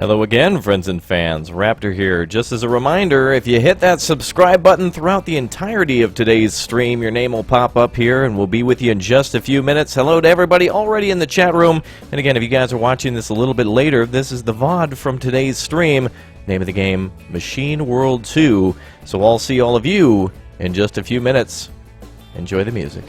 Hello again, friends and fans. Raptor here. Just as a reminder, if you hit that subscribe button throughout the entirety of today's stream, your name will pop up here and we'll be with you in just a few minutes. Hello to everybody already in the chat room. And again, if you guys are watching this a little bit later, this is the VOD from today's stream. Name of the game, Machine World 2. So I'll see all of you in just a few minutes. Enjoy the music.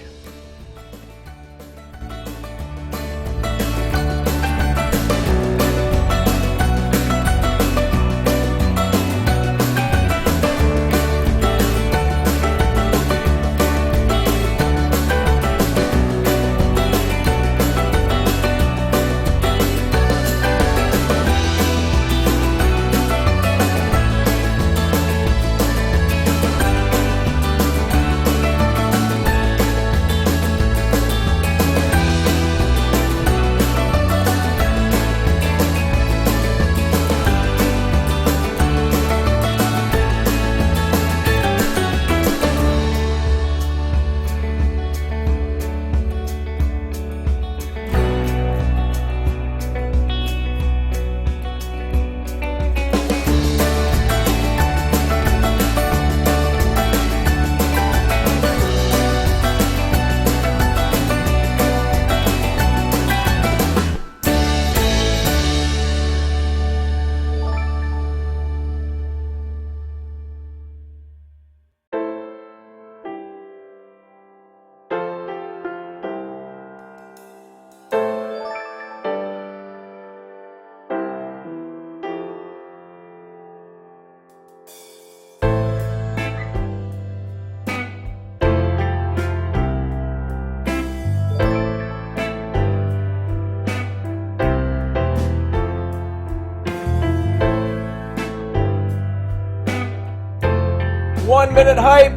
One minute hype.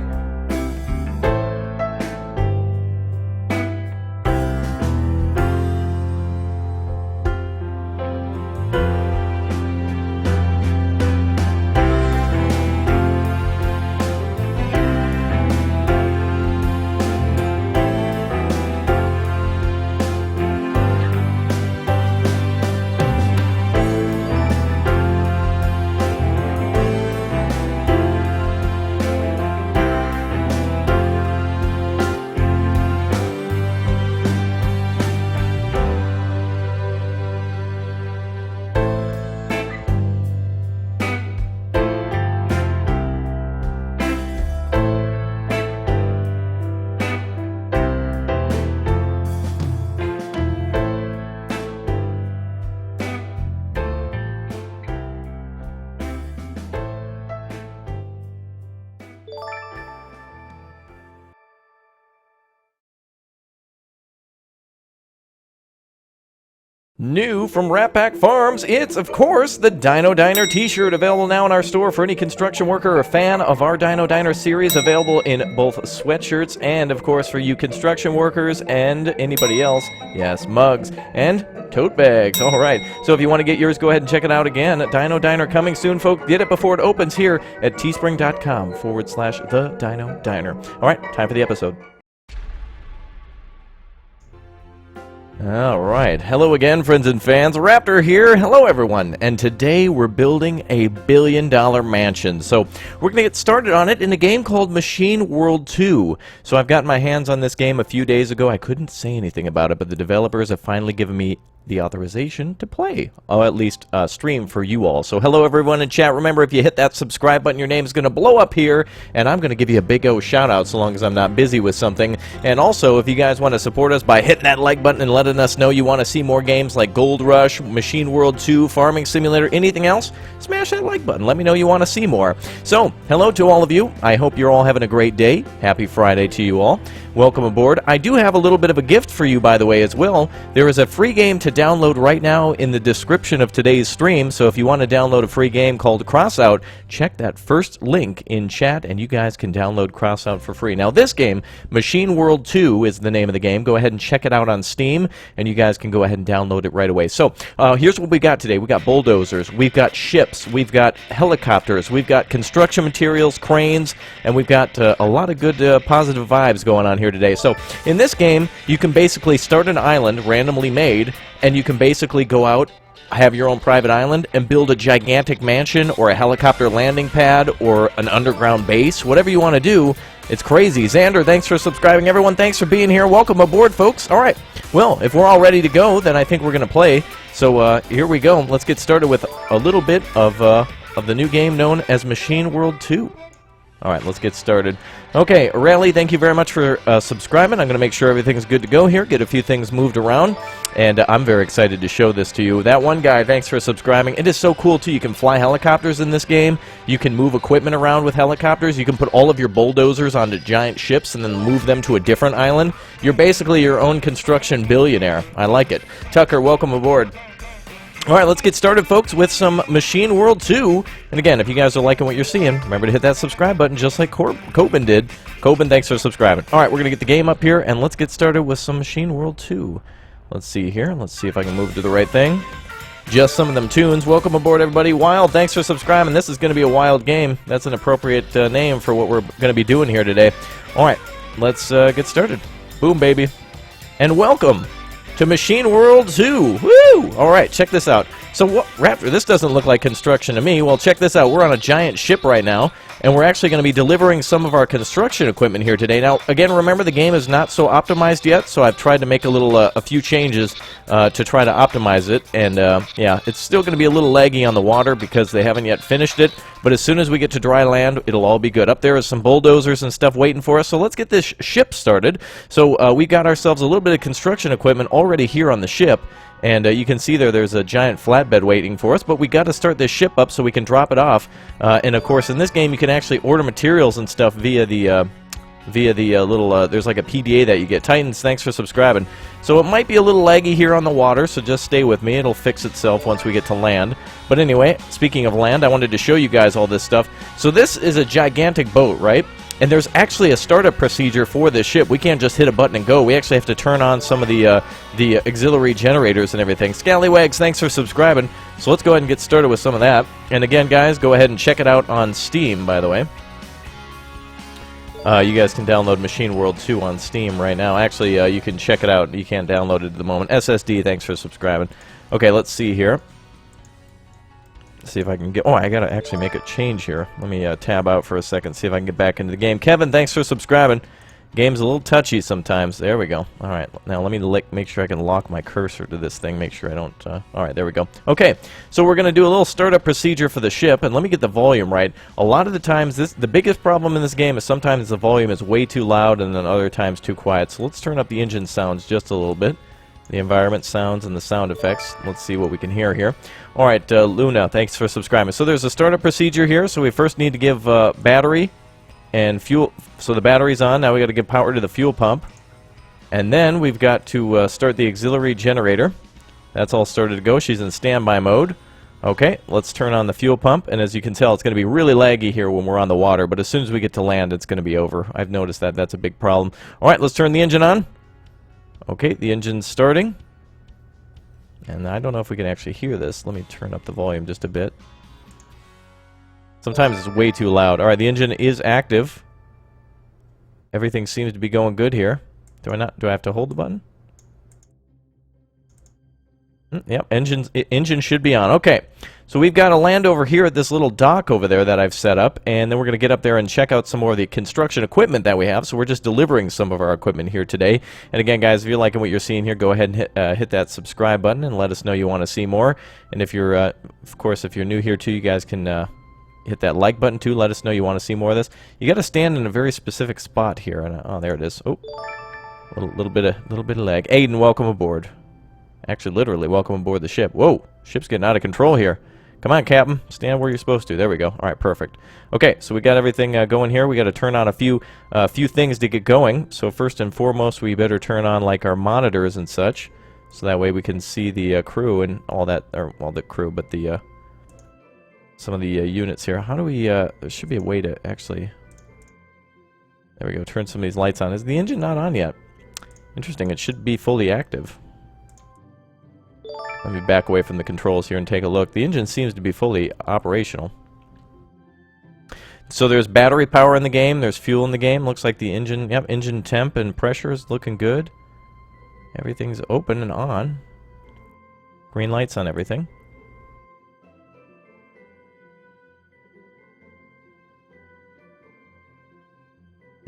New from Rappack Farms, it's, of course, the Dino Diner t-shirt, available now in our store for any construction worker or fan of our Dino Diner series, available in both sweatshirts and, of course, for you construction workers and anybody else, yes, mugs and tote bags. All right, so if you want to get yours, go ahead and check it out again. Dino Diner coming soon, folks. Get it before it opens here at teespring.com/the Dino Diner. All right, time for the episode. All right, hello again, friends and fans. Raptor here. Hello, everyone. And today we're building a $1 billion mansion. So we're going to get started on it in a game called Machine World 2. So I've gotten my hands on this game a few days ago. I couldn't say anything about it, but the developers have finally given me the authorization to play, or at least stream for you all. So hello, everyone in chat. Remember, if you hit that subscribe button, your name is going to blow up here, and I'm going to give you a big O shout out so long as I'm not busy with something. And also, if you guys want to support us by hitting that like button and letting us know you want to see more games like Gold Rush, Machine World 2, Farming Simulator, anything else, smash that like button. Let me know you want to see more. So, hello to all of you. I hope you're all having a great day. Happy Friday to you all. Welcome aboard. I do have a little bit of a gift for you, by the way, as well. There is a free game to download right now in the description of today's stream, so if you want to download a free game called Crossout, check that first link in chat, and you guys can download Crossout for free. Now, this game, Machine World 2 is the name of the game. Go ahead and check it out on Steam, and you guys can go ahead and download it right away. So, here's what we got today. We got bulldozers, we've got ships, we've got helicopters, we've got construction materials, cranes, and we've got a lot of good positive vibes going on here today. So, in this game, you can basically start an island randomly made, and you can basically go out have your own private island and build a gigantic mansion or a helicopter landing pad or an underground base, whatever you want to do. It's crazy. Xander, thanks for subscribing. Everyone, thanks for being here. Welcome aboard, folks. All right. Well, if we're all ready to go, then I think we're going to play. So here we go. Let's get started with a little bit of the new game known as Machine World 2. All right, let's get started. Okay, Rally, thank you very much for subscribing. I'm going to make sure everything's good to go here, get a few things moved around, and I'm very excited to show this to you. That one guy, thanks for subscribing. It is so cool, too. You can fly helicopters in this game. You can move equipment around with helicopters. You can put all of your bulldozers onto giant ships and then move them to a different island. You're basically your own construction billionaire. I like it. Tucker, welcome aboard. All right, let's get started, folks, with some Machine World 2. And again, if you guys are liking what you're seeing, remember to hit that subscribe button just like Coben did. Coben, thanks for subscribing. All right, we're going to get the game up here, and let's get started with some Machine World 2. Let's see here. Let's see if I can move to the right thing. Just some of them tunes. Welcome aboard, everybody. Wild, thanks for subscribing. This is going to be a wild game. That's an appropriate name for what we're going to be doing here today. All right, let's get started. Boom, baby. And welcome to Machine World 2. Woo! All right, check this out. So, Raptor, this doesn't look like construction to me. Well, check this out. We're on a giant ship right now, and we're actually going to be delivering some of our construction equipment here today. Now, again, remember the game is not so optimized yet, so I've tried to make a few changes to try to optimize it. And yeah, it's still going to be a little laggy on the water because they haven't yet finished it. But as soon as we get to dry land, it'll all be good. Up there is some bulldozers and stuff waiting for us. So let's get this ship started. So we got ourselves a little bit of construction equipment already here on the ship. And you can see there's a giant flatbed waiting for us, but we got to start this ship up so we can drop it off. And of course, in this game, you can actually order materials and stuff via the little. There's like a PDA that you get. Titans, thanks for subscribing. So it might be a little laggy here on the water, so just stay with me. It'll fix itself once we get to land. But anyway, speaking of land, I wanted to show you guys all this stuff. So this is a gigantic boat, right? And there's actually a startup procedure for this ship. We can't just hit a button and go. We actually have to turn on some of the auxiliary generators and everything. Scallywags, thanks for subscribing. So let's go ahead and get started with some of that. And again, guys, go ahead and check it out on Steam, by the way. You guys can download Machine World 2 on Steam right now. Actually, you can check it out. You can't download it at the moment. SSD, thanks for subscribing. Okay, let's see here. See if I can get... Oh, I gotta actually make a change here. Let me tab out for a second, see if I can get back into the game. Kevin, thanks for subscribing. Game's a little touchy sometimes. There we go. All right, now let me make sure I can lock my cursor to this thing, make sure I don't... All right, there we go. Okay, so we're going to do a little startup procedure for the ship, and let me get the volume right. A lot of the times, the biggest problem in this game is sometimes the volume is way too loud and then other times too quiet. So let's turn up the engine sounds just a little bit. The environment sounds and the sound effects. Let's see what we can hear here. All right, Luna, thanks for subscribing. So there's a startup procedure here. So we first need to give battery and fuel. So the battery's on. Now we got to give power to the fuel pump. And then we've got to start the auxiliary generator. That's all started to go. She's in standby mode. Okay, let's turn on the fuel pump. And as you can tell, it's going to be really laggy here when we're on the water. But as soon as we get to land, it's going to be over. I've noticed that. That's a big problem. All right, let's turn the engine on. Okay, the engine's starting. And I don't know if we can actually hear this. Let me turn up the volume just a bit. Sometimes it's way too loud. All right, the engine is active. Everything seems to be going good here. Do I have to hold the button? Yep, engine should be on. Okay, so we've got to land over here at this little dock over there that I've set up, and then we're going to get up there and check out some more of the construction equipment that we have. So we're just delivering some of our equipment here today. And again, guys, if you're liking what you're seeing here, go ahead and hit that subscribe button and let us know you want to see more. And if you're, of course, if you're new here too, you guys can hit that like button too. Let us know you want to see more of this. You got to stand in a very specific spot here. And, oh, there it is. Oh, little bit of lag. Aiden, welcome aboard. Actually, literally, welcome aboard the ship. Whoa, ship's getting out of control here. Come on, Captain. Stand where you're supposed to. There we go. All right, perfect. Okay, so we got everything going here. We got to turn on a few things to get going. So first and foremost, we better turn on like our monitors and such, so that way we can see the crew and all that. Or well, the crew, but the some of the units here. How do we? There should be a way to actually. There we go. Turn some of these lights on. Is the engine not on yet? Interesting. It should be fully active. Let me back away from the controls here and take a look. The engine seems to be fully operational. So there's battery power in the game. There's fuel in the game. Looks like the engine, yep, engine temp and pressure is looking good. Everything's open and on. Green lights on everything.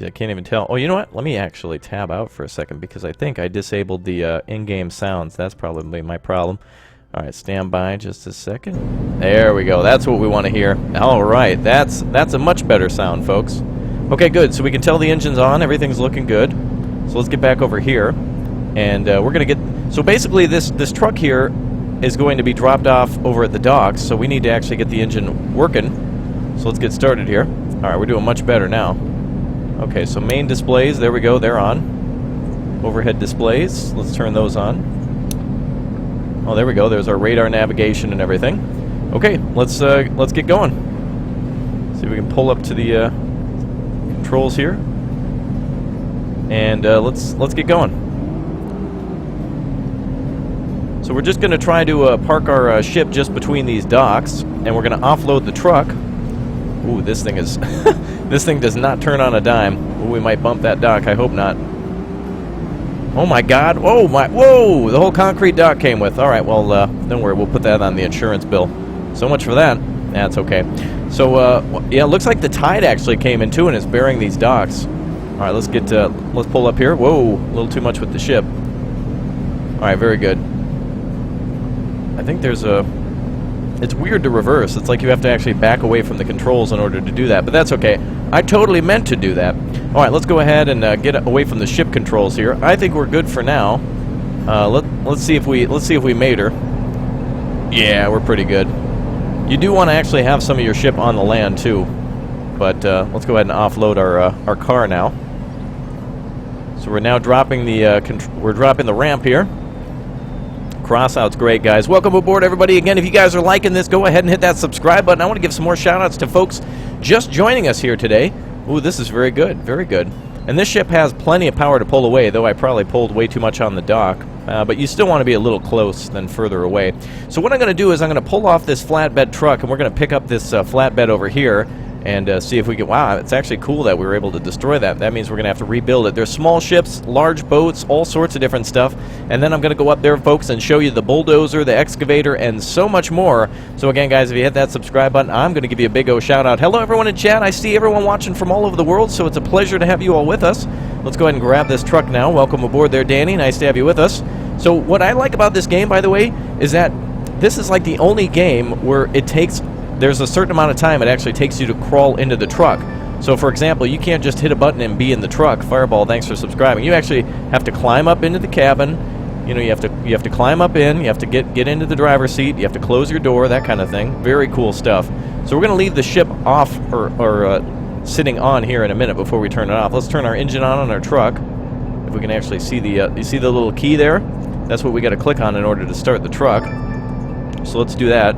I can't even tell. Oh, you know what? Let me actually tab out for a second because I think I disabled the in-game sounds. That's probably my problem. All right, stand by just a second. There we go. That's what we want to hear. All right, that's a much better sound, folks. Okay, good. So we can tell the engine's on. Everything's looking good. So let's get back over here, and we're gonna get. So basically, this truck here is going to be dropped off over at the docks. So we need to actually get the engine working. So let's get started here. All right, we're doing much better now. Okay, so main displays, there we go, they're on. Overhead displays, let's turn those on. Oh, there we go, there's our radar navigation and everything. Okay, let's get going. See if we can pull up to the controls here. And let's get going. So we're just going to try to park our ship just between these docks, and we're going to offload the truck. Ooh, this thing is... This thing does not turn on a dime. Ooh, we might bump that dock. I hope not. Oh my God! Oh my! Whoa! The whole concrete dock came with. All right. Well, don't worry. We'll put that on the insurance bill. So much for that. That's okay. So yeah, it looks like the tide actually came in too, and is bearing these docks. All right. Let's get. Let's pull up here. Whoa! A little too much with the ship. All right. Very good. I think there's a. It's weird to reverse. It's like you have to actually back away from the controls in order to do that, but that's okay. I totally meant to do that. All right, let's go ahead and get away from the ship controls here. I think we're good for now. Let's see if we made her. Yeah, we're pretty good. You do want to actually have some of your ship on the land too, but let's go ahead and offload our car now. So we're now dropping the ramp here. Crossout's great, guys. Welcome aboard, everybody. Again, if you guys are liking this, go ahead and hit that subscribe button. I want to give some more shout-outs to folks just joining us here today. Ooh, this is very good. Very good. And this ship has plenty of power to pull away, though I probably pulled way too much on the dock. But you still want to be a little close than further away. So what I'm going to do is I'm going to pull off this flatbed truck, and we're going to pick up this flatbed over here and see if we can... Wow, it's actually cool that we were able to destroy that. That means we're going to have to rebuild it. There's small ships, large boats, all sorts of different stuff. And then I'm going to go up there, folks, and show you the bulldozer, the excavator, and so much more. So again, guys, if you hit that subscribe button, I'm going to give you a big shout-out. Hello, everyone in chat. I see everyone watching from all over the world, so it's a pleasure to have you all with us. Let's go ahead and grab this truck now. Welcome aboard there, Danny. Nice to have you with us. So what I like about this game, by the way, is that this is like the only game where it takes... There's a certain amount of time it actually takes you to crawl into the truck. So, for example, you can't just hit a button and be in the truck. Fireball, thanks for subscribing. You actually have to climb up into the cabin. You know, you have to climb up in. You have to get into the driver's seat. You have to close your door, that kind of thing. Very cool stuff. So we're going to leave the ship off or sitting on here in a minute before we turn it off. Let's turn our engine on our truck. If we can actually see the you see the little key there? That's what we got to click on in order to start the truck. So let's do that.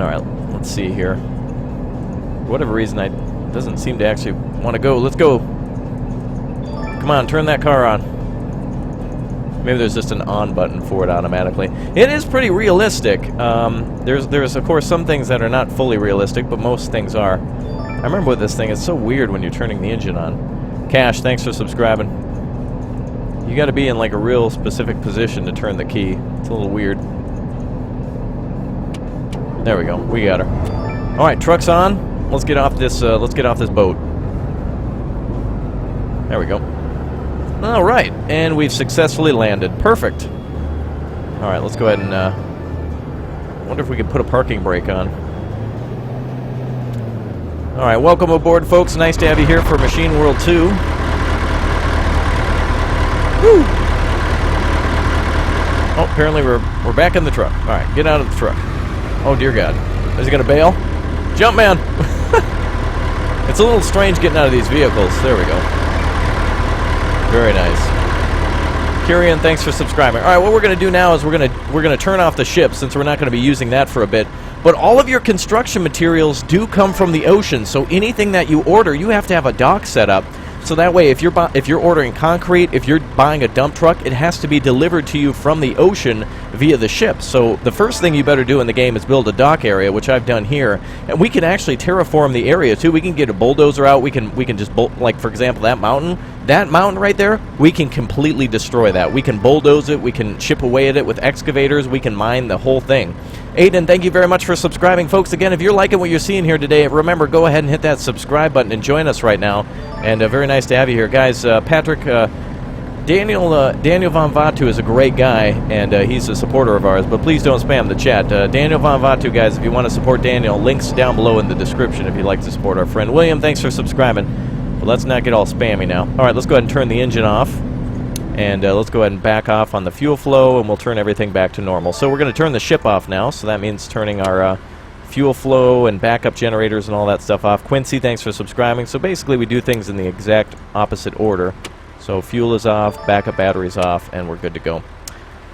Alright, let's see here. For whatever reason, it doesn't seem to actually want to go. Let's go. Come on, turn that car on. Maybe there's just an on button for it automatically. It is pretty realistic. There's of course some things that are not fully realistic, but most things are. I remember with this thing, it's so weird when you're turning the engine on. Cash, thanks for subscribing. You got to be in like a real specific position to turn the key. It's a little weird. There we go. We got her. All right, truck's on. Let's get off this. Let's get off this boat. There we go. All right, and we've successfully landed. Perfect. All right, let's go ahead and wonder if we can put a parking brake on. All right, welcome aboard, folks. Nice to have you here for Machine World 2. Woo! Oh, apparently we're back in the truck. All right, get out of the truck. Oh, dear God. Is he going to bail? Jump, man! It's a little strange getting out of these vehicles. There we go. Very nice. Kyrian, thanks for subscribing. All right, what we're going to do now is we're going to turn off the ship since we're not going to be using that for a bit. But all of your construction materials do come from the ocean, so anything that you order, you have to have a dock set up. So that way, if you're ordering concrete, if you're buying a dump truck, it has to be delivered to you from the ocean via the ship. So the first thing you better do in the game is build a dock area, which I've done here, and we can actually terraform the area too. We can get a bulldozer out. We can just like for example that mountain right there. We can completely destroy that. We can bulldoze it. We can chip away at it with excavators. We can mine the whole thing. Aiden, thank you very much for subscribing. Folks, again, if you're liking what you're seeing here today, remember, go ahead and hit that subscribe button and join us right now. And very nice to have you here. Guys, Patrick, Daniel Von Vatu is a great guy, and he's a supporter of ours, but please don't spam the chat. Daniel Von Vatu, guys, if you want to support Daniel, links down below in the description if you'd like to support our friend. William, thanks for subscribing. But let's not get all spammy now. All right, let's go ahead and turn the engine off. And let's go ahead and back off on the fuel flow, and we'll turn everything back to normal. So we're going to turn the ship off now, so that means turning our fuel flow and backup generators and all that stuff off. Quincy, thanks for subscribing. So basically we do things in the exact opposite order. So fuel is off, backup battery's off, and we're good to go.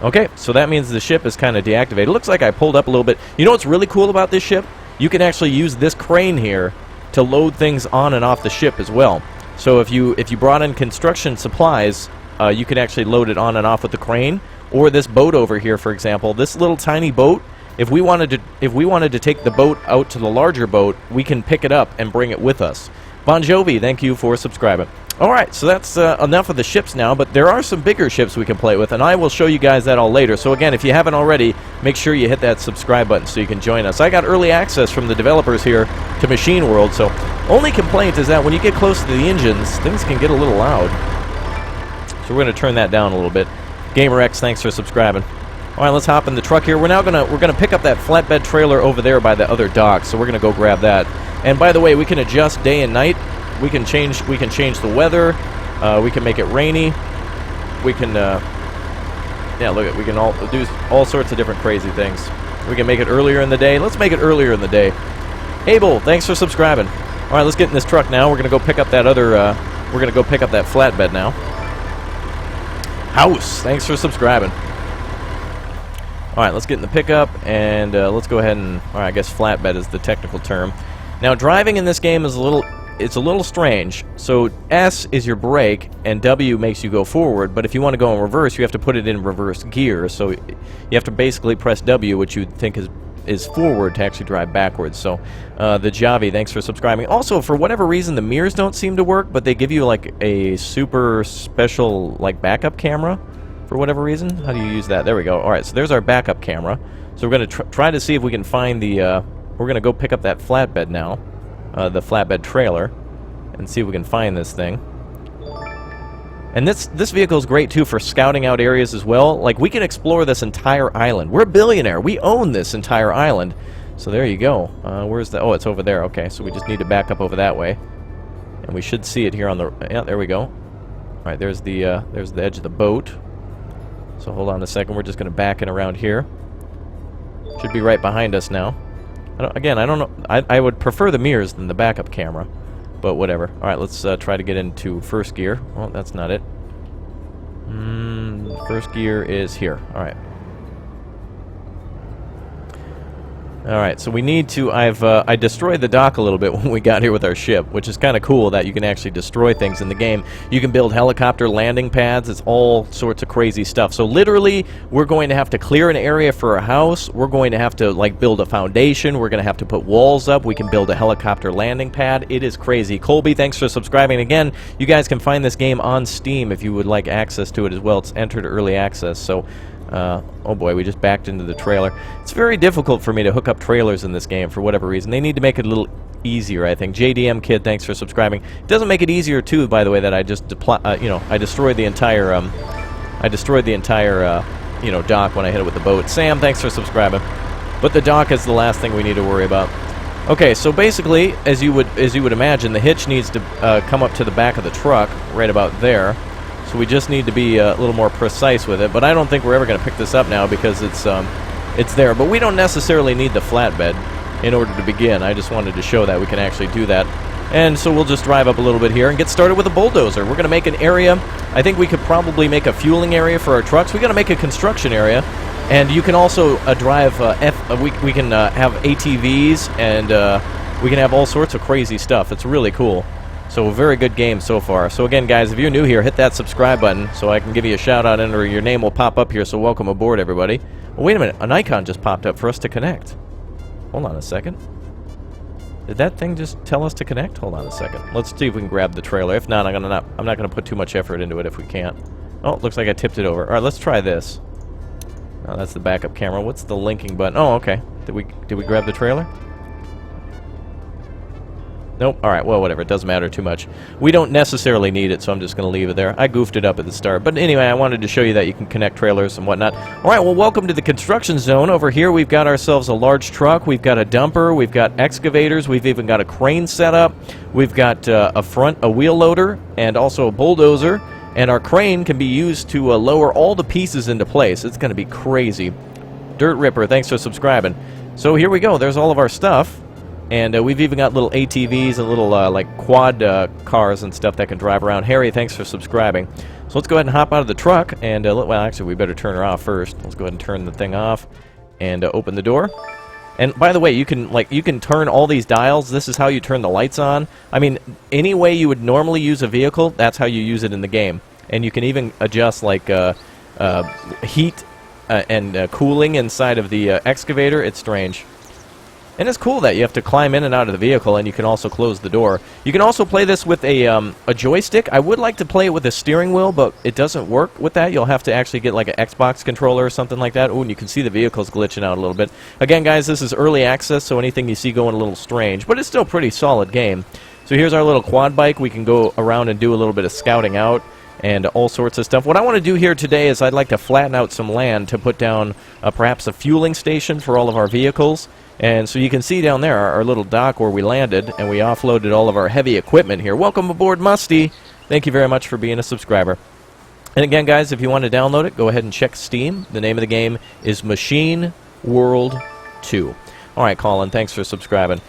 Okay, so that means the ship is kind of deactivated. It looks like I pulled up a little bit. You know what's really cool about this ship? You can actually use this crane here to load things on and off the ship as well. So if you brought in construction supplies, you can actually load it on and off with the crane. Or this boat over here, for example, this little tiny boat. If we wanted to take the boat out to the larger boat, we can pick it up and bring it with us. Bon Jovi, thank you for subscribing. All right, so that's enough of the ships now, but there are some bigger ships we can play with, and I will show you guys that all later. So again, if you haven't already, make sure you hit that subscribe button so you can join us. I got early access from the developers here to Machine World, so only complaint is that when you get close to the engines, things can get a little loud. So we're going to turn that down a little bit. GamerX, thanks for subscribing. All right, let's hop in the truck here. We're gonna pick up that flatbed trailer over there by the other dock, so we're gonna go grab that. And by the way, we can adjust day and night. We can change the weather. We can make it rainy. We can yeah, look at, we can do all sorts of different crazy things. We can make it earlier in the day. Let's make it earlier in the day. Abel, thanks for subscribing. All right, let's get in this truck now. We're gonna go pick up that other. We're gonna go pick up that flatbed now. House, thanks for subscribing. All right, let's get in the pickup, and let's go ahead and, I guess flatbed is the technical term. Now, driving in this game is a little strange. So S is your brake, and W makes you go forward, but if you want to go in reverse, you have to put it in reverse gear. So you have to basically press W, which you think is forward, to actually drive backwards. So the Javi, thanks for subscribing. Also, for whatever reason, the mirrors don't seem to work, but they give you like a super special like backup camera. For whatever reason. How do you use that? There we go. Alright, so there's our backup camera. So we're going to try to see if we can find the... we're going to go pick up that flatbed now. The flatbed trailer. And see if we can find this thing. And this vehicle is great, too, for scouting out areas as well. Like, we can explore this entire island. We're a billionaire. We own this entire island. So there you go. Where's the... Oh, it's over there. Okay, so we just need to back up over that way. And we should see it here on the... Yeah, there we go. Alright, there's the edge of the boat. So hold on a second, we're just going to back in around here. Should be right behind us now. I don't know. I would prefer the mirrors than the backup camera. But whatever. Alright, let's try to get into first gear. Well, that's not it. First gear is here. Alright. Alright, so we need to... I destroyed the dock a little bit when we got here with our ship, which is kind of cool that you can actually destroy things in the game. You can build helicopter landing pads. It's all sorts of crazy stuff. So literally, we're going to have to clear an area for a house. We're going to have to, like, build a foundation. We're going to have to put walls up. We can build a helicopter landing pad. It is crazy. Colby, thanks for subscribing. Again, you guys can find this game on Steam if you would like access to it as well. It's entered early access, so... oh boy, we just backed into the trailer. It's very difficult for me to hook up trailers in this game for whatever reason. They need to make it a little easier, I think. JDM Kid, thanks for subscribing. It doesn't make it easier, too, by the way, that I just, I destroyed the entire, dock when I hit it with the boat. Sam, thanks for subscribing. But the dock is the last thing we need to worry about. Okay, so basically, as you would imagine, the hitch needs to come up to the back of the truck, right about there. So we just need to be a little more precise with it, but I don't think we're ever going to pick this up now because it's there. But we don't necessarily need the flatbed in order to begin. I just wanted to show that we can actually do that. And so we'll just drive up a little bit here and get started with a bulldozer. We're going to make an area. I think we could probably make a fueling area for our trucks. We're going to make a construction area. And you can also drive, we can have ATVs, and we can have all sorts of crazy stuff. It's really cool. So a very good game so far. So again, guys, if you're new here, hit that subscribe button so I can give you a shout-out and or your name will pop up here, so welcome aboard, everybody. Well, wait a minute. An icon just popped up for us to connect. Hold on a second. Did that thing just tell us to connect? Hold on a second. Let's see if we can grab the trailer. If not, I'm not going to put too much effort into it if we can't. Oh, it looks like I tipped it over. All right, let's try this. Oh, that's the backup camera. What's the linking button? Oh, okay. Did we grab the trailer? Nope. Alright, well, whatever. It doesn't matter too much. We don't necessarily need it, so I'm just going to leave it there. I goofed it up at the start. But anyway, I wanted to show you that you can connect trailers and whatnot. Alright, well, welcome to the construction zone. Over here, we've got ourselves a large truck. We've got a dumper. We've got excavators. We've even got a crane set up. We've got a wheel loader and also a bulldozer. And our crane can be used to lower all the pieces into place. It's going to be crazy. Dirt Ripper, thanks for subscribing. So here we go. There's all of our stuff. And we've even got little ATVs and little, like, quad cars and stuff that can drive around. Harry, thanks for subscribing. So let's go ahead and hop out of the truck. And, well, actually, we better turn her off first. Let's go ahead and turn the thing off and open the door. And, by the way, you can turn all these dials. This is how you turn the lights on. I mean, any way you would normally use a vehicle, that's how you use it in the game. And you can even adjust, like, heat and cooling inside of the excavator. It's strange. And it's cool that you have to climb in and out of the vehicle, and you can also close the door. You can also play this with a joystick. I would like to play it with a steering wheel, but it doesn't work with that. You'll have to actually get like an Xbox controller or something like that. Ooh, and you can see the vehicles glitching out a little bit. Again, guys, this is early access, so anything you see going a little strange, but it's still a pretty solid game. So here's our little quad bike. We can go around and do a little bit of scouting out and all sorts of stuff. What I want to do here today is I'd like to flatten out some land to put down perhaps a fueling station for all of our vehicles. And so you can see down there our little dock where we landed, and we offloaded all of our heavy equipment here. Welcome aboard, Musty. Thank you very much for being a subscriber. And again, guys, if you want to download it, go ahead and check Steam. The name of the game is Machine World 2. All right, Colin, thanks for subscribing.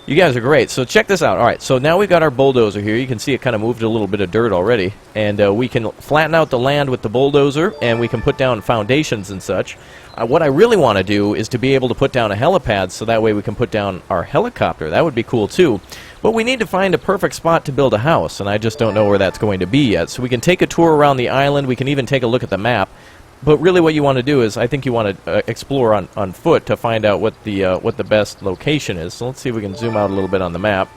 You guys are great. So check this out. All right, so now we've got our bulldozer here. You can see it kind of moved a little bit of dirt already. And we can flatten out the land with the bulldozer, and we can put down foundations and such. What I really want to do is to be able to put down a helipad, so that way we can put down our helicopter. That would be cool, too. But we need to find a perfect spot to build a house, and I just don't know where that's going to be yet. So we can take a tour around the island. We can even take a look at the map. But really what you want to do is, I think you want to explore on foot to find out what the best location is. So let's see if we can zoom out a little bit on the map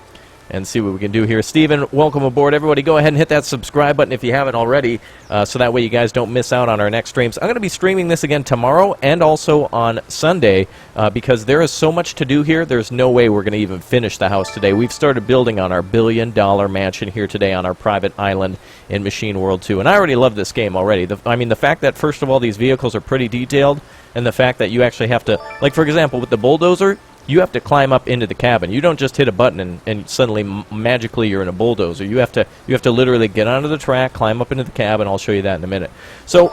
and see what we can do here. Steven, welcome aboard. Everybody go ahead and hit that subscribe button if you haven't already, so that way you guys don't miss out on our next streams. I'm going to be streaming this again tomorrow and also on Sunday, because there is so much to do here. There's no way we're going to even finish the house today. We've started building on our billion-dollar mansion here today on our private island in Machine World 2. And I already love this game already. I mean, the fact that, first of all, these vehicles are pretty detailed, and the fact that you actually have to, like, for example, with the bulldozer, you have to climb up into the cabin. You don't just hit a button and suddenly magically you're in a bulldozer. You have to literally get onto the track, climb up into the cabin. I'll show you that in a minute. So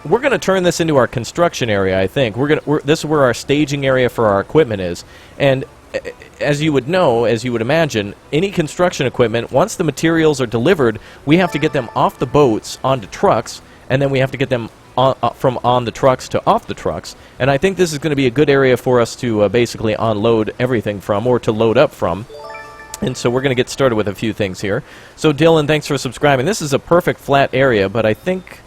we're going to turn this into our construction area, I think. This is where our staging area for our equipment is. And as you would know, as you would imagine, any construction equipment, once the materials are delivered, we have to get them off the boats onto trucks, and then we have to get them from on the trucks to off the trucks. And I think this is going to be a good area for us to basically unload everything from, or to load up from. And so we're going to get started with a few things here. So Dylan, thanks for subscribing. This is a perfect flat area, but I think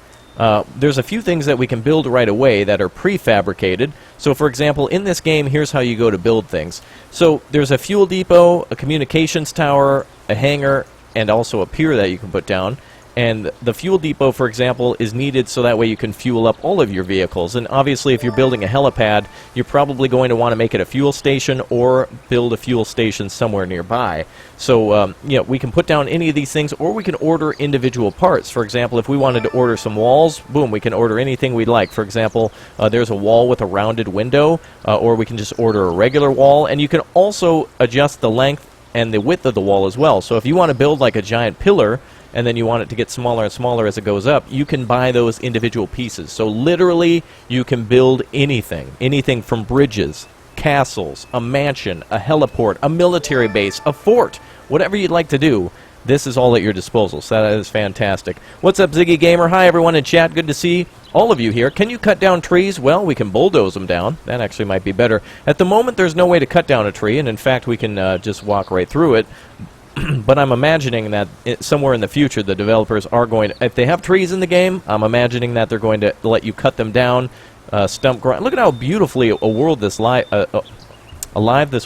there's a few things that we can build right away that are prefabricated. So for example, in this game, here's how you go to build things. So there's a fuel depot, a communications tower, a hangar, and also a pier that you can put down. And the fuel depot, for example, is needed so that way you can fuel up all of your vehicles. And obviously, if you're building a helipad, you're probably going to want to make it a fuel station or build a fuel station somewhere nearby. So, we can put down any of these things, or we can order individual parts. For example, if we wanted to order some walls, boom, we can order anything we'd like. For example, there's a wall with a rounded window, or we can just order a regular wall. And you can also adjust the length and the width of the wall as well. So if you want to build like a giant pillar, and then you want it to get smaller and smaller as it goes up, you can buy those individual pieces. So literally, you can build anything. Anything from bridges, castles, a mansion, a heliport, a military base, a fort, whatever you'd like to do. This is all at your disposal, so that is fantastic. What's up, Ziggy Gamer? Hi, everyone in chat. Good to see all of you here. Can you cut down trees? Well, we can bulldoze them down. That actually might be better. At the moment, there's no way to cut down a tree, and in fact, we can just walk right through it. But I'm imagining that somewhere in the future the developers are going to, if they have trees in the game, I'm imagining that they're going to let you cut them down, stump grind. Look at how beautifully alive this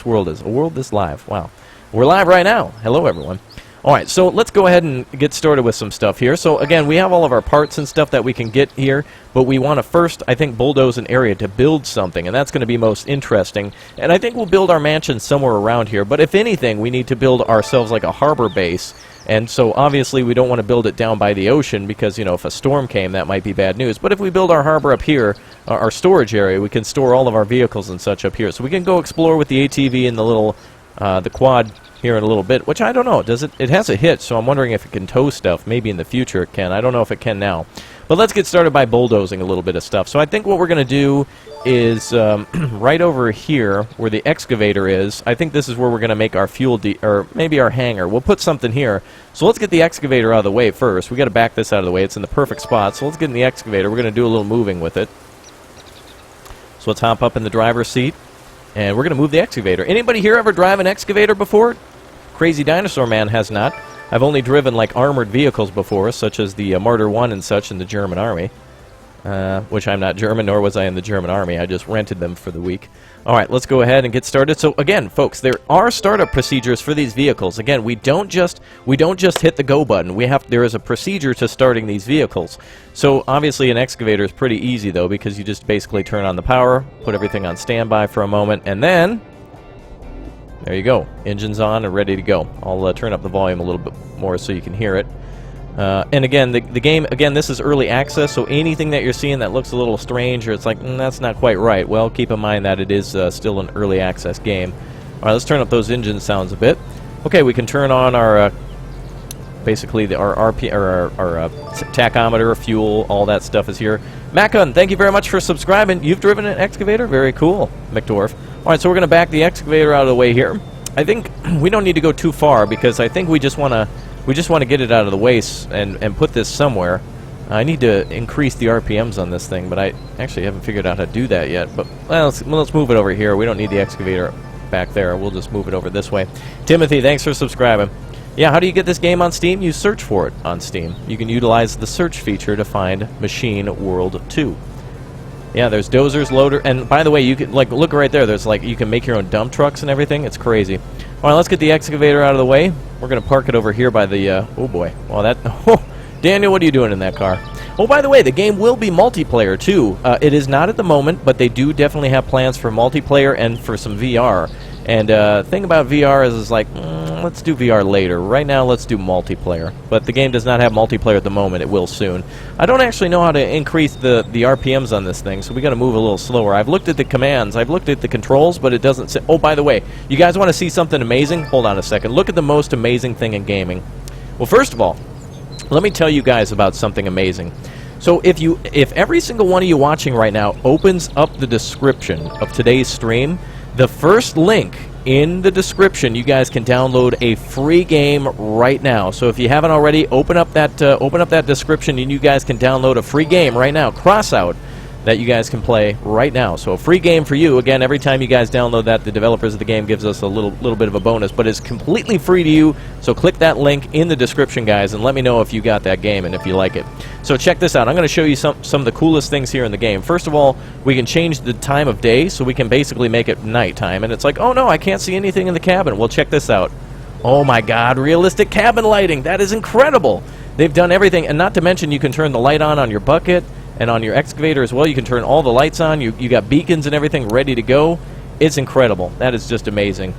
world is. A world this live. Wow. We're live right now. Hello, everyone. Alright, so let's go ahead and get started with some stuff here. So again, we have all of our parts and stuff that we can get here, but we want to first, I think, bulldoze an area to build something, and that's going to be most interesting. And I think we'll build our mansion somewhere around here, but if anything, we need to build ourselves like a harbor base. And so obviously we don't want to build it down by the ocean because, you know, if a storm came, that might be bad news. But if we build our harbor up here, our storage area, we can store all of our vehicles and such up here. So we can go explore with the ATV and the little, the quad here in a little bit, which I don't know. Does it? It has a hitch, so I'm wondering if it can tow stuff. Maybe in the future it can. I don't know if it can now. But let's get started by bulldozing a little bit of stuff. So I think what we're going to do is right over here where the excavator is, I think this is where we're going to make our fuel or maybe our hangar. We'll put something here. So let's get the excavator out of the way first. We got to back this out of the way. It's in the perfect spot. So let's get in the excavator. We're going to do a little moving with it. So let's hop up in the driver's seat. And we're going to move the excavator. Anybody here ever drive an excavator before? Crazy Dinosaur Man has not. I've only driven like armored vehicles before, such as the Martyr 1 and such in the German Army. Which I'm not German, nor was I in the German Army. I just rented them for the week. Alright, let's go ahead and get started. So again, folks, there are startup procedures for these vehicles. Again, we don't just hit the go button. There is a procedure to starting these vehicles. So obviously an excavator is pretty easy though, because you just basically turn on the power, put everything on standby for a moment, and then there you go. Engine's on and ready to go. I'll turn up the volume a little bit more so you can hear it. And again, the game, again, this is early access, so anything that you're seeing that looks a little strange or it's like, that's not quite right, well, keep in mind that it is still an early access game. Alright, let's turn up those engine sounds a bit. Okay, we can turn on our, basically, our tachometer, fuel, all that stuff is here. Macun, thank you very much for subscribing. You've driven an excavator? Very cool, McDorf. Alright, so we're going to back the excavator out of the way here. I think we don't need to go too far because I think we just want to get it out of the way and put this somewhere. I need to increase the RPMs on this thing, but I actually haven't figured out how to do that yet. But well, let's move it over here. We don't need the excavator back there. We'll just move it over this way. Timothy, thanks for subscribing. Yeah, how do you get this game on Steam? You search for it on Steam. You can utilize the search feature to find Machine World 2. Yeah, there's dozers, loader, and by the way, you can look right there. There's you can make your own dump trucks and everything. It's crazy. All right, let's get the excavator out of the way. We're gonna park it over here by the. Oh boy, well that. Oh, Daniel, what are you doing in that car? Oh, by the way, the game will be multiplayer too. It is not at the moment, but they do definitely have plans for multiplayer and for some VR. And thing about VR is like, let's do VR later. Right now, let's do multiplayer. But the game does not have multiplayer at the moment. It will soon. I don't actually know how to increase the RPMs on this thing, so we got to move a little slower. I've looked at the commands. I've looked at the controls, but it doesn't say... Oh, by the way, you guys want to see something amazing? Hold on a second. Look at the most amazing thing in gaming. Well, first of all, let me tell you guys about something amazing. So if every single one of you watching right now opens up the description of today's stream, the first link in the description, you guys can download a free game right now. So if you haven't already, open up that description, and you guys can download a free game right now. Crossout that you guys can play right now. So a free game for you. Again, every time you guys download that, the developers of the game gives us a little bit of a bonus, but it's completely free to you. So click that link in the description, guys, and let me know if you got that game and if you like it. So check this out. I'm going to show you some of the coolest things here in the game. First of all, we can change the time of day, so we can basically make it nighttime. And it's like, oh no, I can't see anything in the cabin. Well, check this out. Oh my God, realistic cabin lighting. That is incredible. They've done everything, and not to mention you can turn the light on your bucket and on your excavator as well. You can turn all the lights on. You got beacons and everything ready to go. It's incredible. That is just amazing.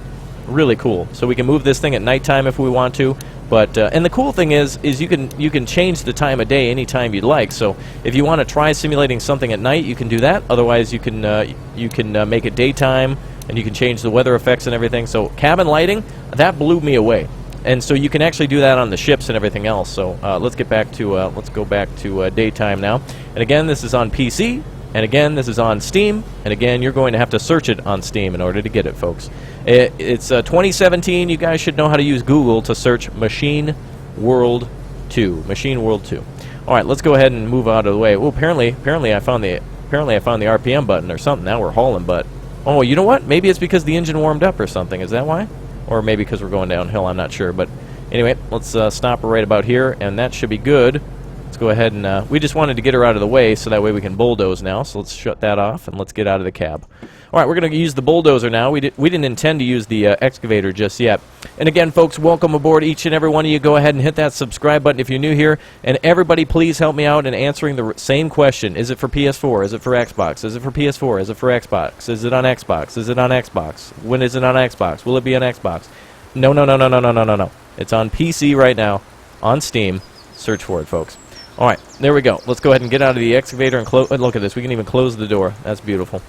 Really cool. So we can move this thing at nighttime if we want to. But and the cool thing is you can change the time of day anytime you'd like. So if you want to try simulating something at night, you can do that. Otherwise, you can make it daytime, and you can change the weather effects and everything. So cabin lighting, that blew me away. And so you can actually do that on the ships and everything else. So let's go back to daytime now. And again, this is on PC. And again, this is on Steam. And again, you're going to have to search it on Steam in order to get it, folks. It's 2017. You guys should know how to use Google to search Machine World 2. Machine World 2. All right, let's go ahead and move out of the way. Oh, apparently I found the RPM button or something. Now we're hauling butt. Oh, you know what? Maybe it's because the engine warmed up or something. Is that why? Or maybe because we're going downhill, I'm not sure. But anyway, let's stop right about here, and that should be good. Let's go ahead and... we just wanted to get her out of the way, so that way we can bulldoze now. So let's shut that off, and let's get out of the cab. All right, we're going to use the bulldozer now. We didn't intend to use the excavator just yet. And again, folks, welcome aboard, each and every one of you. Go ahead and hit that subscribe button if you're new here. And everybody, please help me out in answering the same question. Is it for PS4? Is it for Xbox? Is it for PS4? Is it for Xbox? Is it on Xbox? Is it on Xbox? When is it on Xbox? Will it be on Xbox? No, no, no, no, no, no, no, no, no. It's on PC right now, on Steam. Search for it, folks. All right, there we go. Let's go ahead and get out of the excavator and close. Look at this. We can even close the door. That's beautiful.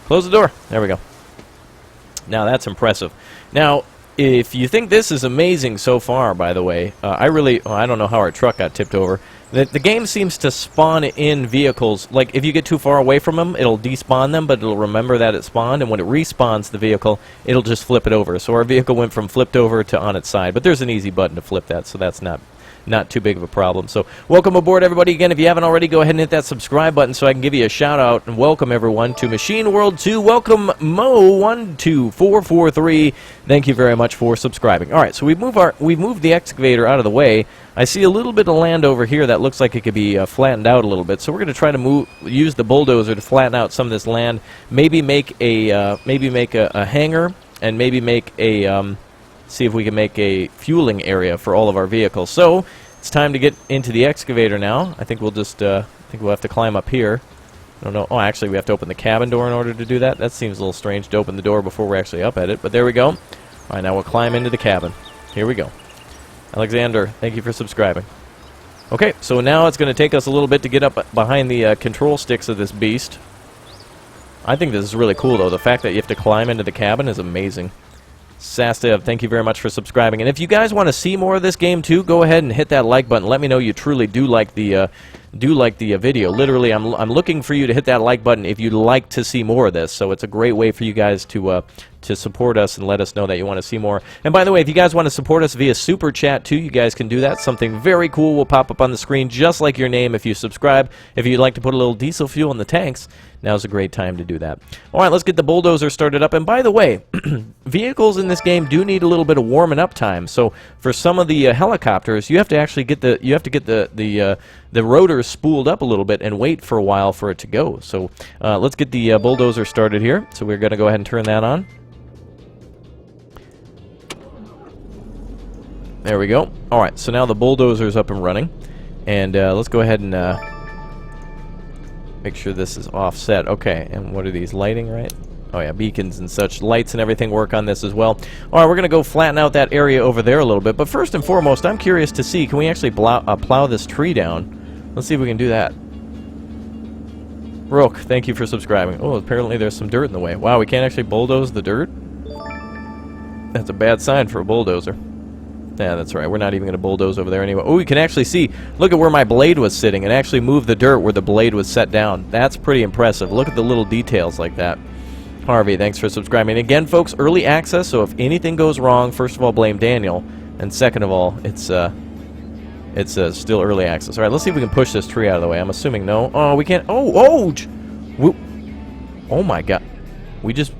Close the door. There we go. Now, that's impressive. Now, if you think this is amazing so far, by the way, I don't know how our truck got tipped over. The game seems to spawn in vehicles. Like, if you get too far away from them, it'll despawn them, but it'll remember that it spawned, and when it respawns the vehicle, it'll just flip it over. So our vehicle went from flipped over to on its side, but there's an easy button to flip that, so that's not too big of a problem. So welcome aboard, everybody. Again, if you haven't already, go ahead and hit that subscribe button so I can give you a shout out, and welcome everyone to Machine World 2. Welcome Mo12443. Thank you very much for subscribing. All right, so we've moved the excavator out of the way. I see a little bit of land over here that looks like it could be flattened out a little bit. So we're going to try to use the bulldozer to flatten out some of this land. Maybe make a hangar, and maybe make a see if we can make a fueling area for all of our vehicles. So it's time to get into the excavator now. I think we'll just I think we'll have to climb up here. I don't know. Oh, actually, we have to open the cabin door in order to do that. That seems a little strange to open the door before we're actually up at it. But there we go. All right, now we'll climb into the cabin. Here we go. Alexander, thank you for subscribing. Okay, so now it's going to take us a little bit to get up behind the control sticks of this beast. I think this is really cool, though. The fact that you have to climb into the cabin is amazing. Sastev, thank you very much for subscribing. And if you guys want to see more of this game too, go ahead and hit that like button. Let me know you truly do like the video. Literally, I'm looking for you to hit that like button if you'd like to see more of this. So it's a great way for you guys to support us and let us know that you want to see more. And by the way, if you guys want to support us via Super Chat too, you guys can do that. Something very cool will pop up on the screen, just like your name if you subscribe. If you'd like to put a little diesel fuel in the tanks, now's a great time to do that. All right, let's get the bulldozer started up. And by the way, vehicles in this game do need a little bit of warming up time. So for some of the helicopters, you have to actually get the rotors spooled up a little bit and wait for a while for it to go. So let's get the bulldozer started here. So we're going to go ahead and turn that on. There we go. All right, so now the bulldozer's up and running. And let's go ahead and make sure this is offset. Okay, and what are these, lighting, right? Oh yeah, beacons and such. Lights and everything work on this as well. All right, we're going to go flatten out that area over there a little bit. But first and foremost, I'm curious to see, can we actually plow this tree down? Let's see if we can do that. Rook, thank you for subscribing. Oh, apparently there's some dirt in the way. Wow, we can't actually bulldoze the dirt? That's a bad sign for a bulldozer. Yeah, that's right. We're not even going to bulldoze over there anyway. Oh, you can actually see, look at where my blade was sitting, and actually move the dirt where the blade was set down. That's pretty impressive. Look at the little details like that. Harvey, thanks for subscribing. Again, folks, early access, so if anything goes wrong, first of all, blame Daniel, and second of all, it's still early access. All right, let's see if we can push this tree out of the way. I'm assuming no. Oh, we can't. Oh, oh my God.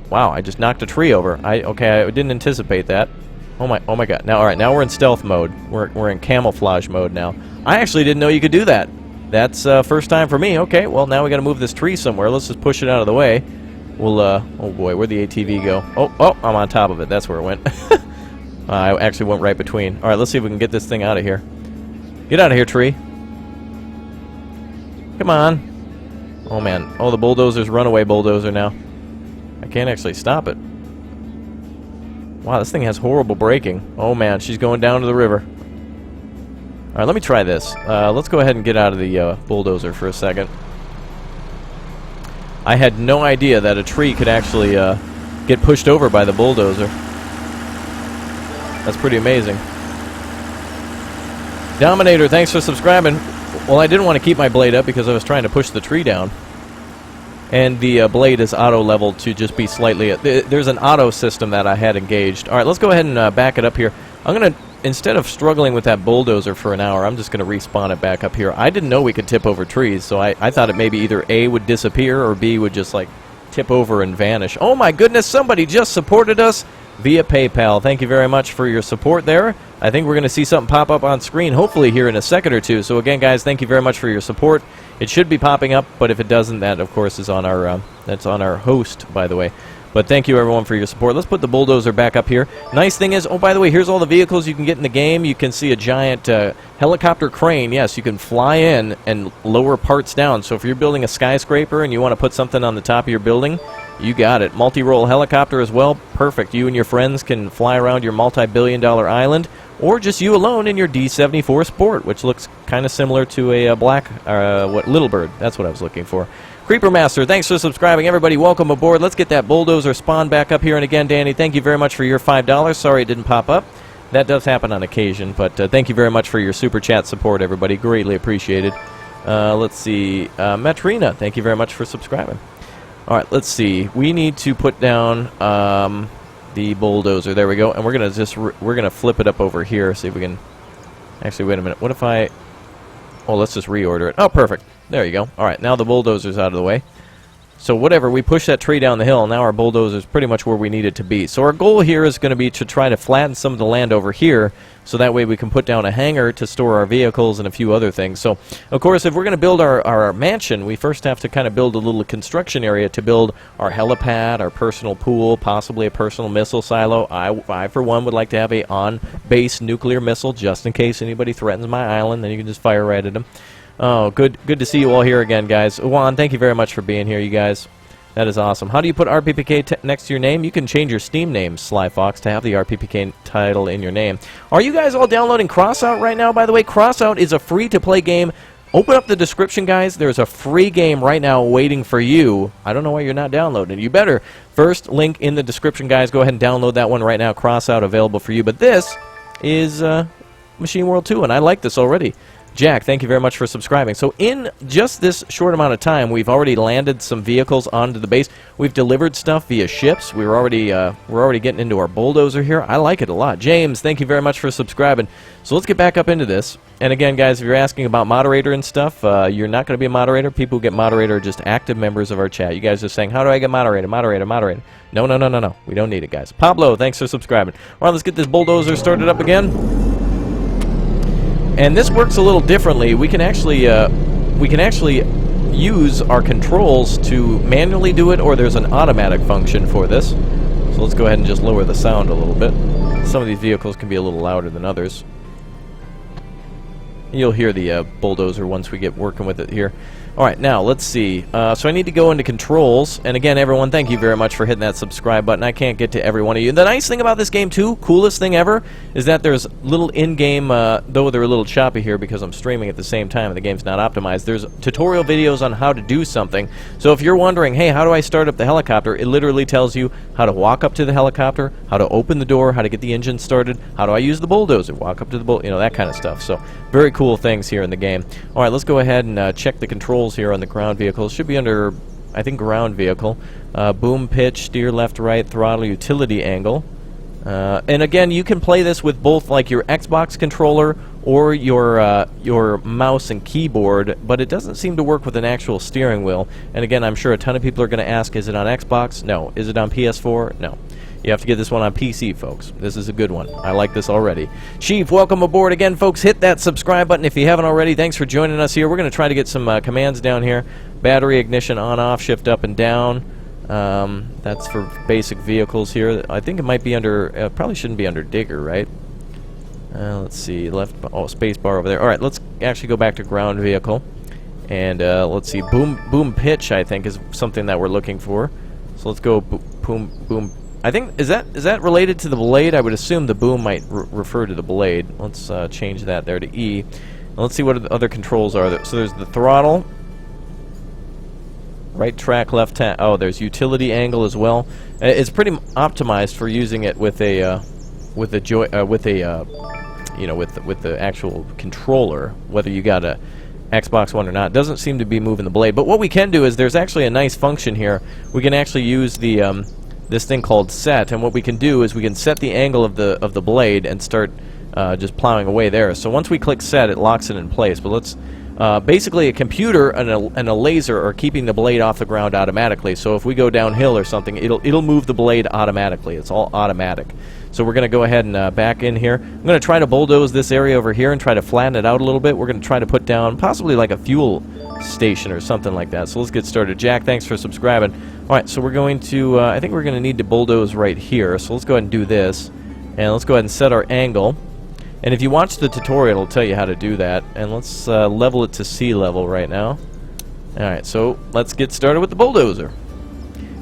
Wow, I just knocked a tree over. Okay, I didn't anticipate that. Oh my God. Now, all right, now we're in stealth mode. We're in camouflage mode now. I actually didn't know you could do that. That's first time for me. Okay, well, now we got to move this tree somewhere. Let's just push it out of the way. We'll, oh boy, where'd the ATV go? Oh, I'm on top of it. That's where it went. I actually went right between. All right, let's see if we can get this thing out of here. Get out of here, tree. Come on. Oh, man. Oh, the bulldozer's runaway bulldozer now. I can't actually stop it. Wow, this thing has horrible braking. Oh, man, she's going down to the river. All right, let me try this. Let's go ahead and get out of the bulldozer for a second. I had no idea that a tree could actually get pushed over by the bulldozer. That's pretty amazing. Dominator, thanks for subscribing. Well, I didn't want to keep my blade up because I was trying to push the tree down. And the blade is auto-leveled to just be slightly... There's an auto system that I had engaged. All right, let's go ahead and back it up here. I'm going to, instead of struggling with that bulldozer for an hour, I'm just going to respawn it back up here. I didn't know we could tip over trees, so I thought it maybe either A would disappear or B would just, like, tip over and vanish. Oh, my goodness, somebody just supported us via PayPal. Thank you very much for your support there. I think we're going to see something pop up on screen, hopefully here in a second or two. So again, guys, thank you very much for your support. It should be popping up, but if it doesn't, that of course is on our that's on our host, by the way. But thank you, everyone, for your support. Let's put the bulldozer back up here. Nice thing is, oh, by the way, here's all the vehicles you can get in the game. You can see a giant helicopter crane. Yes, you can fly in and lower parts down. So if you're building a skyscraper and you want to put something on the top of your building, you got it. Multi-role helicopter as well. Perfect. You and your friends can fly around your multi-billion-dollar island, or just you alone in your D-74 Sport, which looks kind of similar to a Little Bird. That's what I was looking for. Creeper Master, thanks for subscribing. Everybody, welcome aboard. Let's get that bulldozer spawn back up here. And again, Danny, thank you very much for your $5. Sorry it didn't pop up. That does happen on occasion, but thank you very much for your super chat support, everybody. Greatly appreciated. Let's see. Metrina, thank you very much for subscribing. All right, let's see. We need to put down the bulldozer. There we go. And we're gonna flip it up over here. See if we can. Actually, wait a minute. What if I? Oh, let's just reorder it. Oh, perfect. There you go. All right, now the bulldozer's out of the way. So whatever, we push that tree down the hill, now our bulldozer's pretty much where we need it to be. So our goal here is going to be to try to flatten some of the land over here, so that way we can put down a hangar to store our vehicles and a few other things. So, of course, if we're going to build our mansion, we first have to kind of build a little construction area to build our helipad, our personal pool, possibly a personal missile silo. I for one, would like to have a on-base nuclear missile, just in case anybody threatens my island, then you can just fire right at them. Oh, good to see you all here again, guys. Juan, thank you very much for being here, you guys. That is awesome. How do you put RPPK next to your name? You can change your Steam name, Sly Fox, to have the RPPK title in your name. Are you guys all downloading Crossout right now, by the way? Crossout is a free-to-play game. Open up the description, guys. There's a free game right now waiting for you. I don't know why you're not downloading. You better. First link in the description, guys. Go ahead and download that one right now. Crossout available for you. But this is Machine World 2, and I like this already. Jack, thank you very much for subscribing. So in just this short amount of time, we've already landed some vehicles onto the base. We've delivered stuff via ships. We're already getting into our bulldozer here. I like it a lot. James, thank you very much for subscribing. So let's get back up into this. And again, guys, if you're asking about moderator and stuff, you're not going to be a moderator. People who get moderator are just active members of our chat. You guys are saying, how do I get moderator? Moderator. No. We don't need it, guys. Pablo, thanks for subscribing. All right, let's get this bulldozer started up again. And this works a little differently. We can actually use our controls to manually do it, or there's an automatic function for this. So let's go ahead and just lower the sound a little bit. Some of these vehicles can be a little louder than others. You'll hear the bulldozer once we get working with it here. Alright, now, let's see. So I need to go into controls. And again, everyone, thank you very much for hitting that subscribe button. I can't get to every one of you. The nice thing about this game, too, coolest thing ever, is that there's little in-game, though they're a little choppy here because I'm streaming at the same time and the game's not optimized, there's tutorial videos on how to do something. So if you're wondering, hey, how do I start up the helicopter, it literally tells you how to walk up to the helicopter, how to open the door, how to get the engine started, how do I use the bulldozer, walk up to the bulldozer, you know, that kind of stuff. So very cool things here in the game. Alright, let's go ahead and check the controls here on the ground vehicle. It should be under, I think, ground vehicle. Boom, pitch, steer left, right, throttle, utility angle. And again, you can play this with both like your Xbox controller or your mouse and keyboard, but it doesn't seem to work with an actual steering wheel. And again, I'm sure a ton of people are going to ask, is it on Xbox? No. Is it on PS4? No. You have to get this one on PC, folks. This is a good one. I like this already. Chief, welcome aboard again, folks. Hit that subscribe button if you haven't already. Thanks for joining us here. We're going to try to get some commands down here. Battery ignition on, off, shift up and down. That's for basic vehicles here. I think it might be under, probably shouldn't be under digger, right? Let's see, left, oh, space bar over there. All right, let's actually go back to ground vehicle. And let's see, boom pitch, I think, is something that we're looking for. So let's go boom. I think, is that related to the blade? I would assume the boom might refer to the blade. Let's change that there to E. And let's see what the other controls are. So there's the throttle, right track, left tap. Oh, there's utility angle as well. It's pretty optimized for using it with a with the actual controller, whether you got a Xbox One or not. Doesn't seem to be moving the blade. But what we can do is there's actually a nice function here. We can actually use the this thing called set, and what we can do is we can set the angle of the blade and start just plowing away there. So once we click set, it locks it in place. But let's basically a computer and a laser are keeping the blade off the ground automatically. So if we go downhill or something, it'll move the blade automatically. It's all automatic. So we're going to go ahead and back in here. I'm going to try to bulldoze this area over here and try to flatten it out a little bit. We're going to try to put down possibly like a fuel station or something like that. So let's get started. Jack, thanks for subscribing. Alright, so we're going to, I think we're going to need to bulldoze right here. So let's go ahead and do this. And let's go ahead and set our angle. And if you watch the tutorial, it'll tell you how to do that. And let's level it to sea level right now. Alright, so let's get started with the bulldozer.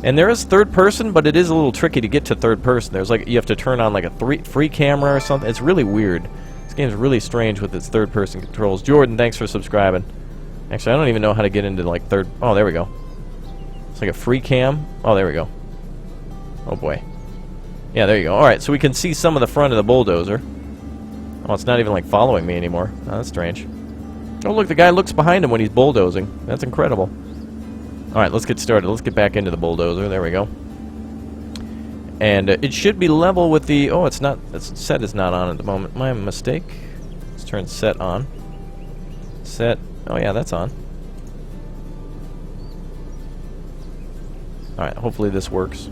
And there is third person, but it is a little tricky to get to third person. There's like, you have to turn on like a free camera or something. It's really weird. This game's really strange with its third person controls. Jordan, thanks for subscribing. Actually, I don't even know how to get into like third... Oh, there we go. It's like a free cam. Oh, there we go. Oh boy. Yeah, there you go. Alright, so we can see some of the front of the bulldozer. Oh, it's not even like following me anymore. Oh, that's strange. Oh, look, the guy looks behind him when he's bulldozing. That's incredible. Alright, let's get started. Let's get back into the bulldozer. There we go. And it should be level with the... Oh, it's not... Set is not on at the moment. My mistake. Let's turn set on. Set... Oh, yeah, that's on. Alright, hopefully this works.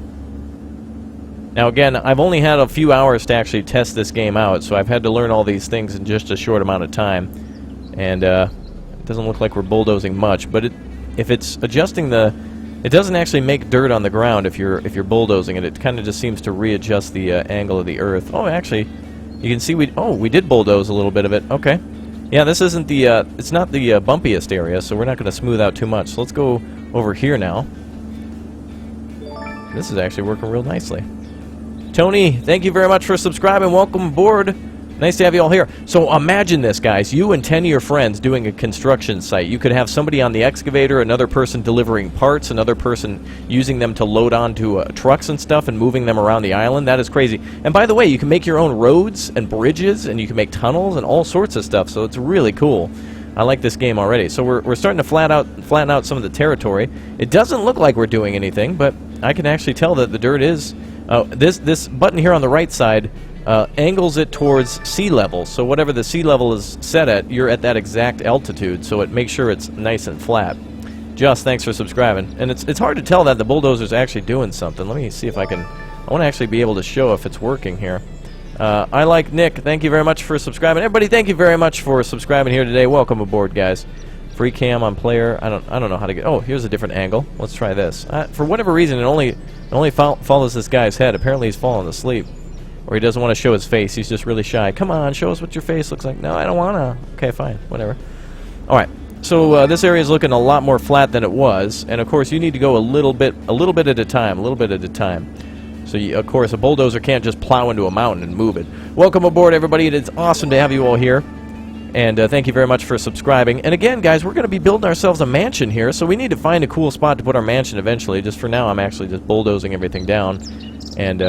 Now, again, I've only had a few hours to actually test this game out, so I've had to learn all these things in just a short amount of time. And it doesn't look like we're bulldozing much, but if it's adjusting the... It doesn't actually make dirt on the ground if you're bulldozing it. It kind of just seems to readjust the angle of the earth. Oh, actually, you can see we did bulldoze a little bit of it. Okay. Yeah, this isn't the... it's not the bumpiest area, so we're not going to smooth out too much. So let's go over here now. This is actually working real nicely. Tony, thank you very much for subscribing. Welcome aboard. Nice to have you all here. So imagine this, guys. You and 10 of your friends doing a construction site. You could have somebody on the excavator, another person delivering parts, another person using them to load onto trucks and stuff and moving them around the island. That is crazy. And by the way, you can make your own roads and bridges, and you can make tunnels and all sorts of stuff. So it's really cool. I like this game already. So we're starting to flatten out some of the territory. It doesn't look like we're doing anything, but I can actually tell that the dirt is... this button here on the right side angles it towards sea level. So whatever the sea level is set at, you're at that exact altitude. So it makes sure it's nice and flat. Just thanks for subscribing. And it's hard to tell that the bulldozer's actually doing something. Let me see if I can... I want to actually be able to show if it's working here. I like Nick. Thank you very much for subscribing. Everybody, thank you very much for subscribing here today. Welcome aboard, guys. Free cam on player. I don't know how to get... Oh, here's a different angle. Let's try this. For whatever reason, it only follows this guy's head. Apparently he's falling asleep. Or he doesn't want to show his face. He's just really shy. Come on, show us what your face looks like. No, I don't want to. Okay, fine. Whatever. Alright. So this area is looking a lot more flat than it was. And of course, you need to go a little bit at a time. So, of course, a bulldozer can't just plow into a mountain and move it. Welcome aboard, everybody. It is awesome to have you all here. And thank you very much for subscribing. And again, guys, we're going to be building ourselves a mansion here, so we need to find a cool spot to put our mansion eventually. Just for now, I'm actually just bulldozing everything down. And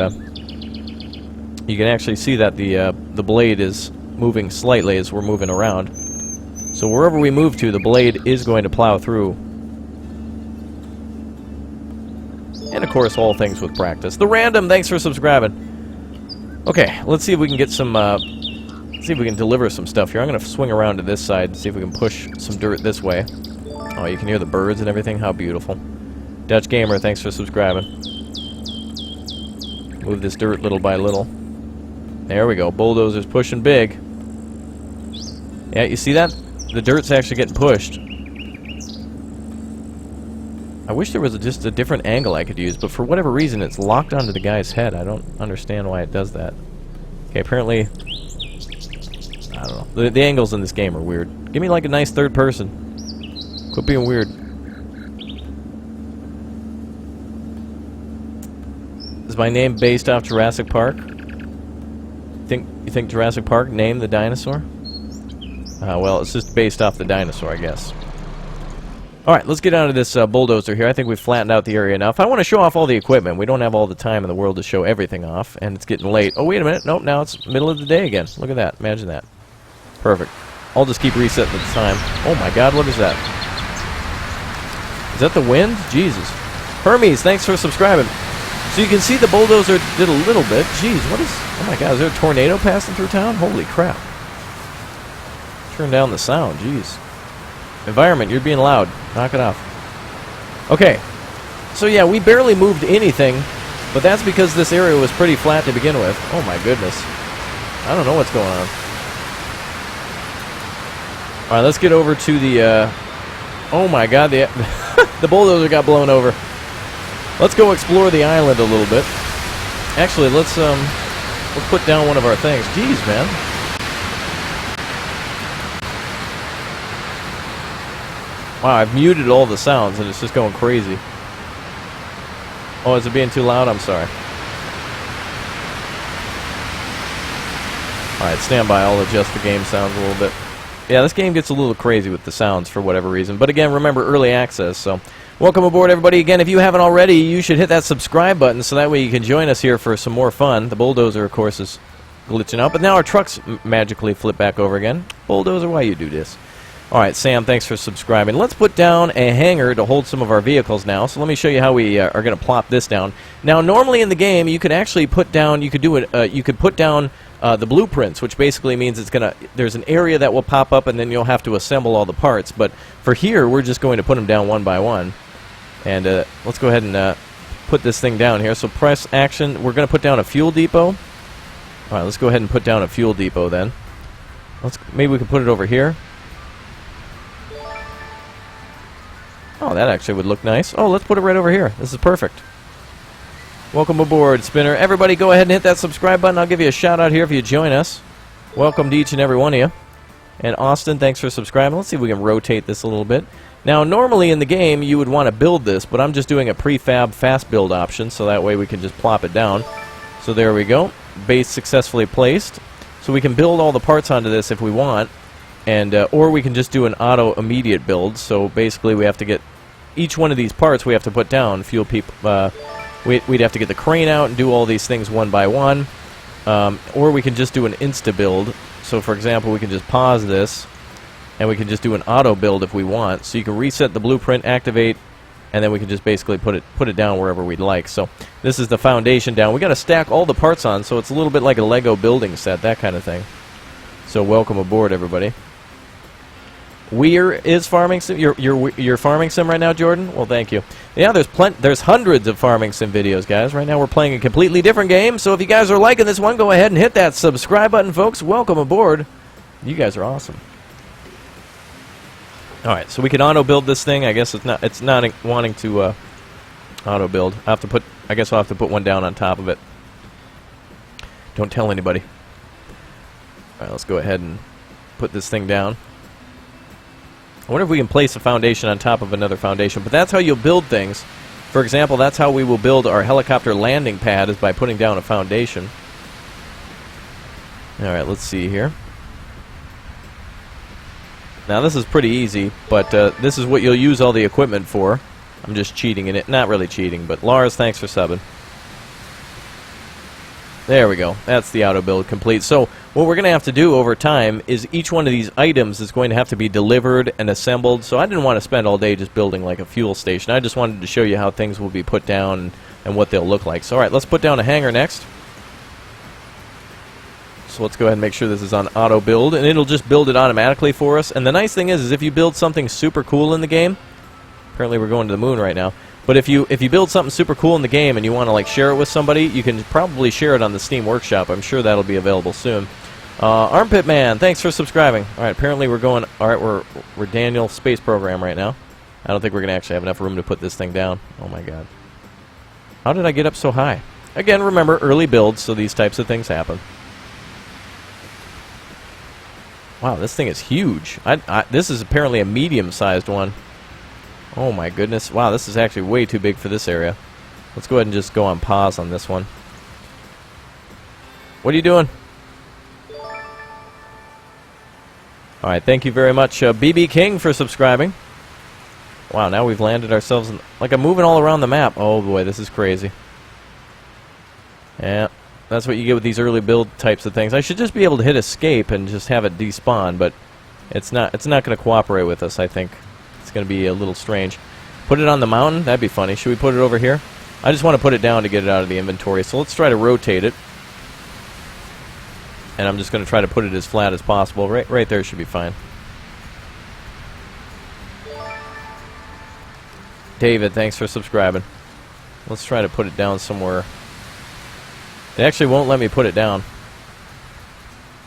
you can actually see that the blade is moving slightly as we're moving around. So wherever we move to, the blade is going to plow through. And, of course, all things with practice. The Random, thanks for subscribing. Okay, let's see if we can get some... see if we can deliver some stuff here. I'm going to swing around to this side and see if we can push some dirt this way. Oh, you can hear the birds and everything. How beautiful. Dutch Gamer, thanks for subscribing. Move this dirt little by little. There we go. Bulldozer's pushing big. Yeah, you see that? The dirt's actually getting pushed. I wish there was just a different angle I could use, but for whatever reason it's locked onto the guy's head. I don't understand why it does that. Okay, apparently... I don't know. The angles in this game are weird. Give me like a nice third person. Quit being weird. Is my name based off Jurassic Park? You think Jurassic Park named the dinosaur? Well, it's just based off the dinosaur, I guess. Alright, let's get out of this bulldozer here. I think we've flattened out the area enough. I want to show off all the equipment. We don't have all the time in the world to show everything off, and it's getting late. Oh, wait a minute. Nope, now it's middle of the day again. Look at that. Imagine that. Perfect. I'll just keep resetting the time. Oh my god, what is that? Is that the wind? Jesus. Hermes, thanks for subscribing. So you can see the bulldozer did a little bit. Jeez, what is... Oh my god, is there a tornado passing through town? Holy crap. Turn down the sound, jeez. Environment, you're being loud. Knock it off. Okay. So yeah, we barely moved anything, but that's because this area was pretty flat to begin with. Oh my goodness. I don't know what's going on. Alright, let's get over to the Oh my god, the the bulldozer got blown over. Let's go explore the island a little bit. Actually, let's put down one of our things. Jeez, man. Wow, I've muted all the sounds and it's just going crazy. Oh, is it being too loud? I'm sorry. Alright, stand by. I'll adjust the game sounds a little bit. Yeah, this game gets a little crazy with the sounds for whatever reason. But again, remember, early access, so... Welcome aboard, everybody. Again, if you haven't already, you should hit that subscribe button so that way you can join us here for some more fun. The bulldozer, of course, is glitching out, but now our trucks magically flip back over again. Bulldozer, why you do this? Alright, Sam, thanks for subscribing. Let's put down a hangar to hold some of our vehicles now. So let me show you how we are going to plop this down. Now, normally in the game, you could actually put down, you could put down the blueprints, which basically means it's going to, there's an area that will pop up and then you'll have to assemble all the parts. But for here, we're just going to put them down one by one. And let's go ahead and put this thing down here. So press action. We're going to put down a fuel depot. All right, let's go ahead and put down a fuel depot then. Maybe we can put it over here. Oh, that actually would look nice. Oh, let's put it right over here. This is perfect. Welcome aboard, Spinner. Everybody go ahead and hit that subscribe button. I'll give you a shout out here if you join us. Welcome to each and every one of you. And Austin, thanks for subscribing. Let's see if we can rotate this a little bit. Now, normally in the game, you would want to build this, but I'm just doing a prefab fast build option, so that way we can just plop it down. So there we go. Base successfully placed. So we can build all the parts onto this if we want, and or we can just do an auto immediate build. So basically we have to get each one of these parts we have to put down. Fuel people, we'd have to get the crane out and do all these things one by one, or we can just do an insta build. So for example, we can just pause this, and we can just do an auto build if we want. So you can reset the blueprint, activate, and then we can just basically put it down wherever we'd like. So this is the foundation down. We got to stack all the parts on, so it's a little bit like a Lego building set, that kind of thing. So welcome aboard, everybody. Weir is farming sim. You're farming sim right now, Jordan? Well, thank you. Yeah, there's hundreds of farming sim videos, guys. Right now we're playing a completely different game. So if you guys are liking this one, go ahead and hit that subscribe button, folks. Welcome aboard. You guys are awesome. All right, so we can auto build this thing. I guess it's not wanting to auto build. I guess I'll have to put one down on top of it. Don't tell anybody. All right, let's go ahead and put this thing down. I wonder if we can place a foundation on top of another foundation, but that's how you'll build things. For example, that's how we will build our helicopter landing pad, is by putting down a foundation. Alright, let's see here. Now this is pretty easy, but this is what you'll use all the equipment for. I'm just cheating in it. Not really cheating, but Lars, thanks for subbing. There we go. That's the auto build complete. So what we're going to have to do over time is each one of these items is going to have to be delivered and assembled. So I didn't want to spend all day just building like a fuel station. I just wanted to show you how things will be put down and what they'll look like. So alright, let's put down a hangar next. So let's go ahead and make sure this is on auto build, and it'll just build it automatically for us. And the nice thing is if you build something super cool in the game, apparently we're going to the moon right now, but if you build something super cool in the game and you want to like share it with somebody, you can probably share it on the Steam Workshop. I'm sure that'll be available soon. Armpit Man, thanks for subscribing. All right, apparently we're going. All right, we're Daniel Space Program right now. I don't think we're gonna actually have enough room to put this thing down. Oh my God! How did I get up so high? Again, remember early builds, so these types of things happen. Wow, this thing is huge. This is apparently a medium-sized one. Oh my goodness. Wow, this is actually way too big for this area. Let's go ahead and just go on pause on this one. What are you doing? Alright, thank you very much, BB King, for subscribing. Wow, now we've landed ourselves in... Like, I'm moving all around the map. Oh boy, this is crazy. Yeah, that's what you get with these early build types of things. I should just be able to hit escape and just have it despawn, but it's not going to cooperate with us, I think. It's going to be a little strange. Put it on the mountain? That'd be funny. Should we put it over here? I just want to put it down to get it out of the inventory, so let's try to rotate it. And I'm just going to try to put it as flat as possible. Right there should be fine. David, thanks for subscribing. Let's try to put it down somewhere. They actually won't let me put it down.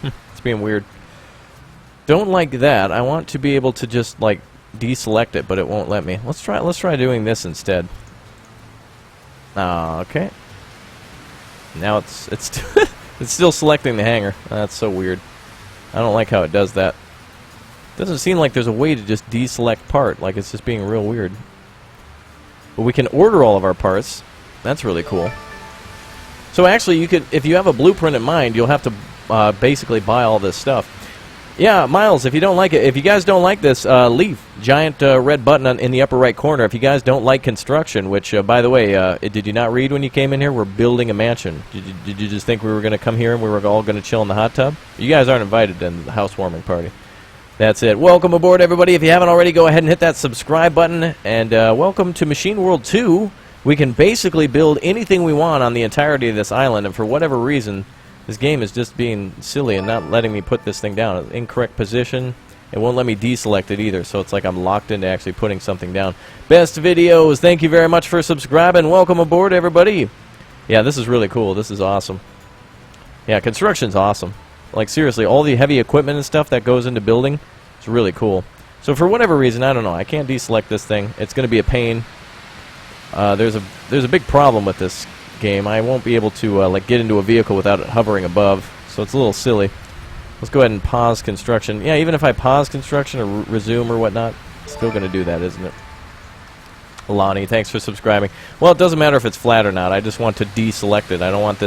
It's being weird. Don't like that. I want to be able to just, like, deselect it, but it won't let me. Let's try doing this instead. Okay. Now it's it's still selecting the hanger. That's so weird. I don't like how it does that. Doesn't seem like there's a way to just deselect part. Like it's just being real weird. But we can order all of our parts. That's really cool. So actually, you could, if you have a blueprint in mind, you'll have to basically buy all this stuff. Yeah, Miles, if you don't like it, if you guys don't like this, leave. Giant red button in the upper right corner. If you guys don't like construction, which, by the way, did you not read when you came in here? We're building a mansion. Did you just think we were going to come here and we were all going to chill in the hot tub? You guys aren't invited to the housewarming party. That's it. Welcome aboard, everybody. If you haven't already, go ahead and hit that subscribe button. And welcome to Machine World 2. We can basically build anything we want on the entirety of this island, and for whatever reason, this game is just being silly and not letting me put this thing down. Incorrect position. It won't let me deselect it either, so it's like I'm locked into actually putting something down. Best videos. Thank you very much for subscribing. Welcome aboard, everybody. Yeah, this is really cool. This is awesome. Yeah, construction's awesome. Like, seriously, all the heavy equipment and stuff that goes into building, it's really cool. So for whatever reason, I don't know, I can't deselect this thing. It's going to be a pain. There's a big problem with this game. I won't be able to like get into a vehicle without it hovering above, so it's a little silly. Let's go ahead and pause construction. Yeah, even if I pause construction or resume or whatnot, it's still going to do that, isn't it? Lonnie, thanks for subscribing. Well, it doesn't matter if it's flat or not. I just want to deselect it. I don't want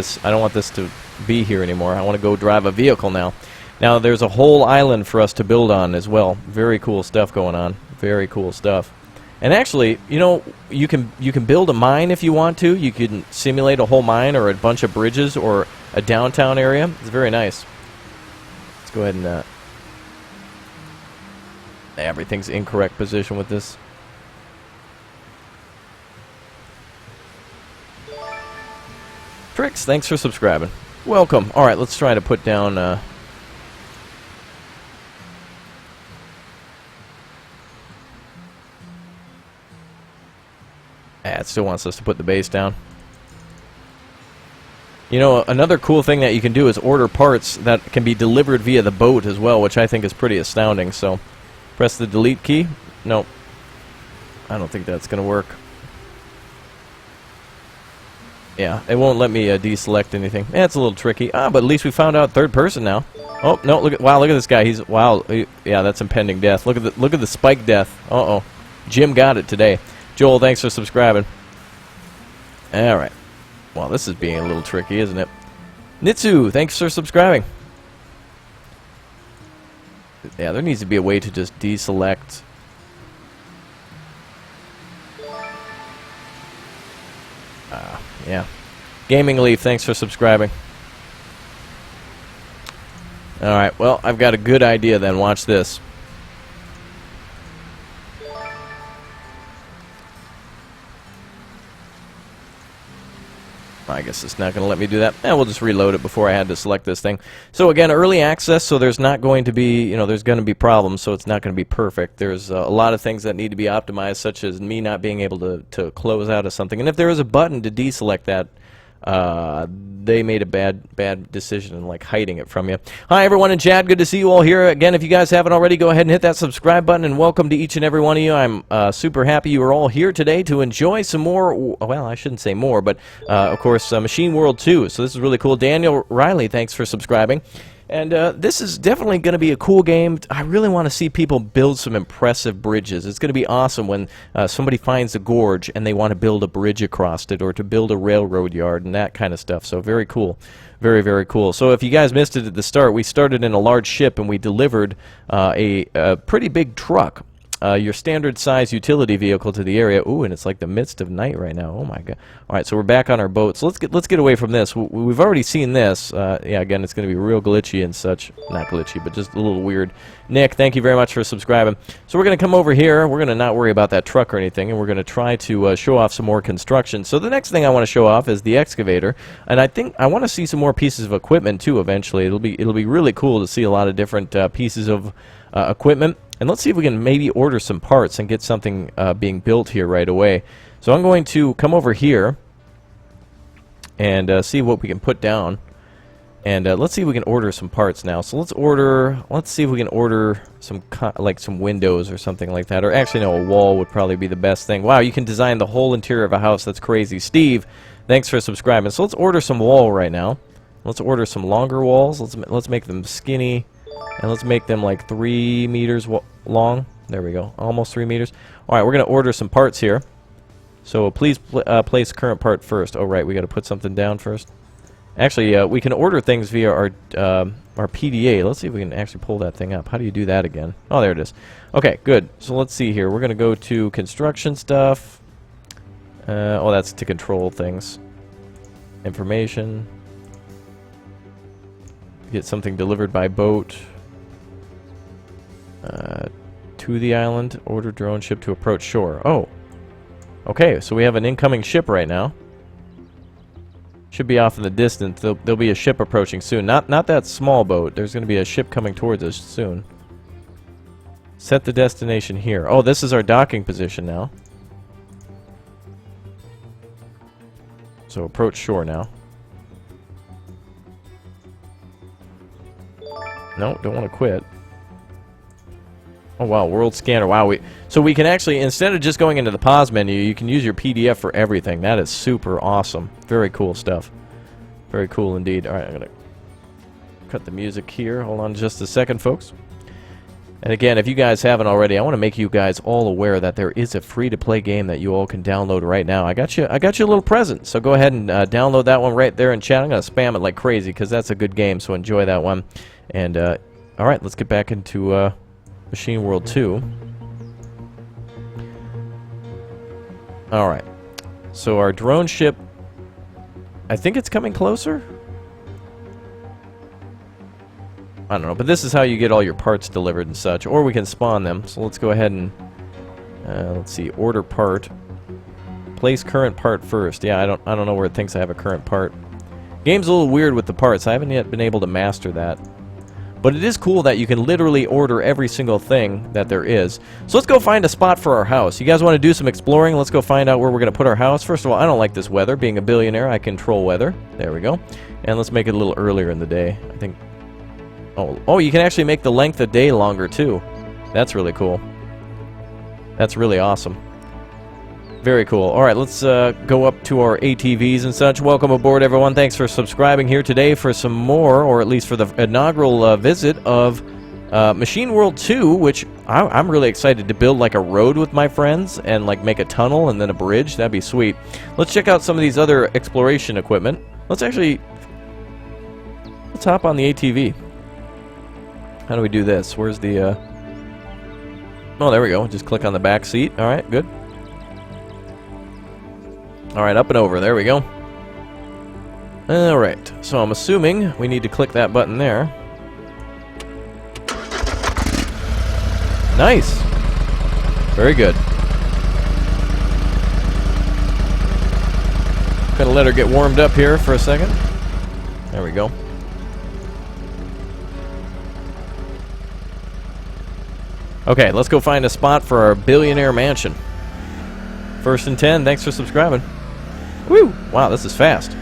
this to be here anymore. I want to go drive a vehicle now. Now there's a whole island for us to build on as well. Very cool stuff going on. Very cool stuff. And actually, you know, you can build a mine if you want to. You can simulate a whole mine or a bunch of bridges or a downtown area. It's very nice. Let's go ahead and everything's incorrect position with this. Trix, thanks for subscribing. Welcome. All right, let's try to put down. It still wants us to put the base down. You know, another cool thing that you can do is order parts that can be delivered via the boat as well, which I think is pretty astounding. So, press the delete key. Nope. I don't think that's going to work. Yeah, it won't let me deselect anything. Yeah, it's a little tricky. But at least we found out third person now. Oh, no, look at this guy. He's wow. Yeah, that's impending death. Look at the spike death. Uh-oh. Jim got it today. Joel, thanks for subscribing. All right. Well, this is being a little tricky, isn't it? Nitsu, thanks for subscribing. Yeah, there needs to be a way to just deselect. Yeah. Gaming Leaf, thanks for subscribing. All right. Well, I've got a good idea then. Watch this. I guess it's not going to let me do that. We'll just reload it before I had to select this thing. So again, early access, so there's not going to be, you know, there's going to be problems, so it's not going to be perfect. There's a lot of things that need to be optimized, such as me not being able to close out of something. And if there is a button to deselect that, they made a bad decision in like hiding it from you. Hi everyone in chat, good to see you all here again. If you guys haven't already, go ahead and hit that subscribe button, and welcome to each and every one of you. I'm super happy you are all here today to enjoy some more, well, I shouldn't say more, but of course Machine World 2, so this is really cool. Daniel Riley, thanks for subscribing. And this is definitely going to be a cool game. I really want to see people build some impressive bridges. It's going to be awesome when somebody finds a gorge and they want to build a bridge across it, or to build a railroad yard and that kind of stuff. So very cool. Very, very cool. So if you guys missed it at the start, we started in a large ship and we delivered a pretty big truck. Your standard size utility vehicle to the area. Ooh, and it's like the midst of night right now. Oh my god. All right, so we're back on our boat. So let's get away from this. We've already seen this. Yeah, again, it's going to be real glitchy and such. Not glitchy, but just a little weird. Nick, thank you very much for subscribing. So we're going to come over here. We're going to not worry about that truck or anything, and we're going to try to show off some more construction. So the next thing I want to show off is the excavator, and I think I want to see some more pieces of equipment too. Eventually, it'll be really cool to see a lot of different pieces of equipment. And let's see if we can maybe order some parts and get something being built here right away. So I'm going to come over here and see what we can put down. And let's see if we can order some parts now. So let's see if we can order some, like some windows or something like that. Or actually, no, a wall would probably be the best thing. Wow, you can design the whole interior of a house. That's crazy. Steve, thanks for subscribing. So let's order some wall right now. Let's order some longer walls. Let's make them skinny. And let's make them like 3 meters long. There we go. Almost 3 meters. Alright, we're going to order some parts here. So please place current part first. Oh, right, we got to put something down first. Actually, we can order things via our PDA. Let's see if we can actually pull that thing up. How do you do that again? Oh, there it is. Okay, good. So let's see here. We're going to go to construction stuff. Oh, that's to control things. Information. Get something delivered by boat. To the island. Order drone ship to approach shore. Oh. Okay, so we have an incoming ship right now. Should be off in the distance. There'll be a ship approaching soon. Not that small boat. There's going to be a ship coming towards us soon. Set the destination here. Oh, this is our docking position now. So approach shore now. No, don't want to quit. Oh wow, world scanner. Wow, so we can actually, instead of just going into the pause menu, you can use your PDF for everything. That is super awesome. Very cool stuff. Very cool indeed. Alright, I'm going to cut the music here. Hold on just a second, folks. And again, if you guys haven't already, I want to make you guys all aware that there is a free-to-play game that you all can download right now. I got you a little present, so go ahead and download that one right there in chat. I'm going to spam it like crazy because that's a good game, so enjoy that one. And, alright, let's get back into Machine World 2. Alright. So our drone ship, I think it's coming closer? I don't know, but this is how you get all your parts delivered and such. Or we can spawn them. So let's go ahead and, let's see, order part. Place current part first. Yeah, I don't know where it thinks I have a current part. Game's a little weird with the parts. I haven't yet been able to master that. But it is cool that you can literally order every single thing that there is. So let's go find a spot for our house. You guys want to do some exploring? Let's go find out where we're going to put our house. First of all, I don't like this weather. Being a billionaire, I control weather. There we go. And let's make it a little earlier in the day. I think... Oh, you can actually make the length of day longer, too. That's really cool. That's really awesome. Very cool. Alright, let's go up to our ATVs and such. Welcome aboard, everyone. Thanks for subscribing here today for some more, or at least for the inaugural visit of Machine World 2, which I'm really excited to build like a road with my friends and like make a tunnel and then a bridge. That'd be sweet. Let's check out some of these other exploration equipment. Let's hop on the ATV. How do we do this? Where's the... Oh, there we go. Just click on the back seat. Alright, good. Alright, up and over. There we go. Alright, so I'm assuming we need to click that button there. Nice! Very good. Gonna let her get warmed up here for a second. There we go. Okay, let's go find a spot for our billionaire mansion. First and 10, thanks for subscribing. Woo! Wow, this is fast.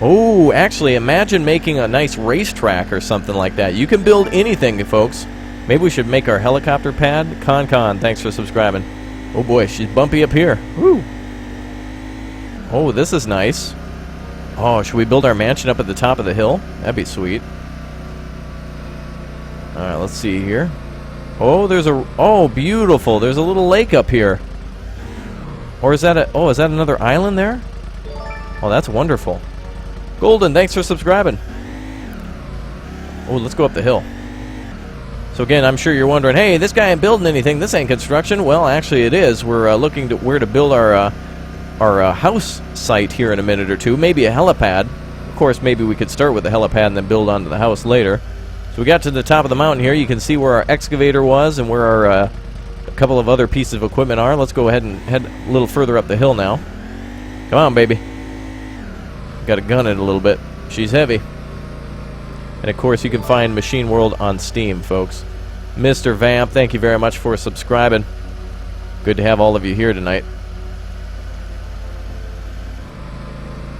Oh, actually, imagine making a nice racetrack or something like that. You can build anything, folks. Maybe we should make our helicopter pad. Con, thanks for subscribing. Oh boy, she's bumpy up here. Woo! Oh, this is nice. Oh, should we build our mansion up at the top of the hill? That'd be sweet. Alright, let's see here. Oh, there's a... Oh, beautiful. There's a little lake up here. Or is that a... Oh, is that another island there? Oh, that's wonderful. Golden, thanks for subscribing. Oh, let's go up the hill. So again, I'm sure you're wondering, hey, this guy ain't building anything. This ain't construction. Well, actually it is. We're looking to where to build our house site here in a minute or two. Maybe a helipad. Of course, maybe we could start with the helipad and then build onto the house later. So we got to the top of the mountain here. You can see where our excavator was and where our a couple of other pieces of equipment are. Let's go ahead and head a little further up the hill now. Come on, baby. Got to gun it a little bit. She's heavy. And of course, you can find Machine World on Steam, folks. Mr. Vamp, thank you very much for subscribing. Good to have all of you here tonight.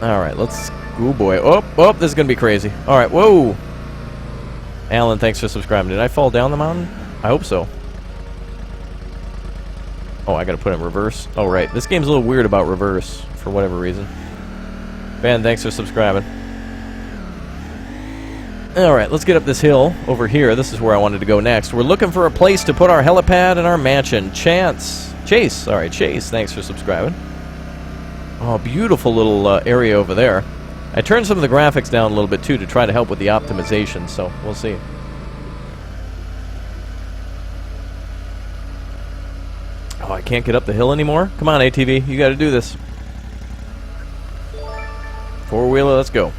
Alright, let's Ooh, boy. Oh, oh, this is going to be crazy. All right, whoa. Alan, thanks for subscribing. Did I fall down the mountain? I hope so. Oh, I got to put it in reverse. Oh, right. This game's a little weird about reverse for whatever reason. Ben, thanks for subscribing. Alright, let's get up this hill over here. This is where I wanted to go next. We're looking for a place to put our helipad and our mansion. Chase. Alright, Chase, thanks for subscribing. Oh, beautiful little area over there. I turned some of the graphics down a little bit, too, to try to help with the optimization, so we'll see. Oh, I can't get up the hill anymore? Come on, ATV, you gotta do this. Four-wheeler, let's go.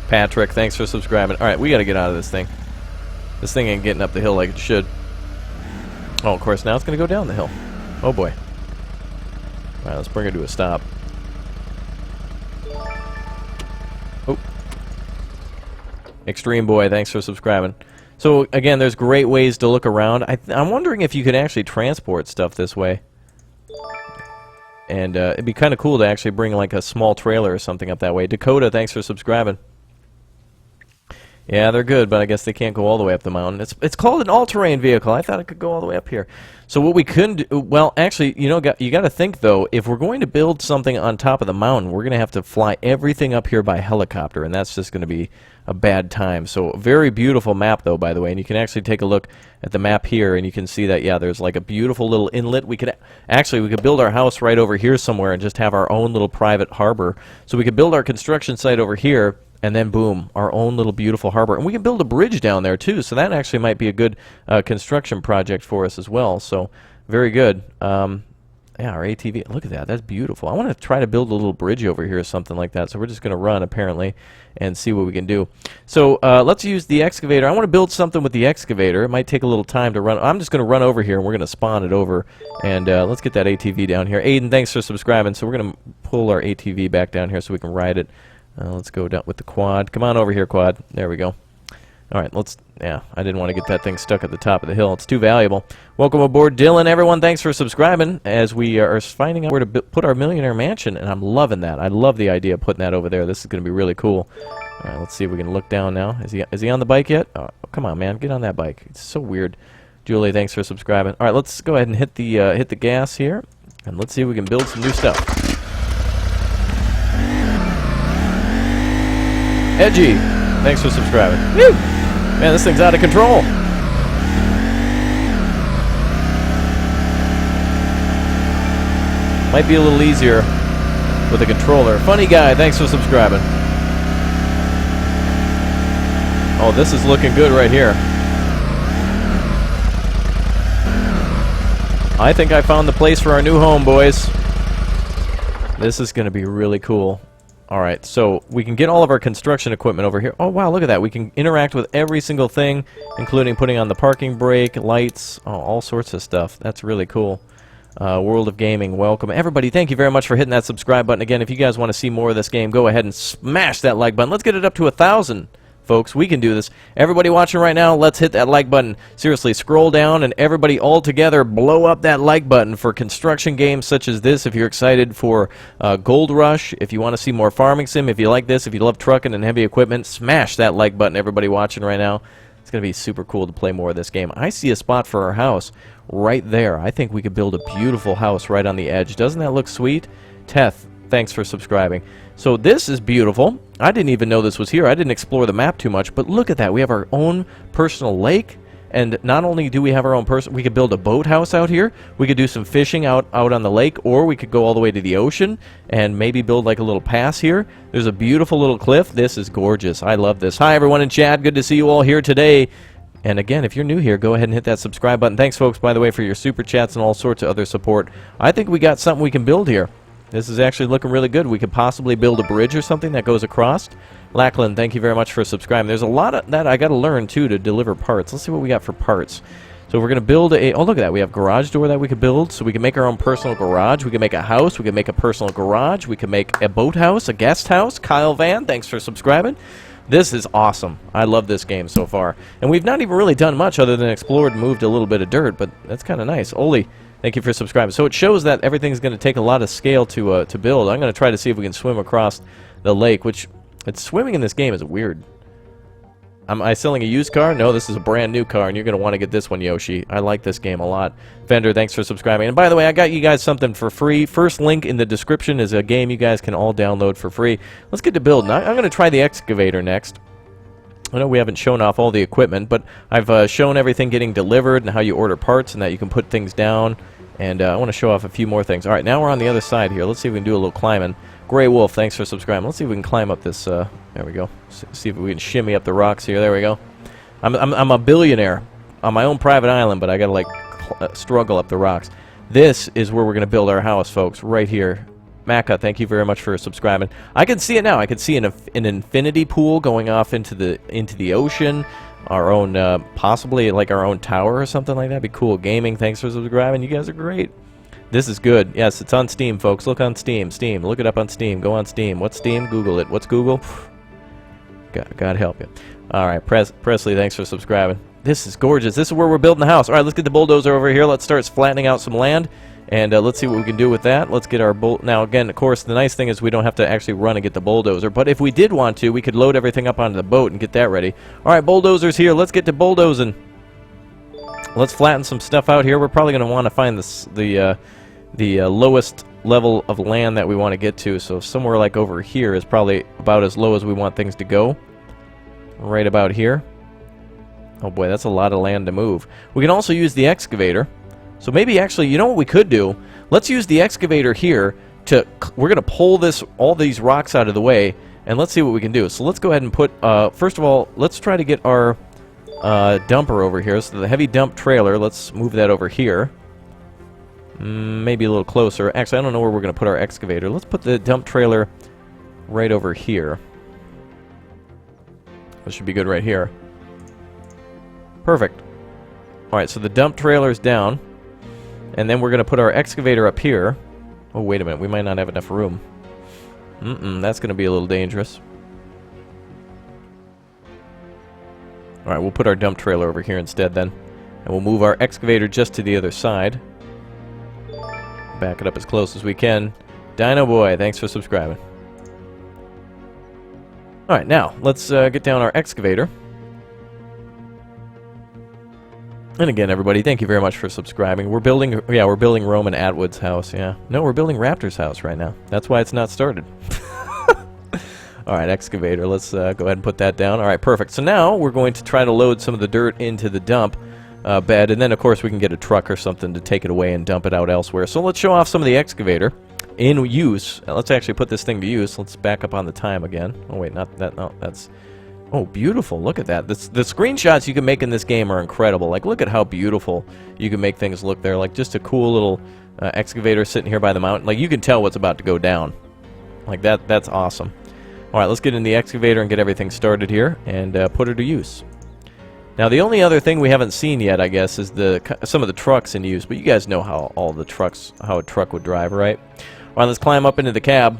Patrick, thanks for subscribing. Alright, we gotta get out of this thing. This thing ain't getting up the hill like it should. Oh, of course, now it's gonna go down the hill. Oh, boy. Alright, let's bring her to a stop. Oh. Extreme Boy, thanks for subscribing. So, again, there's great ways to look around. I'm wondering if you could actually transport stuff this way. And it'd be kind of cool to actually bring like a small trailer or something up that way. Dakota, thanks for subscribing. Yeah, they're good, but I guess they can't go all the way up the mountain. It's called an all-terrain vehicle. I thought it could go all the way up here. So what we couldn't do, well, actually, you know, you got to think though. If we're going to build something on top of the mountain, we're going to have to fly everything up here by helicopter, and that's just going to be a bad time. So very beautiful map though, by the way, and you can actually take a look at the map here, and you can see that there's like a beautiful little inlet. We could build our house right over here somewhere and just have our own little private harbor. So we could build our construction site over here. And then, boom, our own little beautiful harbor. And we can build a bridge down there, too. So that actually might be a good construction project for us as well. So, very good. Yeah, our ATV. Look at that. That's beautiful. I want to try to build a little bridge over here or something like that. So we're just going to run, apparently, and see what we can do. So let's use the excavator. I want to build something with the excavator. It might take a little time to run. I'm just going to run over here, and we're going to spawn it over. And let's get that ATV down here. Aiden, thanks for subscribing. So we're going to pull our ATV back down here so we can ride it. Let's go down with the quad. Come on over here, quad. There we go. Alright, I didn't want to get that thing stuck at the top of the hill. It's too valuable. Welcome aboard, Dylan. Everyone, thanks for subscribing as we are finding out where to put our millionaire mansion, and I'm loving that. I love the idea of putting that over there. This is going to be really cool. Alright, let's see if we can look down now. Is he on the bike yet? Oh, come on, man. Get on that bike. It's so weird. Julie, thanks for subscribing. Alright, let's go ahead and hit the gas here, and let's see if we can build some new stuff. Edgy, thanks for subscribing. Woo! Man, this thing's out of control. Might be a little easier with a controller. Funny guy, thanks for subscribing. Oh, this is looking good right here. I think I found the place for our new home, boys. This is going to be really cool. Alright, so we can get all of our construction equipment over here. Oh, wow, look at that. We can interact with every single thing, including putting on the parking brake, lights, all sorts of stuff. That's really cool. World of Gaming, welcome. Everybody, thank you very much for hitting that subscribe button. Again, if you guys want to see more of this game, go ahead and smash that like button. Let's get it up to 1,000. Folks, we can do this. Everybody watching right now, let's hit that like button. Seriously, scroll down and everybody all together blow up that like button for construction games such as this. If you're excited for Gold Rush, if you want to see more farming sim, if you like this, if you love trucking and heavy equipment, smash that like button, everybody watching right now. It's going to be super cool to play more of this game. I see a spot for our house right there. I think we could build a beautiful house right on the edge. Doesn't that look sweet? Teth, thanks for subscribing. So this is beautiful. I didn't even know this was here. I didn't explore the map too much, but look at that. We have our own personal lake, and not only do we have our own we could build a boathouse out here. We could do some fishing out on the lake, or we could go all the way to the ocean and maybe build like a little pass here. There's a beautiful little cliff. This is gorgeous. I love this. Hi, everyone in chat. Good to see you all here today. And again, if you're new here, go ahead and hit that subscribe button. Thanks, folks, by the way, for your super chats and all sorts of other support. I think we got something we can build here. This is actually looking really good. We could possibly build a bridge or something that goes across. Lackland, thank you very much for subscribing. There's a lot of that I got to learn, too, to deliver parts. Let's see what we got for parts. So we're going to build a... Oh, look at that. We have garage door that we could build. So we can make our own personal garage. We can make a house. We can make a personal garage. We can make a boathouse, a guest house. Kyle Van, thanks for subscribing. This is awesome. I love this game so far. And we've not even really done much other than explored and moved a little bit of dirt, but that's kind of nice. Oli, thank you for subscribing. So it shows that everything's going to take a lot of scale to build. I'm going to try to see if we can swim across the lake, which It's swimming in this game is weird. Am I selling a used car? No, this is a brand new car, and you're going to want to get this one, Yoshi. I like this game a lot. Vendor, thanks for subscribing. And by the way, I got you guys something for free. First link in the description is a game you guys can all download for free. Let's get to building. I'm going to try the excavator next. I know we haven't shown off all the equipment, but I've shown everything getting delivered and how you order parts and that you can put things down. And I want to show off a few more things. All right, now we're on the other side here. Let's see if we can do a little climbing. Grey Wolf, thanks for subscribing. Let's see if we can climb up this. There we go. See if we can shimmy up the rocks here. There we go. I'm a billionaire on my own private island, but I gotta like struggle up the rocks. This is where we're gonna build our house, folks. Right here. Macca, thank you very much for subscribing. I can see it now. I can see an infinity pool going off into the ocean. Our own, possibly like our own tower or something like that. Be cool. Gaming, thanks for subscribing. You guys are great. This is good. Yes, it's on Steam, folks. Look on Steam. Steam. Look it up on Steam. Go on Steam. What's Steam? Google it. What's Google? God help you. All right, Presley, thanks for subscribing. This is gorgeous. This is where we're building the house. All right, let's get the bulldozer over here. Let's start flattening out some land, and let's see what we can do with that. Let's get our now, again, of course, the nice thing is we don't have to actually run and get the bulldozer, but if we did want to, we could load everything up onto the boat and get that ready. All right, bulldozer's here. Let's get to bulldozing. Let's flatten some stuff out here. We're probably going to want to find the lowest level of land that we want to get to, so somewhere like over here is probably about as low as we want things to go. Right about here. Oh boy, that's a lot of land to move. We can also use the excavator. So maybe actually, you know what we could do? Let's use the excavator here to, we're going to pull all these rocks out of the way, and let's see what we can do. So let's go ahead and put, first of all, let's try to get our dumper over here. So the heavy dump trailer, let's move that over here. Maybe a little closer. Actually, I don't know where we're going to put our excavator. Let's put the dump trailer right over here. This should be good right here. Perfect. Alright, so the dump trailer's down. And then we're going to put our excavator up here. Oh, wait a minute. We might not have enough room. That's going to be a little dangerous. Alright, we'll put our dump trailer over here instead then. And we'll move our excavator just to the other side. Back it up as close as we can. Dino Boy, thanks for subscribing. Alright, now, let's get down our excavator. And again, everybody, thank you very much for subscribing. We're building, we're building Roman Atwood's house, yeah. No, we're building Raptor's house right now. That's why it's not started. Alright, excavator, let's go ahead and put that down. Alright, perfect. So now, we're going to try to load some of the dirt into the dump bed, and then, of course, we can get a truck or something to take it away and dump it out elsewhere. So let's show off some of the excavator in use. Let's actually put this thing to use. Let's back up on the time again. Oh, wait, not that. No, that's... Oh, beautiful. Look at that. The screenshots you can make in this game are incredible. Like, look at how beautiful you can make things look there. Like, just a cool little excavator sitting here by the mountain. Like, you can tell what's about to go down. Like, that's awesome. All right, let's get in the excavator and get everything started here and put it to use. Now, the only other thing we haven't seen yet, I guess, is some of the trucks in use. But you guys know how how a truck would drive, right? All right, let's climb up into the cab.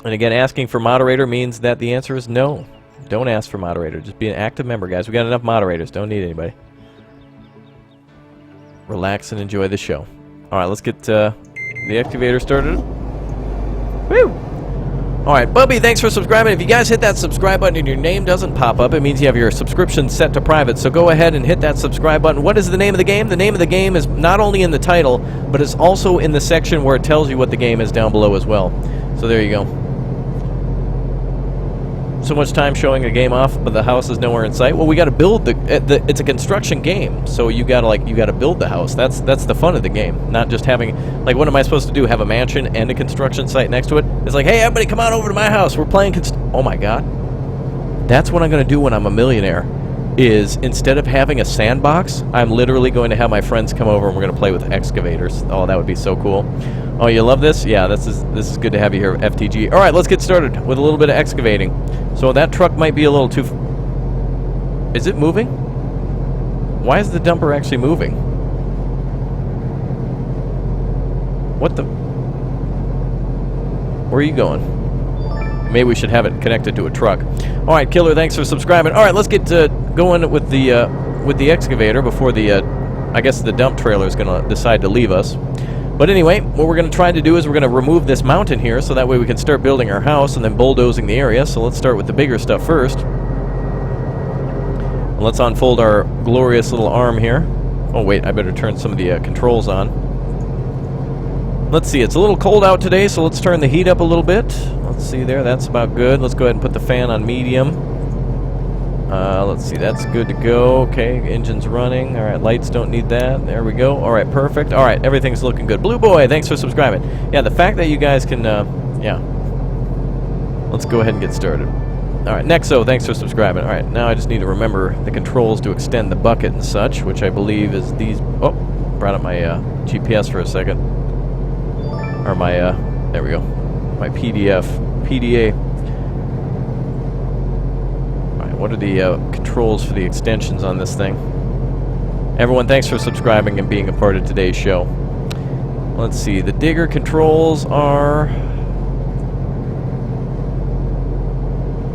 And again, asking for moderator means that the answer is no. Don't ask for moderator. Just be an active member, guys. We got enough moderators. Don't need anybody. Relax and enjoy the show. All right, let's get the excavator started. Woo! All right, Bubby, thanks for subscribing. If you guys hit that subscribe button and your name doesn't pop up, it means you have your subscription set to private. So go ahead and hit that subscribe button. What is the name of the game? The name of the game is not only in the title, but it's also in the section where it tells you what the game is down below as well. So there you go. So much time showing a game off, but the house is nowhere in sight. Well, we got to build it's a construction game, so you got to build the house. That's the fun of the game, not just having, like, what am I supposed to do? Have a mansion and a construction site next to it? It's like, hey, everybody, come on over to my house. We're playing oh my god, that's what I'm going to do when I'm a millionaire. Is instead of having a sandbox, I'm literally going to have my friends come over and we're going to play with excavators. Oh, that would be so cool. Oh, you love this? Yeah, this is good to have you here, FTG. All right, let's get started with a little bit of excavating. So that truck might be a little too... Is it moving? Why is the dumper actually moving? What the... Where are you going? Maybe we should have it connected to a truck. All right, Killer, thanks for subscribing. All right, let's get going with the excavator before I guess the dump trailer is going to decide to leave us. But anyway, what we're going to try to do is we're going to remove this mountain here, so that way we can start building our house and then bulldozing the area. So let's start with the bigger stuff first. Let's unfold our glorious little arm here. Oh wait, I better turn some of the controls on. Let's see, it's a little cold out today, so let's turn the heat up a little bit. Let's see there, that's about good. Let's go ahead and put the fan on medium. Let's see, that's good to go. Okay, engine's running. All right, lights don't need that. There we go. All right, perfect. All right, everything's looking good. Blue Boy, thanks for subscribing. Yeah, the fact that you guys can, yeah. Let's go ahead and get started. All right, Nexo, thanks for subscribing. All right, now I just need to remember the controls to extend the bucket and such, which I believe is these. Oh, brought up my GPS for a second. Or my, there we go. My PDA. What are the controls for the extensions on this thing? Everyone, thanks for subscribing and being a part of today's show. Let's see, the digger controls are...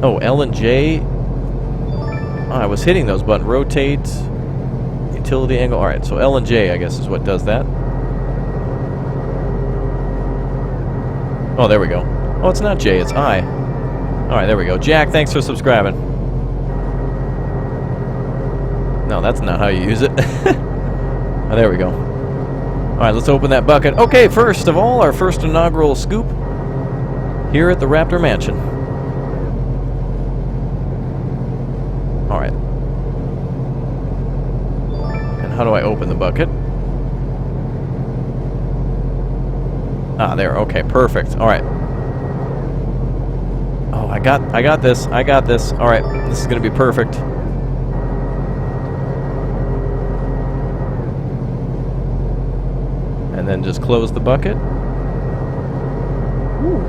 Oh, L and J. Oh, I was hitting those buttons. Rotate, utility angle. Alright, so L and J, I guess, is what does that. Oh, there we go. Oh, it's not J, it's I. Alright, there we go. Jack, thanks for subscribing. No, that's not how you use it. Oh, there we go. Alright, let's open that bucket. Okay, first of all, our first inaugural scoop here at the Raptor Mansion. Alright. And how do I open the bucket? Ah, there. Okay, perfect. Alright. Oh, I got this. I got this. Alright, this is going to be perfect. And then just close the bucket. Ooh.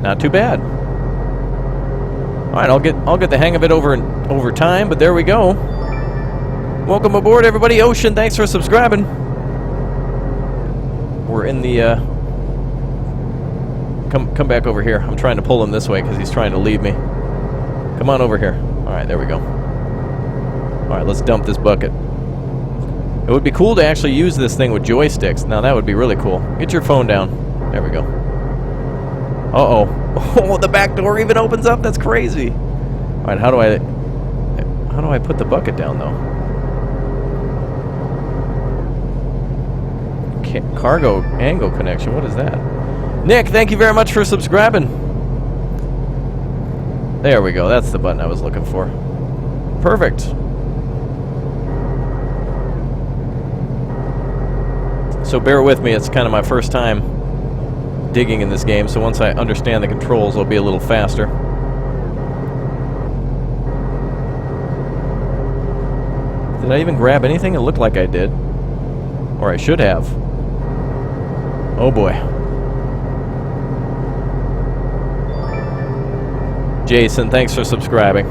Not too bad. All right, I'll get the hang of it over time, but there we go. Welcome aboard, everybody. Ocean, thanks for subscribing. We're in the come back over here. I'm trying to pull him this way because he's trying to leave me. Come on over here. All right, there we go. All right, let's dump this bucket. It would be cool to actually use this thing with joysticks. Now that would be really cool. Get your phone down. There we go. Uh-oh. Oh, the back door even opens up? That's crazy. All right, how do I put the bucket down, though? Okay, cargo angle connection. What is that? Nick, thank you very much for subscribing. There we go. That's the button I was looking for. Perfect. So bear with me, it's kind of my first time digging in this game, so once I understand the controls, I'll be a little faster. Did I even grab anything? It looked like I did. Or I should have. Oh boy. Jason, thanks for subscribing.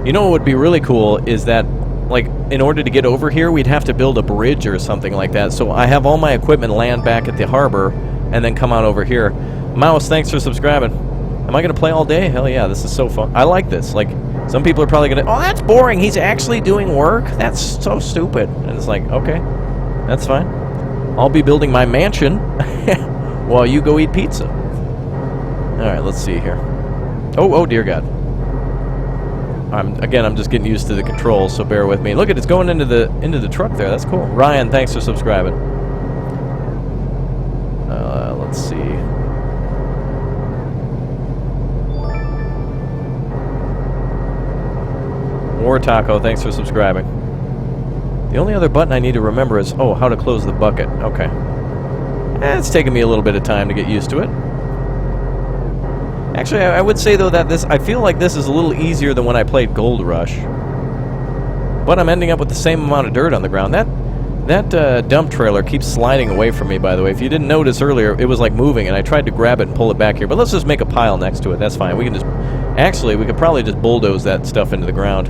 You know what would be really cool is that, like, in order to get over here, we'd have to build a bridge or something like that. So I have all my equipment land back at the harbor and then come on over here. Mouse, thanks for subscribing. Am I going to play all day? Hell yeah, this is so fun. I like this. Like, some people are probably going to, oh, that's boring. He's actually doing work? That's so stupid. And it's like, okay, that's fine. I'll be building my mansion while you go eat pizza. All right, let's see here. Oh, dear God. I'm just getting used to the controls, so bear with me. Look at it's going into the truck there. That's cool. Ryan, thanks for subscribing. Let's see. War Taco, thanks for subscribing. The only other button I need to remember is, oh, how to close the bucket. Okay. It's taken me a little bit of time to get used to it. Actually, I would say, though, that I feel like this is a little easier than when I played Gold Rush. But I'm ending up with the same amount of dirt on the ground. That dump trailer keeps sliding away from me, by the way. If you didn't notice earlier, it was like moving, and I tried to grab it and pull it back here. But let's just make a pile next to it. That's fine. We can just... Actually, we could probably just bulldoze that stuff into the ground.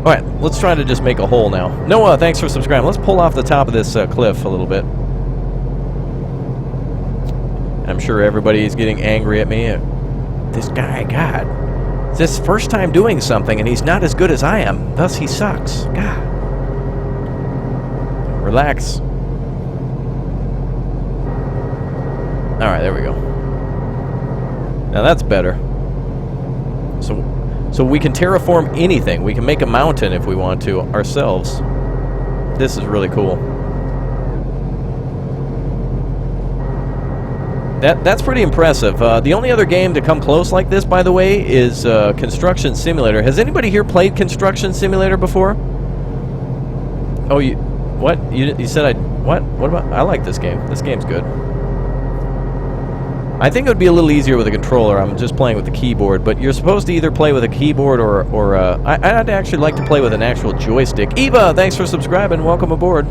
Alright, let's try to just make a hole now. Noah, thanks for subscribing. Let's pull off the top of this cliff a little bit. I'm sure everybody's getting angry at me. This guy, God. It's his first time doing something, and he's not as good as I am. Thus, he sucks. God. Relax. Alright, there we go. Now that's better. So we can terraform anything. We can make a mountain if we want to ourselves. This is really cool. That's pretty impressive. The only other game to come close like this, by the way, is Construction Simulator. Has anybody here played Construction Simulator before? Oh, you... What? You said I... What? What about... I like this game. This game's good. I think it would be a little easier with a controller. I'm just playing with the keyboard, but you're supposed to either play with a keyboard or I'd actually like to play with an actual joystick. Eva, thanks for subscribing. Welcome aboard.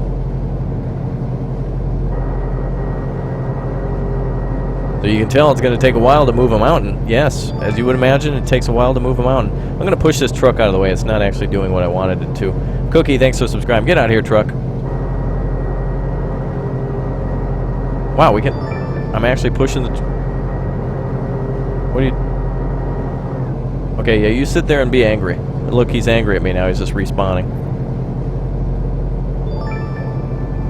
So you can tell it's going to take a while to move a mountain. Yes, as you would imagine, it takes a while to move a mountain. I'm going to push this truck out of the way. It's not actually doing what I wanted it to. Cookie, thanks for subscribing. Get out of here, truck. Wow, we can... I'm actually pushing the... What are you... Okay, yeah, you sit there and be angry. Look, he's angry at me now. He's just respawning.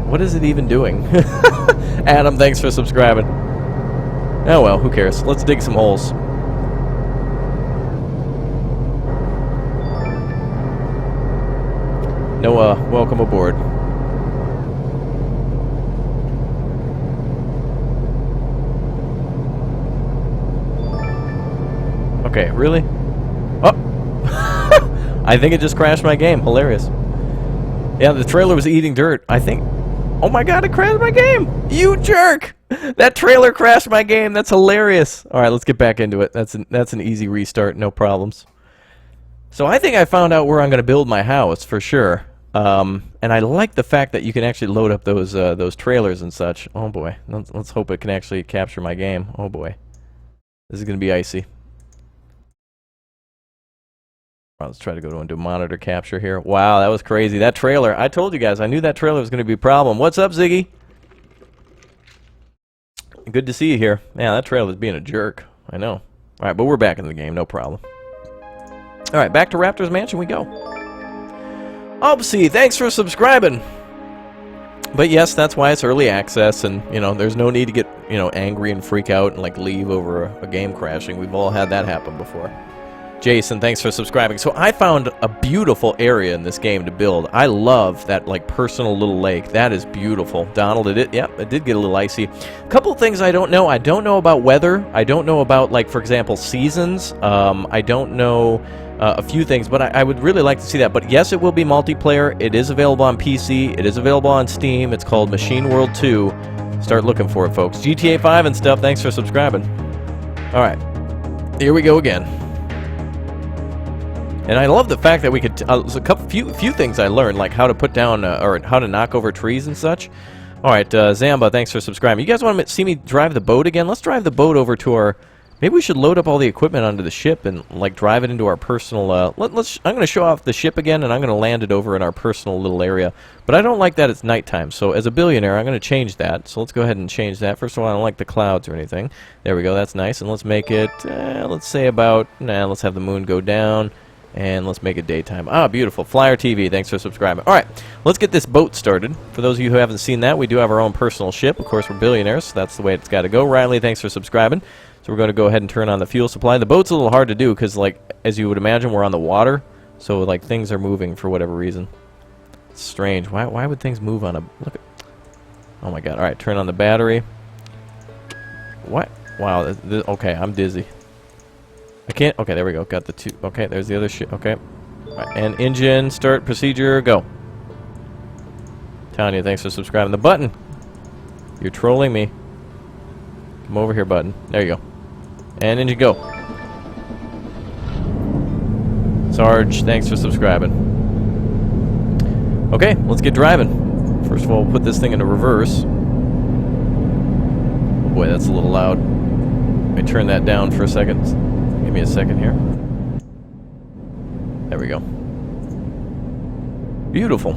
What is it even doing? Adam, thanks for subscribing. Oh well, who cares? Let's dig some holes. Noah, welcome aboard. Okay, really? Oh! I think it just crashed my game. Hilarious. Yeah, the trailer was eating dirt. I think... Oh my god, it crashed my game! You jerk! That trailer crashed my game. That's hilarious. Alright, let's get back into it. That's an easy restart. No problems. So I think I found out where I'm going to build my house, for sure. And I like the fact that you can actually load up those trailers and such. Oh boy. Let's hope it can actually capture my game. Oh boy. This is going to be icy. Let's try to go into monitor capture here. Wow, that was crazy. That trailer, I told you guys, I knew that trailer was going to be a problem. What's up, Ziggy? Good to see you here. Yeah, that trailer's being a jerk. I know. Alright, but we're back in the game, no problem. Alright, back to Raptor's Mansion we go. Opsy, thanks for subscribing! But yes, that's why it's early access, and, you know, there's no need to get, you know, angry and freak out and, like, leave over a game crashing. We've all had that happen before. Jason, thanks for subscribing. So I found a beautiful area in this game to build. I love that, like, personal little lake. That is beautiful. Donald, it did get a little icy. A couple of things I don't know. I don't know about weather. I don't know about, like, for example, seasons. I don't know a few things, but I would really like to see that. But yes, it will be multiplayer. It is available on PC. It is available on Steam. It's called Machine World 2. Start looking for it, folks. GTA 5 and stuff. Thanks for subscribing. All right. Here we go again. And I love the fact that we could... there's a few things I learned, like how to put down, or how to knock over trees and such. Alright, Zamba, thanks for subscribing. You guys want to see me drive the boat again? Let's drive the boat over to our... Maybe we should load up all the equipment onto the ship and, like, drive it into our personal... I'm going to show off the ship again, and I'm going to land it over in our personal little area. But I don't like that it's nighttime, so as a billionaire, I'm going to change that. So let's go ahead and change that. First of all, I don't like the clouds or anything. There we go, that's nice. And let's make it, let's say about... let's have the moon go down. And let's make it daytime. Ah, beautiful. Flyer TV, thanks for subscribing. All right, let's get this boat started. For those of you who haven't seen that, we do have our own personal ship. Of course, we're billionaires, so that's the way it's got to go. Riley, thanks for subscribing. So we're going to go ahead and turn on the fuel supply. The boat's a little hard to do because, like, as you would imagine, we're on the water. So, like, things are moving for whatever reason. It's strange. Why would things move on a... Look at... Oh, my God. All right, turn on the battery. What? Wow. Okay, I'm dizzy. I can't... Okay, there we go. Got the two... Okay, there's the other shit. Okay. Right, and engine, start, procedure, go. Tanya, thanks for subscribing. The button! You're trolling me. Come over here, button. There you go. And engine, go. Sarge, thanks for subscribing. Okay, let's get driving. First of all, we'll put this thing into reverse. Boy, that's a little loud. Let me turn that down for a second. Give me a second here. There we go. Beautiful.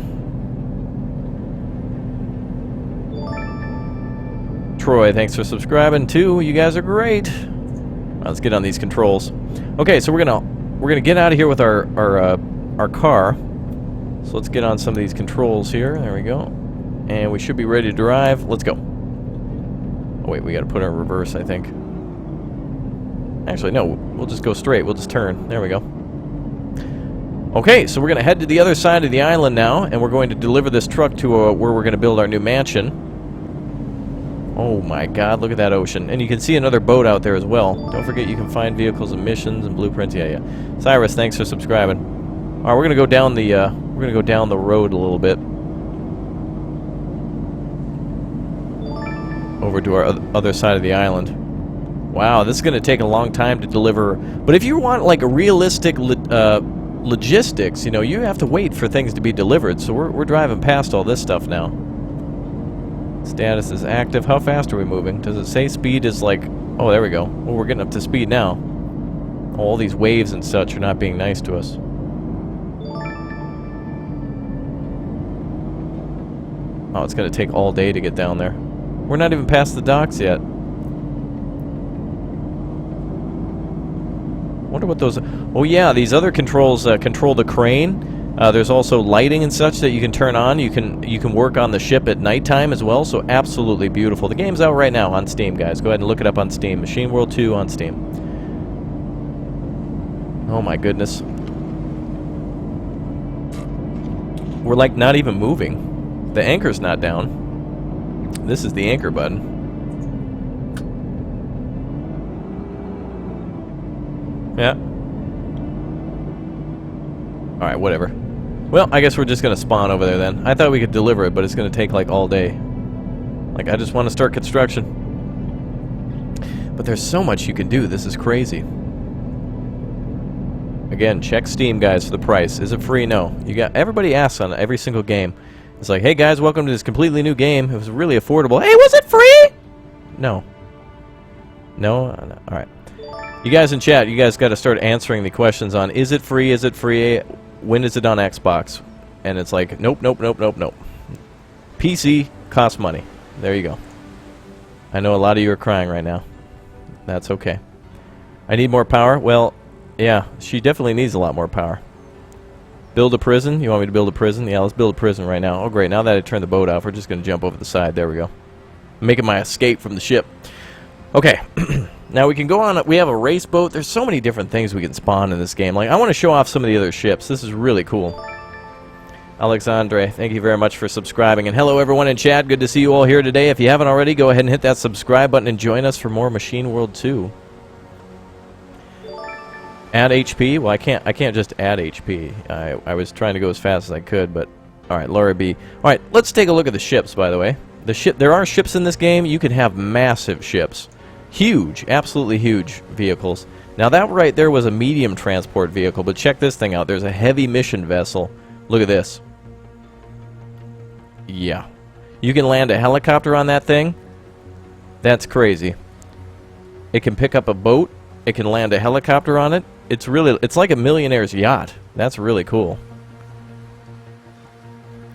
Troy, thanks for subscribing too. You guys are great. Let's get on these controls. Okay, so we're gonna get out of here with our car. So let's get on some of these controls here. There we go. And we should be ready to drive. Let's go. Oh wait, we gotta put her in reverse, I think. Actually, no, we'll just go straight. We'll just turn. There we go. Okay, so we're gonna head to the other side of the island now, and we're going to deliver this truck to where we're gonna build our new mansion. Oh my god, look at that ocean. And you can see another boat out there as well. Don't forget you can find vehicles and missions and blueprints. Yeah. Cyrus, thanks for subscribing. Alright, we're gonna go down the road a little bit. Over to our other side of the island. Wow, this is going to take a long time to deliver. But if you want like a realistic logistics, you know, you have to wait for things to be delivered. So we're driving past all this stuff now. Status is active. How fast are we moving? Does it say speed is like... Oh, there we go. Well, we're getting up to speed now. All these waves and such are not being nice to us. Oh, it's going to take all day to get down there. We're not even past the docks yet. Wonder what those... Oh yeah, these other controls control the crane. There's also lighting and such that you can turn on. You can work on the ship at nighttime as well, so absolutely beautiful. The game's out right now on Steam, guys. Go ahead and look it up on Steam. Machine World 2 on Steam. Oh my goodness. We're like not even moving. The anchor's not down. This is the anchor button. Yeah. Alright, whatever. Well, I guess we're just gonna spawn over there then. I thought we could deliver it, but it's gonna take like all day. Like, I just want to start construction. But there's so much you can do. This is crazy. Again, check Steam, guys, for the price. Is it free? No. Everybody asks on every single game. It's like, hey guys, welcome to this completely new game. It was really affordable. Hey, was it free? No. No? Alright. You guys in chat, you guys got to start answering the questions on, is it free? Is it free? When is it on Xbox? And it's like, nope, nope, nope, nope, nope. PC costs money. There you go. I know a lot of you are crying right now. That's okay. I need more power? Well, yeah, she definitely needs a lot more power. Build a prison? You want me to build a prison? Yeah, let's build a prison right now. Oh, great. Now that I turned the boat off, we're just going to jump over the side. There we go. Making my escape from the ship. Okay. Now we can go on. We have a race boat. There's so many different things we can spawn in this game. Like, I want to show off some of the other ships. This is really cool. Alexandre, thank you very much for subscribing. And hello, everyone in chat. Good to see you all here today. If you haven't already, go ahead and hit that subscribe button and join us for more Machine World 2. Add HP? Well, I can't just add HP. I was trying to go as fast as I could, but alright, Laura B. Alright, let's take a look at the ships, by the way. There are ships in this game. You can have massive ships. Huge, absolutely huge vehicles. Now that right there was a medium transport vehicle, but check this thing out. There's a heavy mission vessel. Look at this. Yeah. You can land a helicopter on that thing. That's crazy. It can pick up a boat. It can land a helicopter on it. It's like a millionaire's yacht. That's really cool.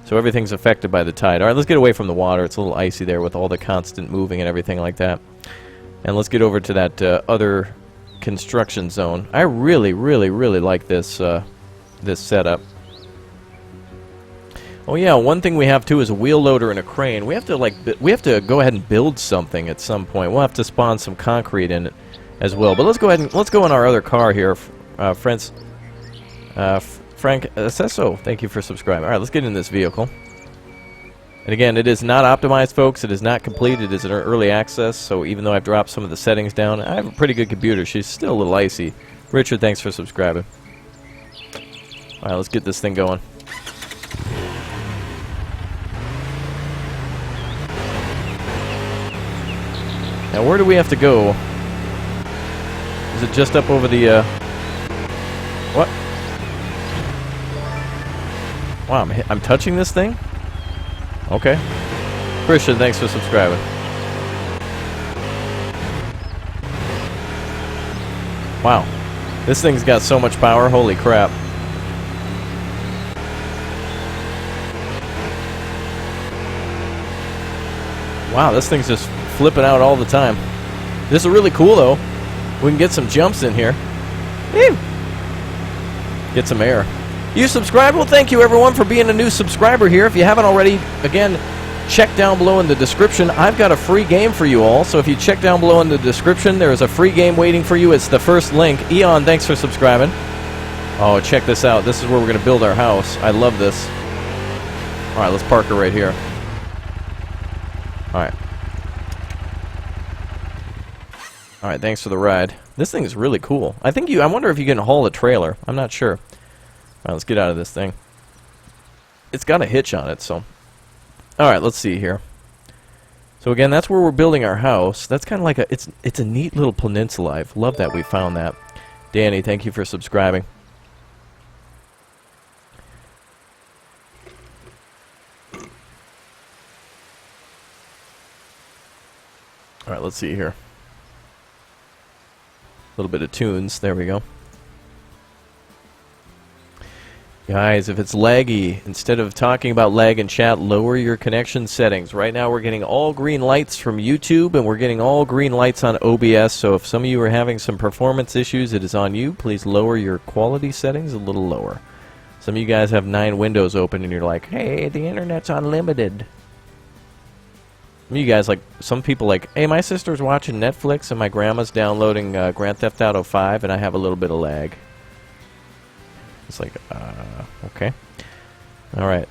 So everything's affected by the tide. Alright, let's get away from the water. It's a little icy there with all the constant moving and everything like that. And let's get over to that other construction zone. I really, really, really like this this setup. Oh yeah, one thing we have too is a wheel loader and a crane. We have to go ahead and build something at some point. We'll have to spawn some concrete in it as well. But let's go ahead and let's go in our other car here. Frank Cesso, thank you for subscribing. All right, let's get in this vehicle. And again, it is not optimized, folks. It is not complete. It is in early access. So even though I've dropped some of the settings down, I have a pretty good computer. She's still a little icy. Richard, thanks for subscribing. All right, let's get this thing going. Now, where do we have to go? Is it just up over the, what? Wow, I'm touching this thing? Okay. Christian, thanks for subscribing. Wow. This thing's got so much power, holy crap. Wow, this thing's just flipping out all the time. This is really cool, though. We can get some jumps in here. Woo! Get some air. You subscribe? Well, thank you, everyone, for being a new subscriber here. If you haven't already, again, check down below in the description. I've got a free game for you all, so if you check down below in the description, there is a free game waiting for you. It's the first link. Eon, thanks for subscribing. Oh, check this out. This is where we're going to build our house. I love this. All right, let's park her right here. All right. All right, thanks for the ride. This thing is really cool. I wonder if you can haul a trailer. I'm not sure. All right, let's get out of this thing. It's got a hitch on it, so. All right, let's see here. So again, that's where we're building our house. That's kind of like it's a neat little peninsula. I love that we found that. Danny, thank you for subscribing. All right, let's see here. A little bit of tunes. There we go. Guys, if it's laggy, instead of talking about lag in chat, lower your connection settings. Right now we're getting all green lights from YouTube, and we're getting all green lights on OBS, so if some of you are having some performance issues, it is on you. Please lower your quality settings a little lower. Some of you guys have 9 windows open, and you're like, hey, the internet's unlimited. Some of you guys, like, some people like, hey, my sister's watching Netflix, and my grandma's downloading Grand Theft Auto 5, and I have a little bit of lag. It's like, okay. Alright.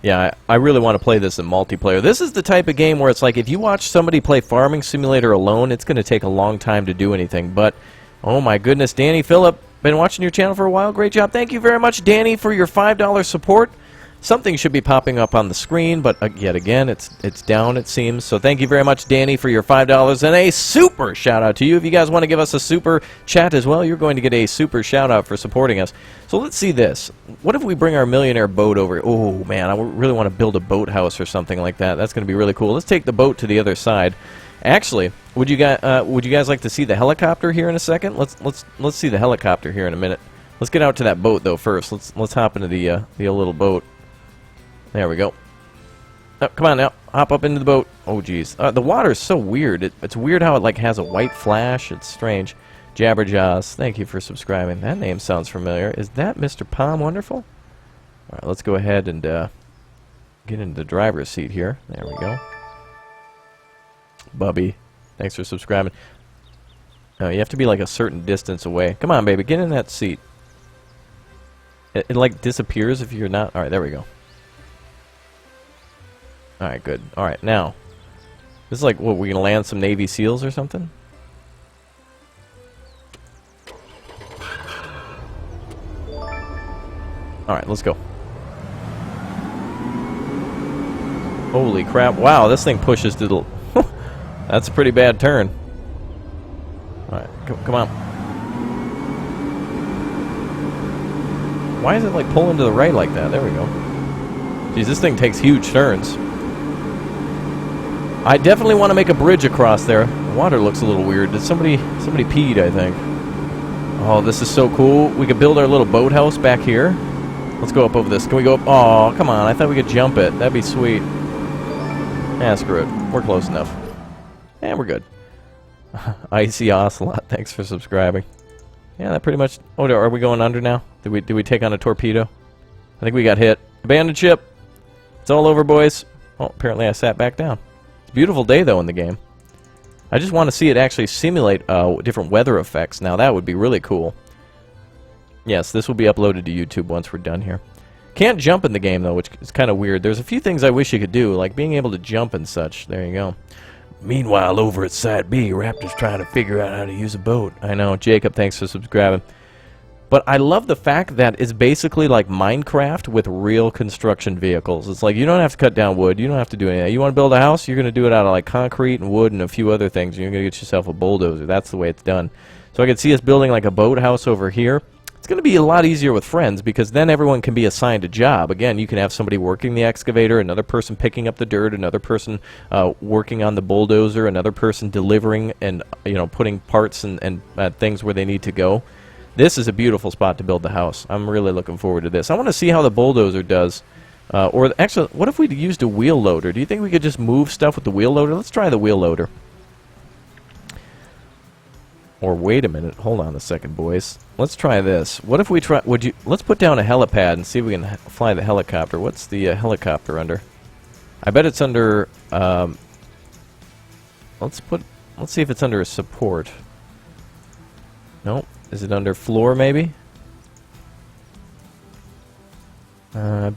Yeah, I really want to play this in multiplayer. This is the type of game where it's like, if you watch somebody play Farming Simulator alone, it's going to take a long time to do anything. But, oh my goodness, Danny Phillip, been watching your channel for a while. Great job. Thank you very much, Danny, for your $5 support. Something should be popping up on the screen, but yet again, it's down, it seems. So thank you very much, Danny, for your $5, and a super shout-out to you. If you guys want to give us a super chat as well, you're going to get a super shout-out for supporting us. So let's see this. What if we bring our millionaire boat over? Oh, man, I really want to build a boathouse or something like that. That's going to be really cool. Let's take the boat to the other side. Actually, would you guys like to see the helicopter here in a second? Let's see the helicopter here in a minute. Let's get out to that boat, though, first. Let's hop into the little boat. There we go. Oh, come on now. Hop up into the boat. Oh, geez. The water is so weird. It's weird how it, like, has a white flash. It's strange. Jabberjaws, thank you for subscribing. That name sounds familiar. Is that Mr. Palm Wonderful? All right, let's go ahead and get into the driver's seat here. There we go. Bubby, thanks for subscribing. You have to be, like, a certain distance away. Come on, baby. Get in that seat. It like, disappears if you're not... All right, there we go. Alright, good. Alright, now. This is like, what, we're going to land some Navy SEALs or something? Alright, let's go. Holy crap. Wow, this thing pushes to the... That's a pretty bad turn. Alright, come on. Why is it, like, pulling to the right like that? There we go. Jeez, this thing takes huge turns. I definitely want to make a bridge across there. The water looks a little weird. Did somebody peed, I think. Oh, this is so cool. We could build our little boathouse back here. Let's go up over this. Can we go up? Oh, come on. I thought we could jump it. That'd be sweet. Yeah, screw it. We're close enough. And we're good. Icy Ocelot, thanks for subscribing. Yeah, that pretty much... Oh, are we going under now? Did we take on a torpedo? I think we got hit. Abandoned ship. It's all over, boys. Oh, apparently I sat back down. Beautiful day, though, in the game. I just want to see it actually simulate different weather effects. Now, that would be really cool. Yes, this will be uploaded to YouTube once we're done here. Can't jump in the game, though, which is kind of weird. There's a few things I wish you could do, like being able to jump and such. There you go. Meanwhile, over at Side B, Raptor's trying to figure out how to use a boat. I know. Jacob, thanks for subscribing. But I love the fact that it's basically like Minecraft with real construction vehicles. It's like you don't have to cut down wood. You don't have to do anything. You want to build a house? You're going to do it out of like concrete and wood and a few other things. You're going to get yourself a bulldozer. That's the way it's done. So I can see us building like a boathouse over here. It's going to be a lot easier with friends because then everyone can be assigned a job. Again, you can have somebody working the excavator, another person picking up the dirt, another person working on the bulldozer, another person delivering and putting parts and things where they need to go. This is a beautiful spot to build the house. I'm really looking forward to this. I want to see how the bulldozer does. Or actually, what if we used a wheel loader? Do you think we could just move stuff with the wheel loader? Let's try the wheel loader. Or wait a minute, hold on a second, boys. Let's try this. What if we try, let's put down a helipad and see if we can fly the helicopter. What's the helicopter under? I bet it's under, let's see if it's under support. Nope. Is it under floor, maybe?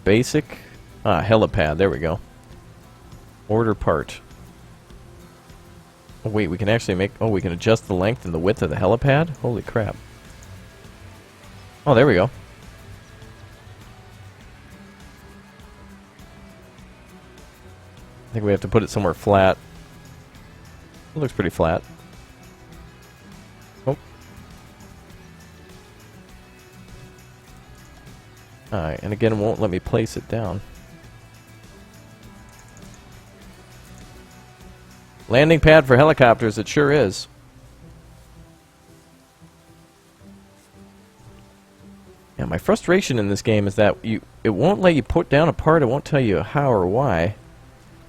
Basic. Helipad, there we go. Order part. Oh, wait, we can actually make... Oh, we can adjust the length and the width of the helipad? Holy crap. Oh, there we go. I think we have to put it somewhere flat. It looks pretty flat. Oh. Alright, and again, it won't let me place it down. Landing pad for helicopters, it sure is. Yeah, my frustration in this game is that it won't let you put down a part, it won't tell you how or why,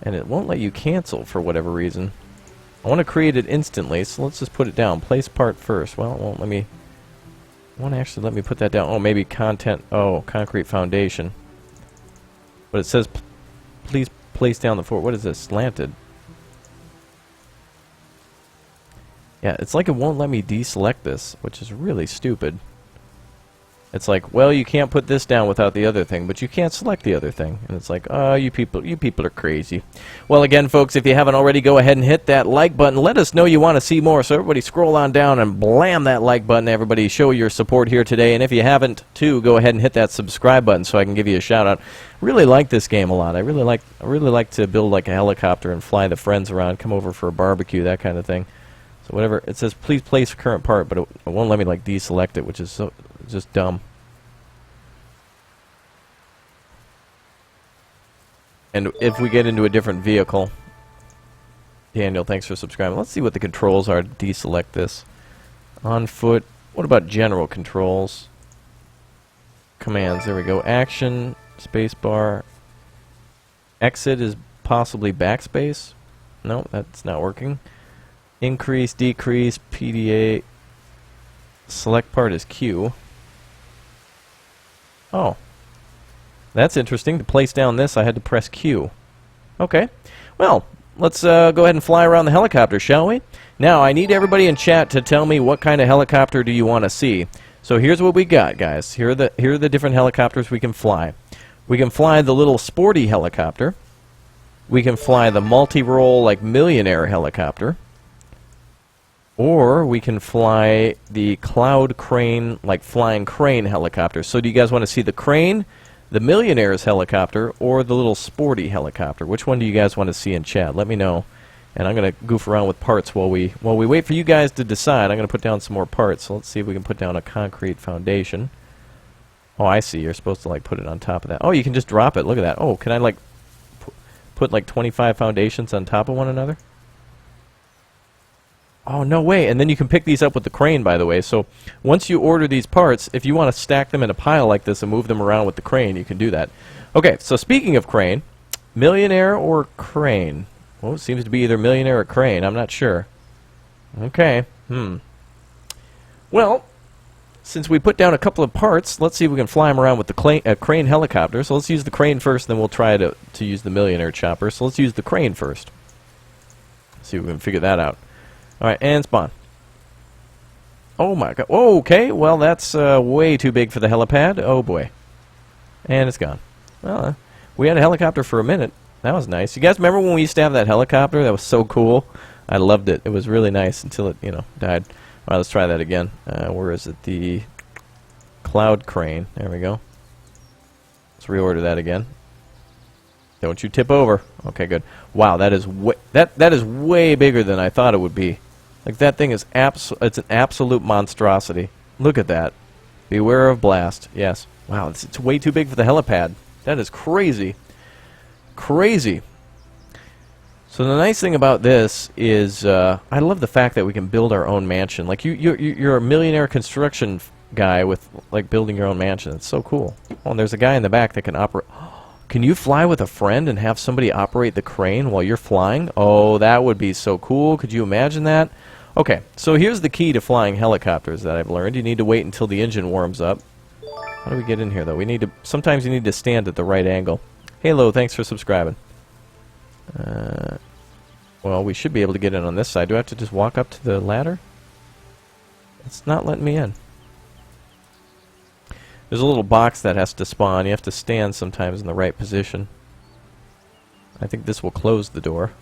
and it won't let you cancel for whatever reason. I want to create it instantly, so let's just put it down. Place part first. Well, it won't let me... It won't actually let me put that down. Oh, maybe content... Oh, concrete foundation. But it says, please place down the floor. What is this? Slanted. Yeah, it's like it won't let me deselect this, which is really stupid. It's like, well, you can't put this down without the other thing, but you can't select the other thing. And it's like, oh, you people are crazy. Well, again, folks, if you haven't already, go ahead and hit that like button. Let us know you want to see more. So everybody scroll on down and blam that like button. Everybody show your support here today. And if you haven't, too, go ahead and hit that subscribe button so I can give you a shout out. Really like this game a lot. I really like to build like a helicopter and fly the friends around, come over for a barbecue, that kind of thing. So whatever, it says please place current part, but it won't let me like deselect it, which is so just dumb. And if we get into a different vehicle, Daniel, thanks for subscribing. Let's see what the controls are to deselect this. On foot. What about general controls? Commands, there we go. Action, spacebar. Exit is possibly backspace. No, that's not working. Increase, decrease, PDA. Select part is Q. Oh. That's interesting. To place down this, I had to press Q. Okay. Well, let's go ahead and fly around the helicopter, shall we? Now, I need everybody in chat to tell me what kind of helicopter do you want to see. So here's what we got, guys. Here are the different helicopters we can fly. We can fly the little sporty helicopter. We can fly the multi-role, like, millionaire helicopter. Or we can fly the cloud crane, like flying crane helicopter. So do you guys want to see the crane, the millionaire's helicopter, or the little sporty helicopter? Which one do you guys want to see in chat? Let me know. And I'm going to goof around with parts while we wait for you guys to decide. I'm going to put down some more parts. So let's see if we can put down a concrete foundation. Oh, I see. You're supposed to like put it on top of that. Oh, you can just drop it. Look at that. Oh, can I like put like 25 foundations on top of one another? Oh, no way. And then you can pick these up with the crane, by the way. So once you order these parts, if you want to stack them in a pile like this and move them around with the crane, you can do that. Okay, so speaking of crane, millionaire or crane? Well, it seems to be either millionaire or crane. I'm not sure. Okay. Well, since we put down a couple of parts, let's see if we can fly them around with the crane helicopter. So let's use the crane first, then we'll try to use the millionaire chopper. So let's use the crane first. See if we can figure that out. Alright, and spawn. Oh my god. Oh, okay, well that's way too big for the helipad. Oh boy. And it's gone. Well, we had a helicopter for a minute. That was nice. You guys remember when we used to have that helicopter? That was so cool. I loved it. It was really nice until it, died. Alright, let's try that again. Where is it? The cloud crane. There we go. Let's reorder that again. Don't you tip over. Okay, good. Wow, that is that is way bigger than I thought it would be. Like that thing is it's an absolute monstrosity. Look at that. Beware of blast. Yes. Wow, it's way too big for the helipad. That is crazy. Crazy. So the nice thing about this is I love the fact that we can build our own mansion. Like you're a millionaire construction guy with like building your own mansion. It's so cool. Oh, and there's a guy in the back that can operate. Can you fly with a friend and have somebody operate the crane while you're flying? Oh, that would be so cool. Could you imagine that? Okay, so here's the key to flying helicopters that I've learned. You need to wait until the engine warms up. How do we get in here, though? We need to... Sometimes you need to stand at the right angle. Halo, thanks for subscribing. Well, we should be able to get in on this side. Do I have to just walk up to the ladder? It's not letting me in. There's a little box that has to spawn. You have to stand sometimes in the right position. I think this will close the door.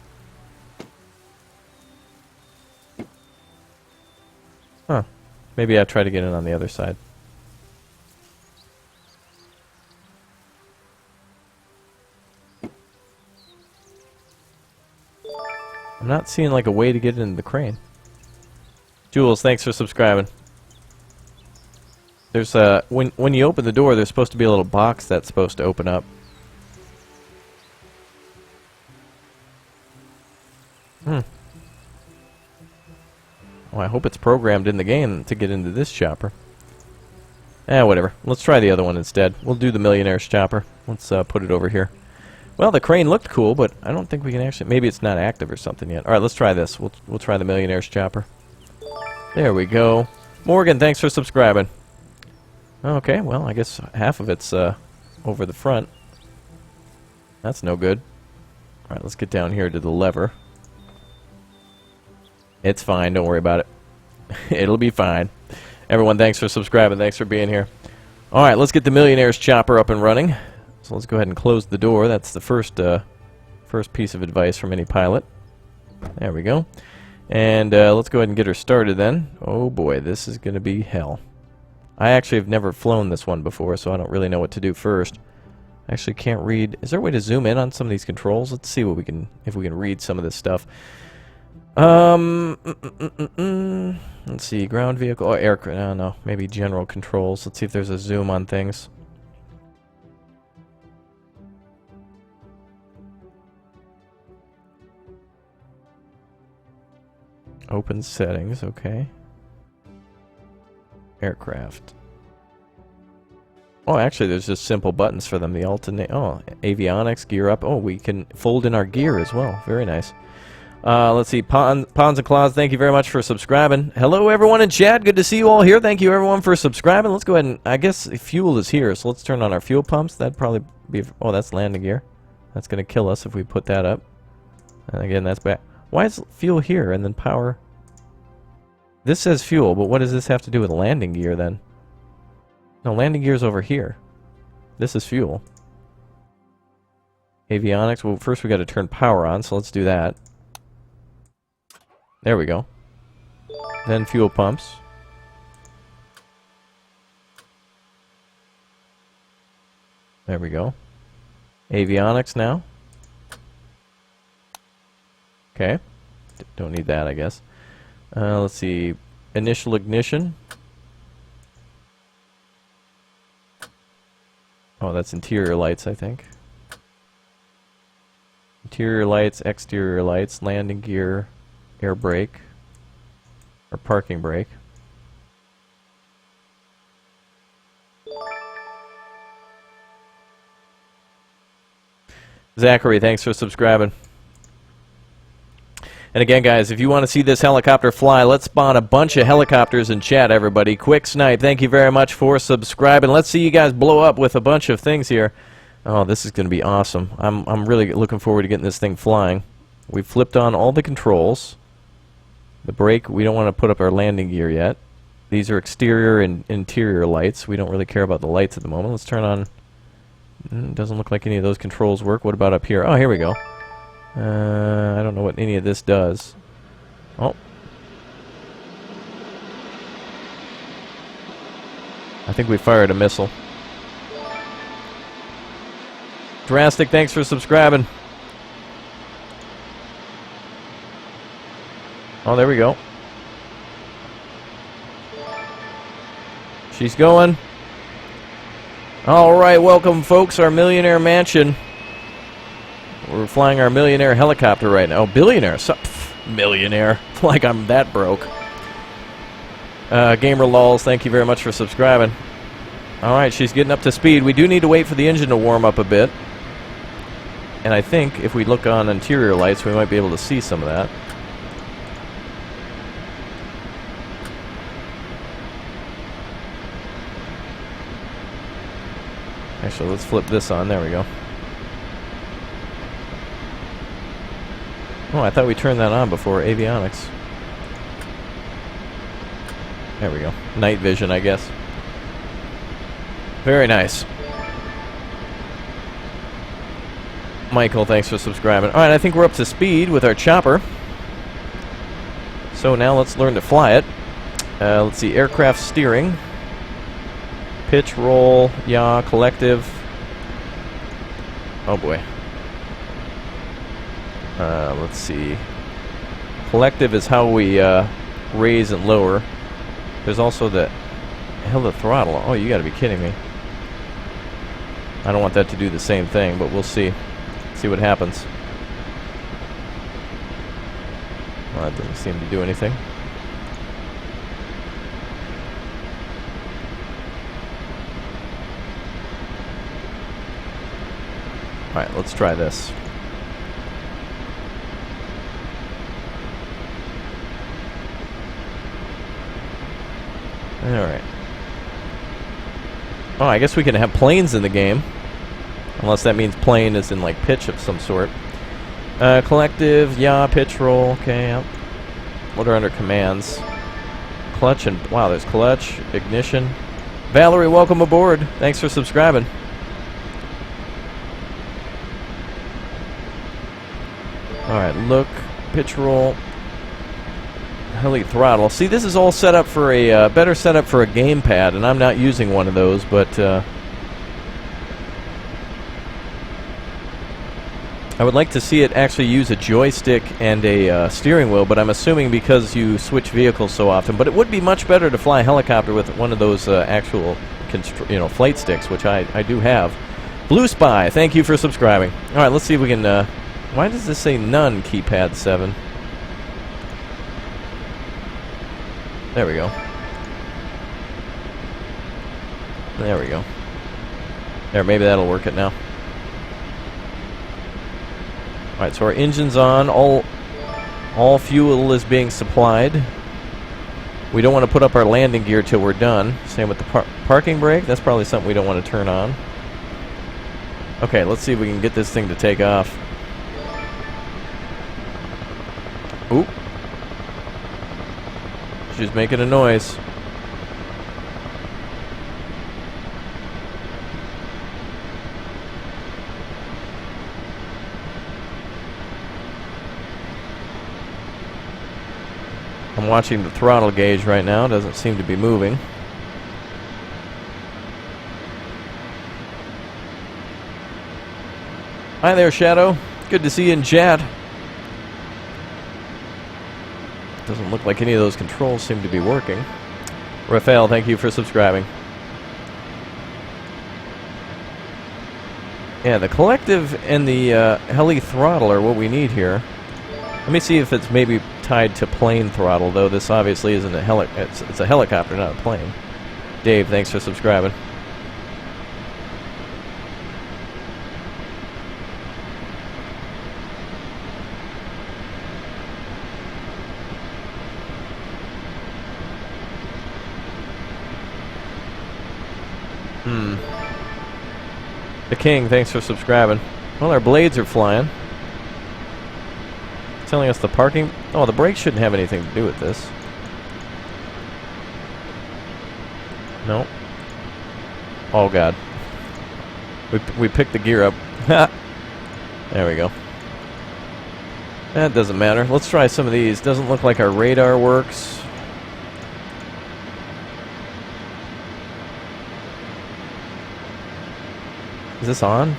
Huh. Maybe I'll try to get in on the other side. I'm not seeing like a way to get into the crane. Jules, thanks for subscribing. There's when you open the door, there's supposed to be a little box that's supposed to open up. Oh, I hope it's programmed in the game to get into this chopper. Whatever. Let's try the other one instead. We'll do the Millionaire's chopper. Let's put it over here. Well, the crane looked cool, but I don't think we can actually... Maybe it's not active or something yet. Alright, let's try this. We'll try the Millionaire's chopper. There we go. Morgan, thanks for subscribing. Okay, well, I guess half of it's over the front. That's no good. Alright, let's get down here to the lever. It's fine, don't worry about it. It'll be fine. Everyone, thanks for subscribing. Thanks for being here. Alright, let's get the Millionaire's chopper up and running. So let's go ahead and close the door. That's the first piece of advice from any pilot. There we go. And let's go ahead and get her started then. Oh boy, this is going to be hell. I actually have never flown this one before, so I don't really know what to do first. I actually can't read. Is there a way to zoom in on some of these controls? Let's see what we can, if we can read some of this stuff. Let's see, ground vehicle, aircraft. I don't know, maybe general controls. Let's see if there's a zoom on things. Open settings, okay. Aircraft. Oh, actually, there's just simple buttons for them. The alternate. Oh, avionics, gear up. Oh, we can fold in our gear as well. Very nice. Let's see. Pons and Claws, thank you very much for subscribing. Hello, everyone in chat. Good to see you all here. Thank you, everyone, for subscribing. Let's go ahead and... I guess fuel is here, so let's turn on our fuel pumps. That'd probably be... Oh, that's landing gear. That's going to kill us if we put that up. And again, that's back. Why is fuel here and then power? This says fuel, but what does this have to do with landing gear then? No, landing gear's over here. This is fuel. Avionics. Well, first we got to turn power on, so let's do that. There we go. Then fuel pumps. There we go. Avionics now. Okay. Don't need that, I guess. Let's see. Initial ignition. Oh, that's interior lights, I think. Interior lights, exterior lights, landing gear, air brake, or parking brake. Zachary, thanks for subscribing. And again, guys, if you want to see this helicopter fly, let's spawn a bunch of helicopters in chat, everybody. Quick Snipe, thank you very much for subscribing. Let's see you guys blow up with a bunch of things here. Oh, this is going to be awesome. I'm really looking forward to getting this thing flying. We've flipped on all the controls. The brake, we don't want to put up our landing gear yet. These are exterior and interior lights. We don't really care about the lights at the moment. Let's turn on... doesn't look like any of those controls work. What about up here? Oh, here we go. I don't know what any of this does. Oh. I think we fired a missile. Drastic, thanks for subscribing. Oh, there we go. She's going. Alright, welcome folks, our millionaire mansion. We're flying our millionaire helicopter right now. Oh, billionaire. Millionaire. Like I'm that broke. Gamer Lols, thank you very much for subscribing. Alright, she's getting up to speed. We do need to wait for the engine to warm up a bit. And I think if we look on interior lights, we might be able to see some of that. Actually, let's flip this on. There we go. Oh, I thought we turned that on before. Avionics. There we go. Night vision, I guess. Very nice. Michael, thanks for subscribing. Alright, I think we're up to speed with our chopper. So now let's learn to fly it. Let's see, aircraft steering. Pitch, roll, yaw, collective. Oh boy. Let's see. Collective is how we raise and lower. There's also the throttle. Oh, you gotta be kidding me. I don't want that to do the same thing, but we'll see. See what happens. Well, that doesn't seem to do anything. Alright, let's try this. Alright. Oh, I guess we can have planes in the game. Unless that means plane is in, like, pitch of some sort. Collective, yaw, pitch, roll. Okay, yep. What are under commands? Clutch and... Wow, there's clutch, ignition. Valerie, welcome aboard. Thanks for subscribing. Alright, look, pitch, roll. Heli throttle. See, this is all set up for a better setup for a gamepad, and I'm not using one of those, but I would like to see it actually use a joystick and a steering wheel, but I'm assuming because you switch vehicles so often. But it would be much better to fly a helicopter with one of those actual flight sticks, which I do have. Blue Spy, thank you for subscribing. All right, let's see if we can... why does this say none, keypad 7? There we go. There we go. There, maybe that'll work it now. Alright, so our engine's on. All fuel is being supplied. We don't want to put up our landing gear till we're done. Same with the parking brake. That's probably something we don't want to turn on. Okay, let's see if we can get this thing to take off. Oop. She's making a noise. I'm watching the throttle gauge right now. Doesn't seem to be moving. Hi there, Shadow. Good to see you in chat. Doesn't look like any of those controls seem to be working. Raphael, thank you for subscribing. Yeah, the collective and the heli throttle are what we need here. Let me see if it's maybe tied to plane throttle, though this obviously isn't a it's a helicopter, not a plane. Dave, thanks for subscribing. The King, thanks for subscribing. Well, our blades are flying. Telling us the parking... Oh, the brakes shouldn't have anything to do with this. Nope. Oh, God. We picked the gear up. There we go. That doesn't matter. Let's try some of these. Doesn't look like our radar works. Is this on?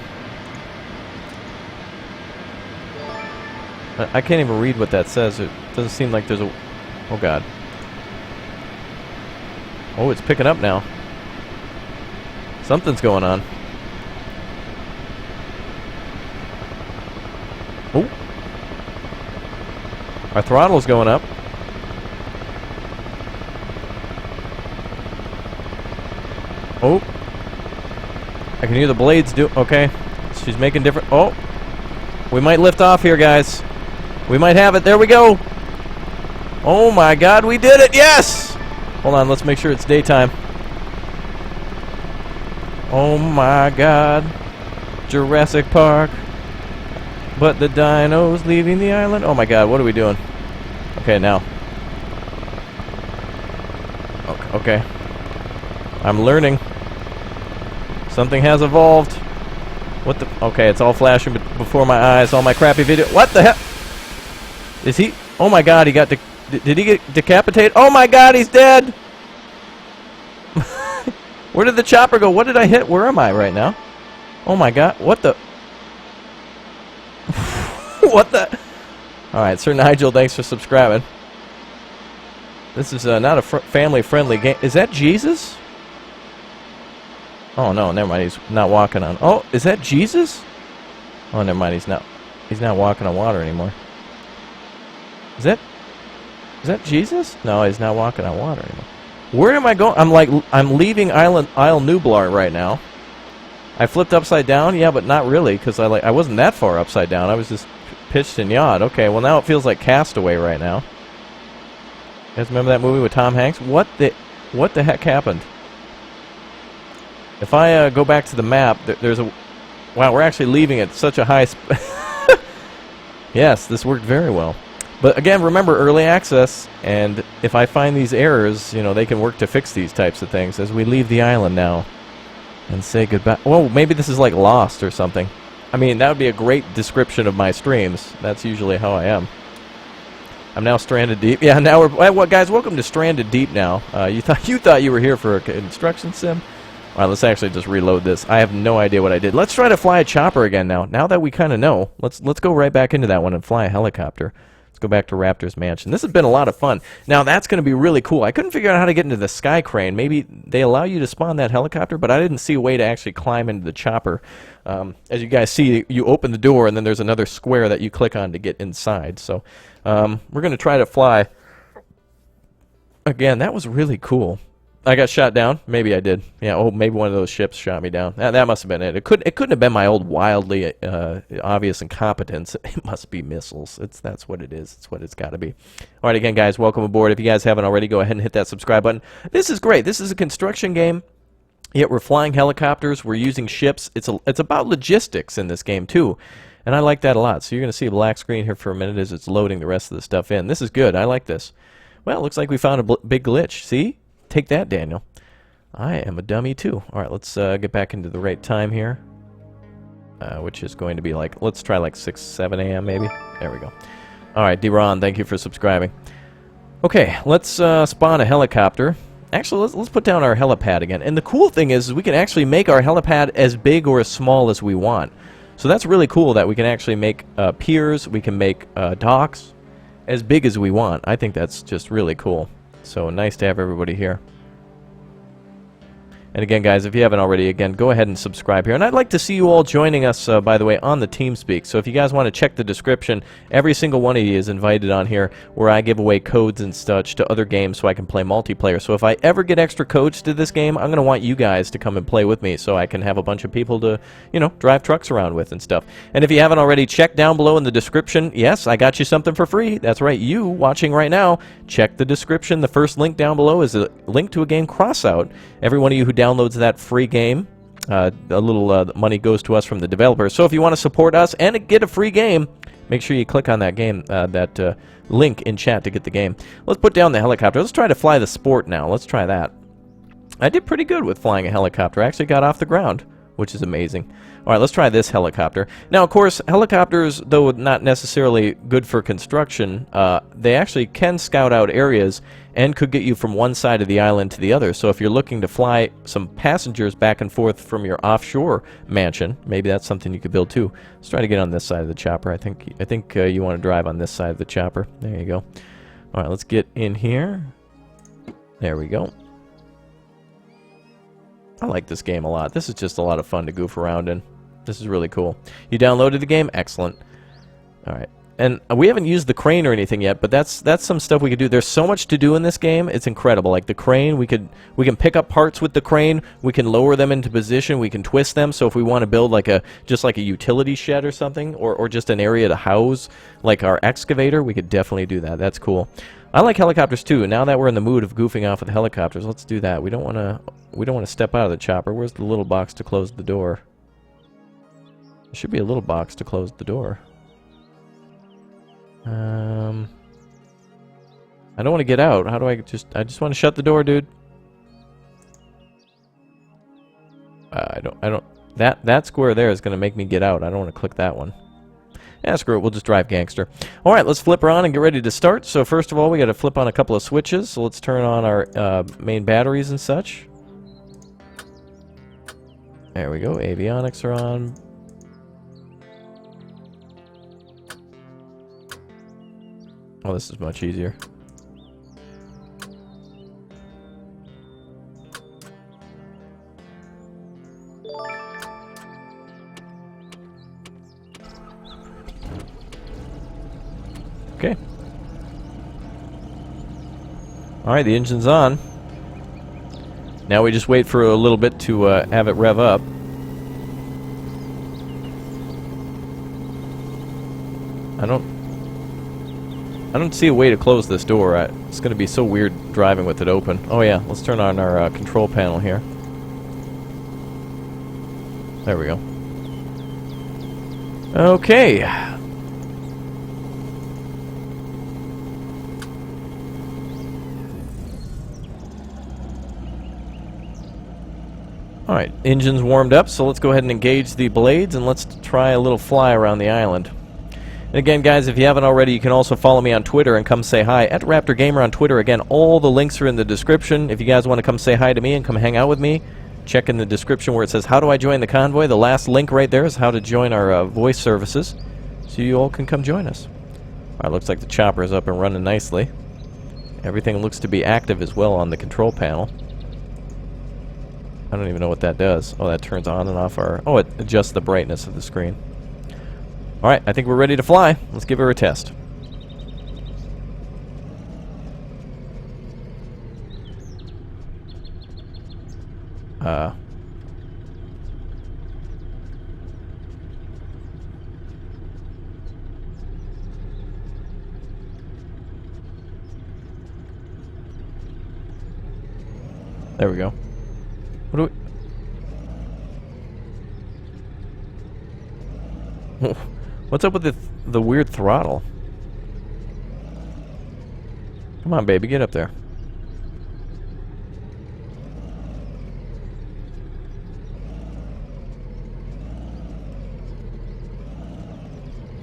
I can't even read what that says. It doesn't seem like there's a... Oh, God. Oh, it's picking up now. Something's going on. Oh. Our throttle's going up. Oh. I can hear the blades do... Okay. She's making different... Oh. We might lift off here, guys. We might have it. There we go. Oh, my God. We did it. Yes! Hold on. Let's make sure it's daytime. Oh my god. Jurassic Park. But the dino's leaving the island. Oh my god, what are we doing? Okay, now. Okay. I'm learning. Something has evolved. What the? Okay, it's all flashing before my eyes. All my crappy video. What the heck? Is he? Oh my god, he got. Did he get decapitated? Oh my god, he's dead! Where did the chopper go? What did I hit? Where am I right now? Oh my god, what the? What the? Alright, Sir Nigel, thanks for subscribing. This is not a family-friendly game. Is that Jesus? Oh no, never mind. He's not walking on. Oh, is that Jesus? Oh, never mind. He's not walking on water anymore. Is that Jesus? No, he's not walking on water anymore. Where am I going? I'm leaving Isle Nublar right now. I flipped upside down, yeah, but not really, because I wasn't that far upside down. I was just pitched and yawed. Okay, well now it feels like Castaway right now. You guys remember that movie with Tom Hanks? What the heck happened? If I go back to the map, there's a... Wow, we're actually leaving at such a high... Yes, this worked very well. But again, remember, early access, and if I find these errors, you know, they can work to fix these types of things as we leave the island now and say goodbye. Whoa, maybe this is like Lost or something. I mean, that would be a great description of my streams. That's usually how I am. I'm now stranded deep. Yeah, now we're... Well, guys, welcome to Stranded Deep now. You thought you were here for a construction sim? All right, let's actually just reload this. I have no idea what I did. Let's try to fly a chopper again now. Now that we kind of know, let's go right back into that one and fly a helicopter. Let's go back to Raptor's mansion. This has been a lot of fun. Now, that's going to be really cool. I couldn't figure out how to get into the sky crane. Maybe they allow you to spawn that helicopter, but I didn't see a way to actually climb into the chopper. As you guys see, you open the door, and then there's another square that you click on to get inside. So we're going to try to fly. Again, that was really cool. I got shot down. Maybe I did. Yeah. Oh, maybe one of those ships shot me down. That must have been it. It couldn't have been my old wildly obvious incompetence. It must be missiles. That's what it is. It's what it's got to be. All right, again, guys, welcome aboard. If you guys haven't already, go ahead and hit that subscribe button. This is great. This is a construction game. Yet we're flying helicopters. We're using ships. It's about logistics in this game too, and I like that a lot. So you're going to see a black screen here for a minute as it's loading the rest of the stuff in. This is good. I like this. Well, it looks like we found a big glitch. See? Take that, Daniel. I am a dummy, too. All right, let's get back into the right time here, which is going to be like, let's try like 6, 7 a.m. maybe. There we go. All right, D-Ron, thank you for subscribing. Okay, let's spawn a helicopter. Actually, let's put down our helipad again. And the cool thing is we can actually make our helipad as big or as small as we want. So that's really cool that we can actually make piers, we can make docks as big as we want. I think that's just really cool. So nice to have everybody here. And again, guys, if you haven't already, again, go ahead and subscribe here. And I'd like to see you all joining us, by the way, on the TeamSpeak. So if you guys want to check the description, every single one of you is invited on here where I give away codes and such to other games so I can play multiplayer. So if I ever get extra codes to this game, I'm going to want you guys to come and play with me so I can have a bunch of people to, you know, drive trucks around with and stuff. And if you haven't already, check down below in the description. Yes, I got you something for free. That's right, you watching right now, check the description. The first link down below is a link to a game Crossout. Every one of you who downloads that free game, a little money goes to us from the developer. So if you want to support us and get a free game, make sure you click on that game, that link in chat to get the game. Let's put down the helicopter. Let's try to fly the Sport now. Let's try that. I did pretty good with flying a helicopter. I actually got off the ground, which is amazing. All right, let's try this helicopter. Now, of course, helicopters, though not necessarily good for construction, they actually can scout out areas and could get you from one side of the island to the other. So if you're looking to fly some passengers back and forth from your offshore mansion, maybe that's something you could build too. Let's try to get on this side of the chopper. I think you want to drive on this side of the chopper. There you go. All right, let's get in here. There we go. I like this game a lot. This is just a lot of fun to goof around in. This is really cool. You downloaded the game? Excellent. All right. And we haven't used the crane or anything yet, but that's some stuff we could do. There's so much to do in this game. It's incredible. Like the crane, we can pick up parts with the crane. We can lower them into position. We can twist them. So if we want to build like just like a utility shed or something, or just an area to house like our excavator, we could definitely do that. That's cool. I like helicopters too. Now that we're in the mood of goofing off with helicopters, let's do that. We don't want to step out of the chopper. Where's the little box to close the door? There should be a little box to close the door. I don't want to get out. How do I just want to shut the door, dude. That square there is going to make me get out. I don't want to click that one. Yeah, screw it. We'll just drive gangster. All right, let's flip her on and get ready to start. So first of all, we got to flip on a couple of switches. So let's turn on our main batteries and such. There we go. Avionics are on. Oh, this is much easier. Okay. Alright, the engine's on. Now we just wait for a little bit to have it rev up. I don't see a way to close this door. It's going to be so weird driving with it open. Oh yeah, let's turn on our control panel here. There we go. Okay. Alright, engine's warmed up, so let's go ahead and engage the blades and let's try a little fly around the island. And again, guys, if you haven't already, you can also follow me on Twitter and come say hi at Raptor Gamer on Twitter. Again, all the links are in the description. If you guys want to come say hi to me and come hang out with me, check in the description where it says, how do I join the convoy? The last link right there is how to join our voice services, so you all can come join us. Alright, looks like the chopper is up and running nicely. Everything looks to be active as well on the control panel. I don't even know what that does. Oh, that turns on and off our... Oh, it adjusts the brightness of the screen. Alright, I think we're ready to fly. Let's give her a test. There we go. What do we... What's up with the weird throttle? Come on, baby, get up there.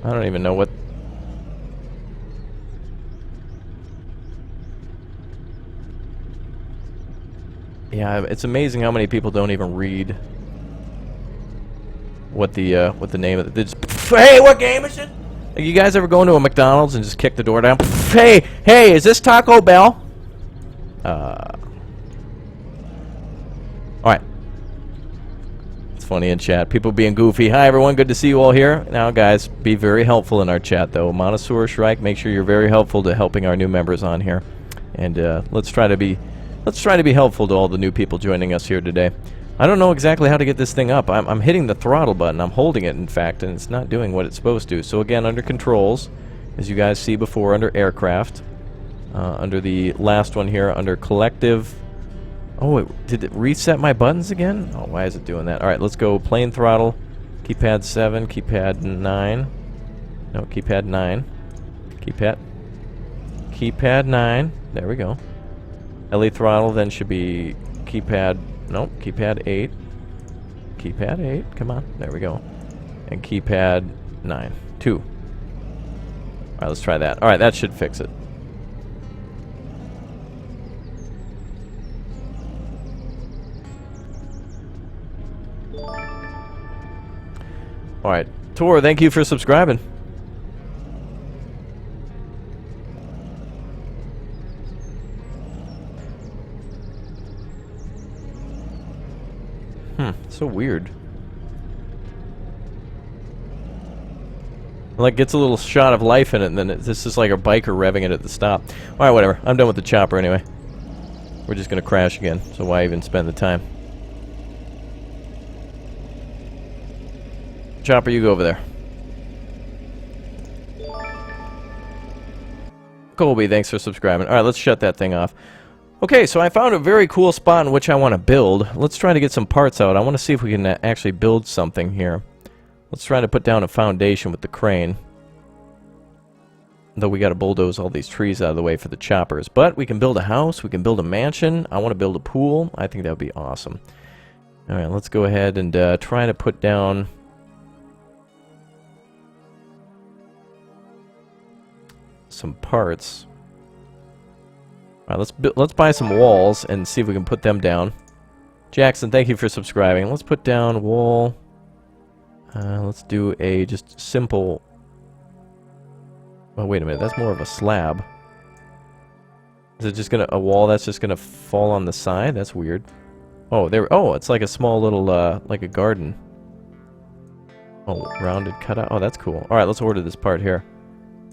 I don't even know what... Yeah, it's amazing how many people don't even read what the name of it. They just, hey, what game is it? Like, you guys ever go into a McDonald's and just kick the door down? Hey, is this Taco Bell? Alright. It's funny in chat. People being goofy. Hi, everyone. Good to see you all here. Now, guys, be very helpful in our chat, though. Monosaur Shrike, make sure you're very helpful to helping our new members on here. And let's try to be helpful to all the new people joining us here today. I don't know exactly how to get this thing up. I'm hitting the throttle button. I'm holding it, in fact, and it's not doing what it's supposed to. So again, under controls, as you guys see before, under aircraft, under the last one here, under collective. Oh, did it reset my buttons again? Oh, why is it doing that? All right, let's go plane throttle, keypad 7, keypad 9. No, keypad 9. Keypad 9. There we go. LE throttle then should be keypad... Nope, keypad 8. Keypad 8, come on, there we go. And keypad 9. 2. Alright, let's try that. Alright, that should fix it. Alright, Tor, thank you for subscribing. So weird. Like, gets a little shot of life in it, and then this is like a biker revving it at the stop. Alright, whatever. I'm done with the chopper anyway. We're just gonna crash again, so why even spend the time? Chopper, you go over there. Colby, thanks for subscribing. Alright, let's shut that thing off. Okay, so I found a very cool spot in which I want to build. Let's try to get some parts out. I want to see if we can actually build something here. Let's try to put down a foundation with the crane. Though we got to bulldoze all these trees out of the way for the choppers. But we can build a house, we can build a mansion. I want to build a pool. I think that would be awesome. Alright, let's go ahead and try to put down... some parts. Alright, let's buy some walls and see if we can put them down. Jackson, thank you for subscribing. Let's put down wall. Let's do a just simple... Oh, wait a minute. That's more of a slab. Is it just gonna... a wall that's just gonna fall on the side? That's weird. Oh, there... oh, it's like a small little, like a garden. Oh, rounded cutout. Oh, that's cool. Alright, let's order this part here.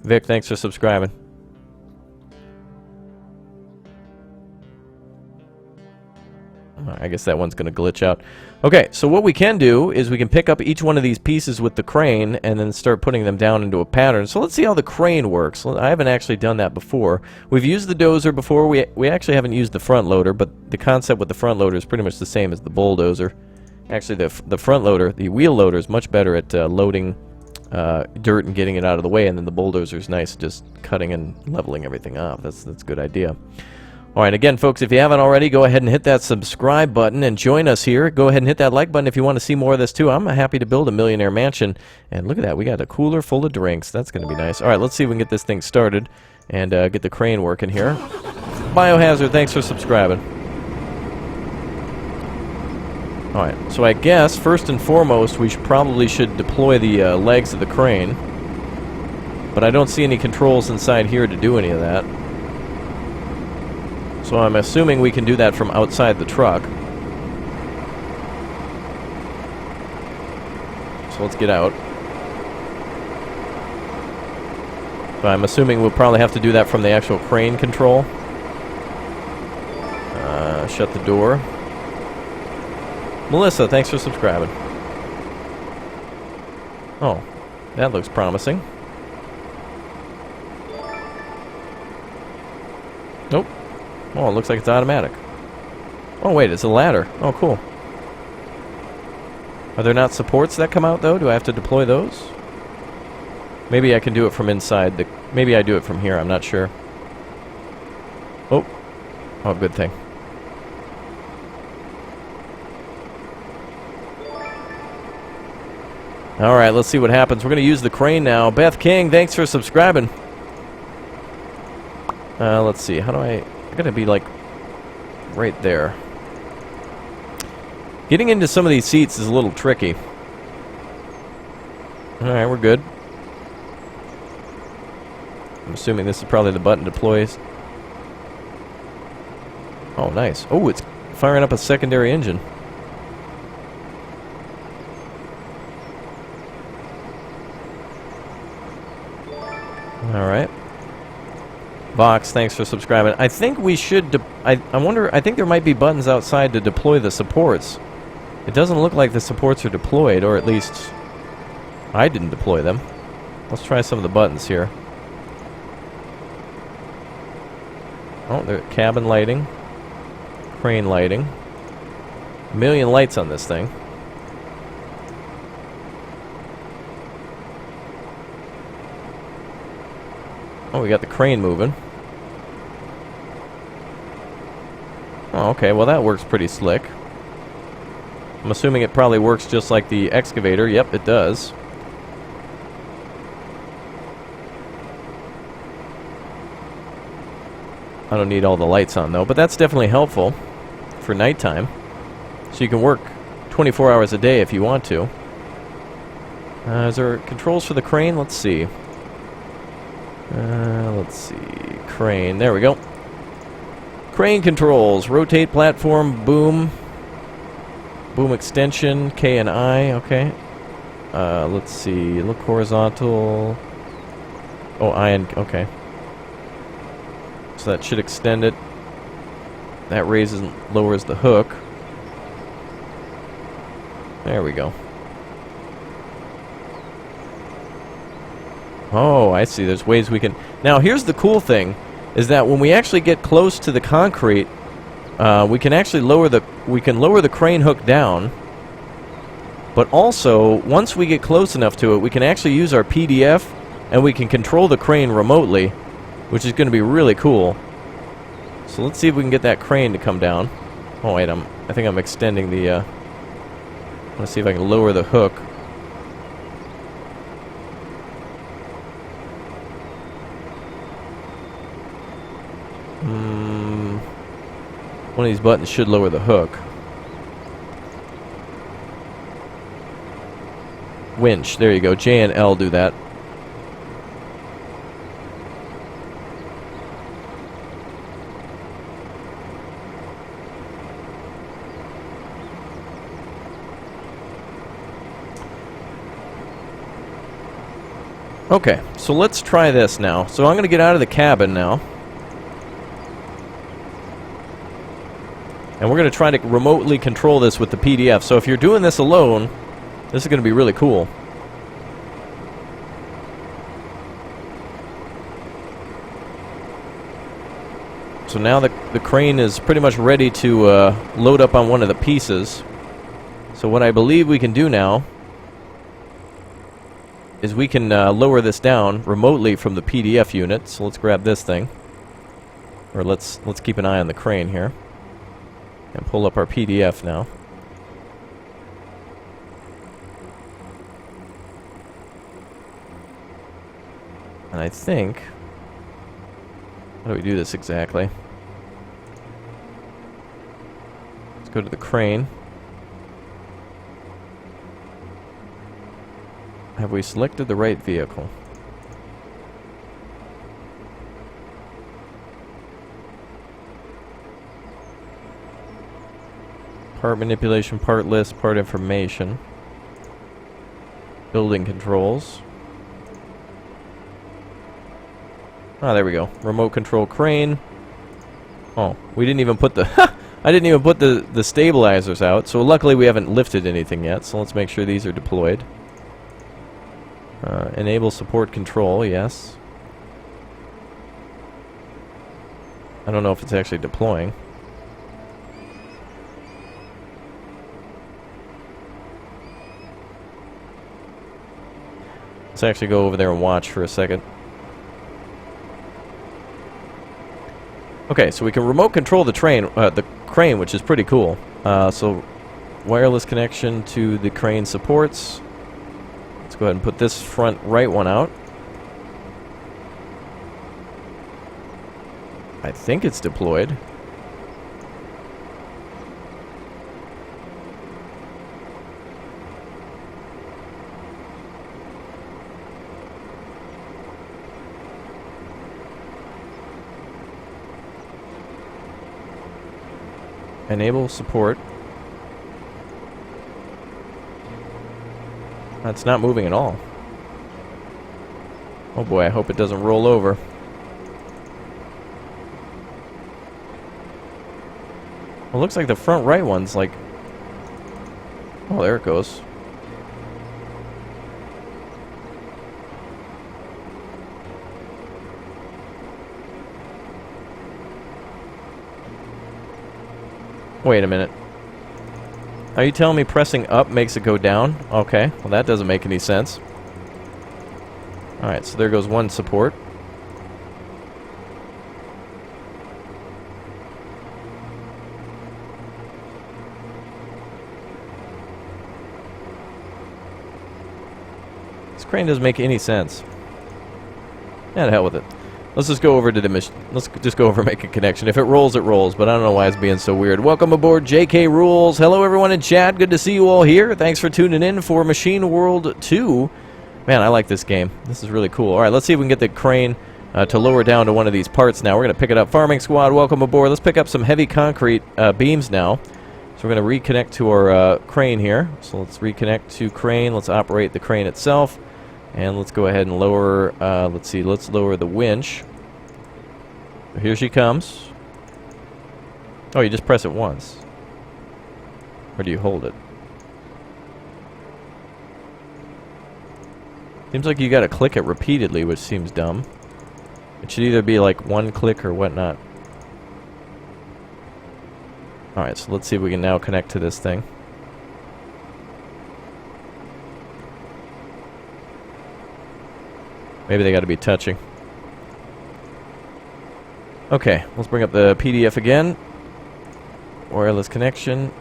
Vic, thanks for subscribing. I guess that one's going to glitch out. Okay, so what we can do is we can pick up each one of these pieces with the crane and then start putting them down into a pattern. So let's see how the crane works. I haven't actually done that before. We've used the dozer before. We actually haven't used the front loader, but the concept with the front loader is pretty much the same as the bulldozer. Actually, the front loader, the wheel loader, is much better at loading dirt and getting it out of the way, and then the bulldozer's nice, just cutting and leveling everything up. That's a good idea. Alright, again, folks, if you haven't already, go ahead and hit that subscribe button and join us here. Go ahead and hit that like button if you want to see more of this, too. I'm happy to build a millionaire mansion. And look at that, we got a cooler full of drinks. That's going to be nice. Alright, let's see if we can get this thing started and get the crane working here. Biohazard, thanks for subscribing. Alright, so I guess, first and foremost, we probably should deploy the legs of the crane. But I don't see any controls inside here to do any of that. So I'm assuming we can do that from outside the truck. So let's get out. So I'm assuming we'll probably have to do that from the actual crane control. Shut the door. Melissa, thanks for subscribing. Oh, that looks promising. Nope. Oh, it looks like it's automatic. Oh, wait, it's a ladder. Oh, cool. Are there not supports that come out, though? Do I have to deploy those? Maybe I can do it from inside the... maybe I do it from here, I'm not sure. Oh. Oh, good thing. Alright, let's see what happens. We're going to use the crane now. Beth King, thanks for subscribing. Let's see. How do I gotta be, like, right there. Getting into some of these seats is a little tricky. Alright, we're good. I'm assuming this is probably the button deploys. Oh, nice. Oh, it's firing up a secondary engine. Alright. Vox, thanks for subscribing. I think we should... I wonder... I think there might be buttons outside to deploy the supports. It doesn't look like the supports are deployed, or at least... I didn't deploy them. Let's try some of the buttons here. Oh, there... cabin lighting. Crane lighting. A million lights on this thing. Oh, we got the crane moving. Oh, okay, well that works pretty slick. I'm assuming it probably works just like the excavator. Yep, it does. I don't need all the lights on, though, but that's definitely helpful for nighttime. So you can work 24 hours a day if you want to. Is there controls for the crane? Let's see. Let's see. Crane. There we go. Crane controls. Rotate platform. Boom. Boom extension. K and I. Okay. Let's see. Look horizontal. Oh, iron. Okay. So that should extend it. That raises and lowers the hook. There we go. Oh, I see. There's ways we can... Now, here's the cool thing, is that when we actually get close to the concrete, we can actually lower the crane hook down. But also, once we get close enough to it, we can actually use our PDF, and we can control the crane remotely, which is going to be really cool. So let's see if we can get that crane to come down. Oh wait, I think I'm extending the... Let's see if I can lower the hook. One of these buttons should lower the hook. Winch, there you go. J and L do that. Okay, so let's try this now. So I'm going to get out of the cabin now. And we're going to try to remotely control this with the PDF. So if you're doing this alone, this is going to be really cool. So now the crane is pretty much ready to load up on one of the pieces. So what I believe we can do now is we can lower this down remotely from the PDF unit. So let's grab this thing. Or let's keep an eye on the crane here. And pull up our PDF now. And I think... How do we do this exactly? Let's go to the crane. Have we selected the right vehicle? Part manipulation, part list, part information. Building controls. Ah, there we go. Remote control crane. Oh, we didn't even put the... I didn't even put the stabilizers out, so luckily we haven't lifted anything yet, so let's make sure these are deployed. Enable support control, yes. I don't know if it's actually deploying. Let's actually go over there and watch for a second. Okay, so we can remote control the crane, which is pretty cool. So, wireless connection to the crane supports. Let's go ahead and put this front right one out. I think it's deployed. Enable support. That's not moving at all. Oh boy, I hope it doesn't roll over. Well, it looks like the front right one's like... Oh, there it goes. Wait a minute. Are you telling me pressing up makes it go down? Okay, well that doesn't make any sense. Alright, so there goes one support. This crane doesn't make any sense. Yeah, to hell with it. Let's just go over to the mission. Let's just go over and make a connection. If it rolls, it rolls, but I don't know why it's being so weird. Welcome aboard JK Rules. Hello, everyone in chat. Good to see you all here. Thanks for tuning in for Machine World 2. Man, I like this game. This is really cool. All right, let's see if we can get the crane to lower down to one of these parts now. We're going to pick it up. Farming Squad, welcome aboard. Let's pick up some heavy concrete beams now. So we're going to reconnect to our crane here. So let's reconnect to crane. Let's operate the crane itself. And let's go ahead and lower, let's see, let's lower the winch. Here she comes. Oh, you just press it once. Or do you hold it? Seems like you gotta click it repeatedly, which seems dumb. It should either be like one click or whatnot. Alright, so let's see if we can now connect to this thing. Maybe they gotta be touching. Okay, let's bring up the PDF again. Wireless connection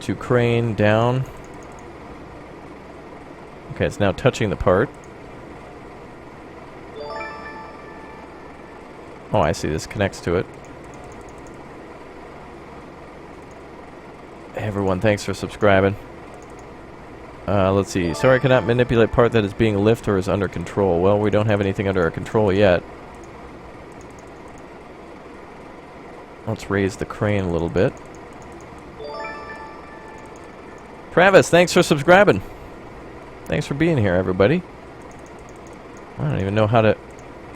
to crane down. Okay, it's now touching the part. Oh, I see. This connects to it. Hey everyone, thanks for subscribing. Let's see. Sorry, I cannot manipulate part that is being lifted or is under control. Well, we don't have anything under our control yet. Let's raise the crane a little bit. Travis, thanks for subscribing. Thanks for being here, everybody. I don't even know how to...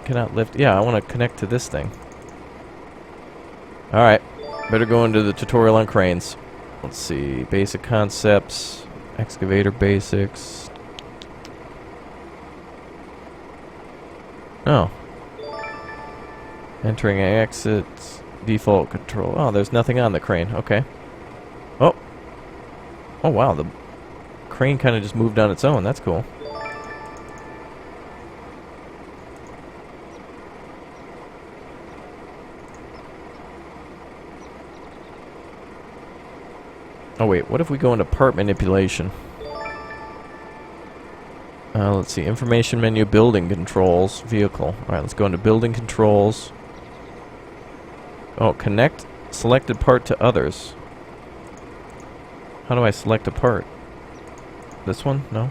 Cannot lift... Yeah, I want to connect to this thing. Alright. Better go into the tutorial on cranes. Let's see. Basic concepts. Excavator basics. Oh. Entering and exits. Default control. Oh, there's nothing on the crane. Okay. Oh. Oh, wow. The crane kind of just moved on its own. That's cool. Oh wait, what if we go into part manipulation? Let's see, information menu, building controls, vehicle. Alright, let's go into building controls. Oh, connect selected part to others. How do I select a part? This one? No?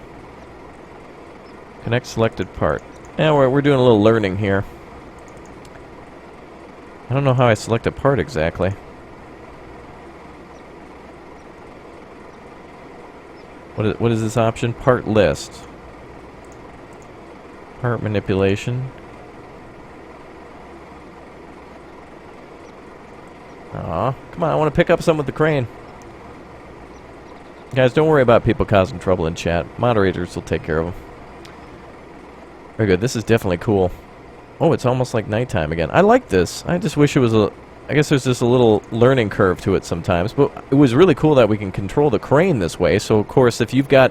Connect selected part. Yeah, we're doing a little learning here. I don't know how I select a part exactly. What is this option? Part list. Part manipulation. Aw, come on, I want to pick up some with the crane. Guys, don't worry about people causing trouble in chat. Moderators will take care of them. Very good, this is definitely cool. Oh, it's almost like nighttime again. I like this. I just wish it was a... I guess there's just a little learning curve to it sometimes, but it was really cool that we can control the crane this way. So, of course, if you've got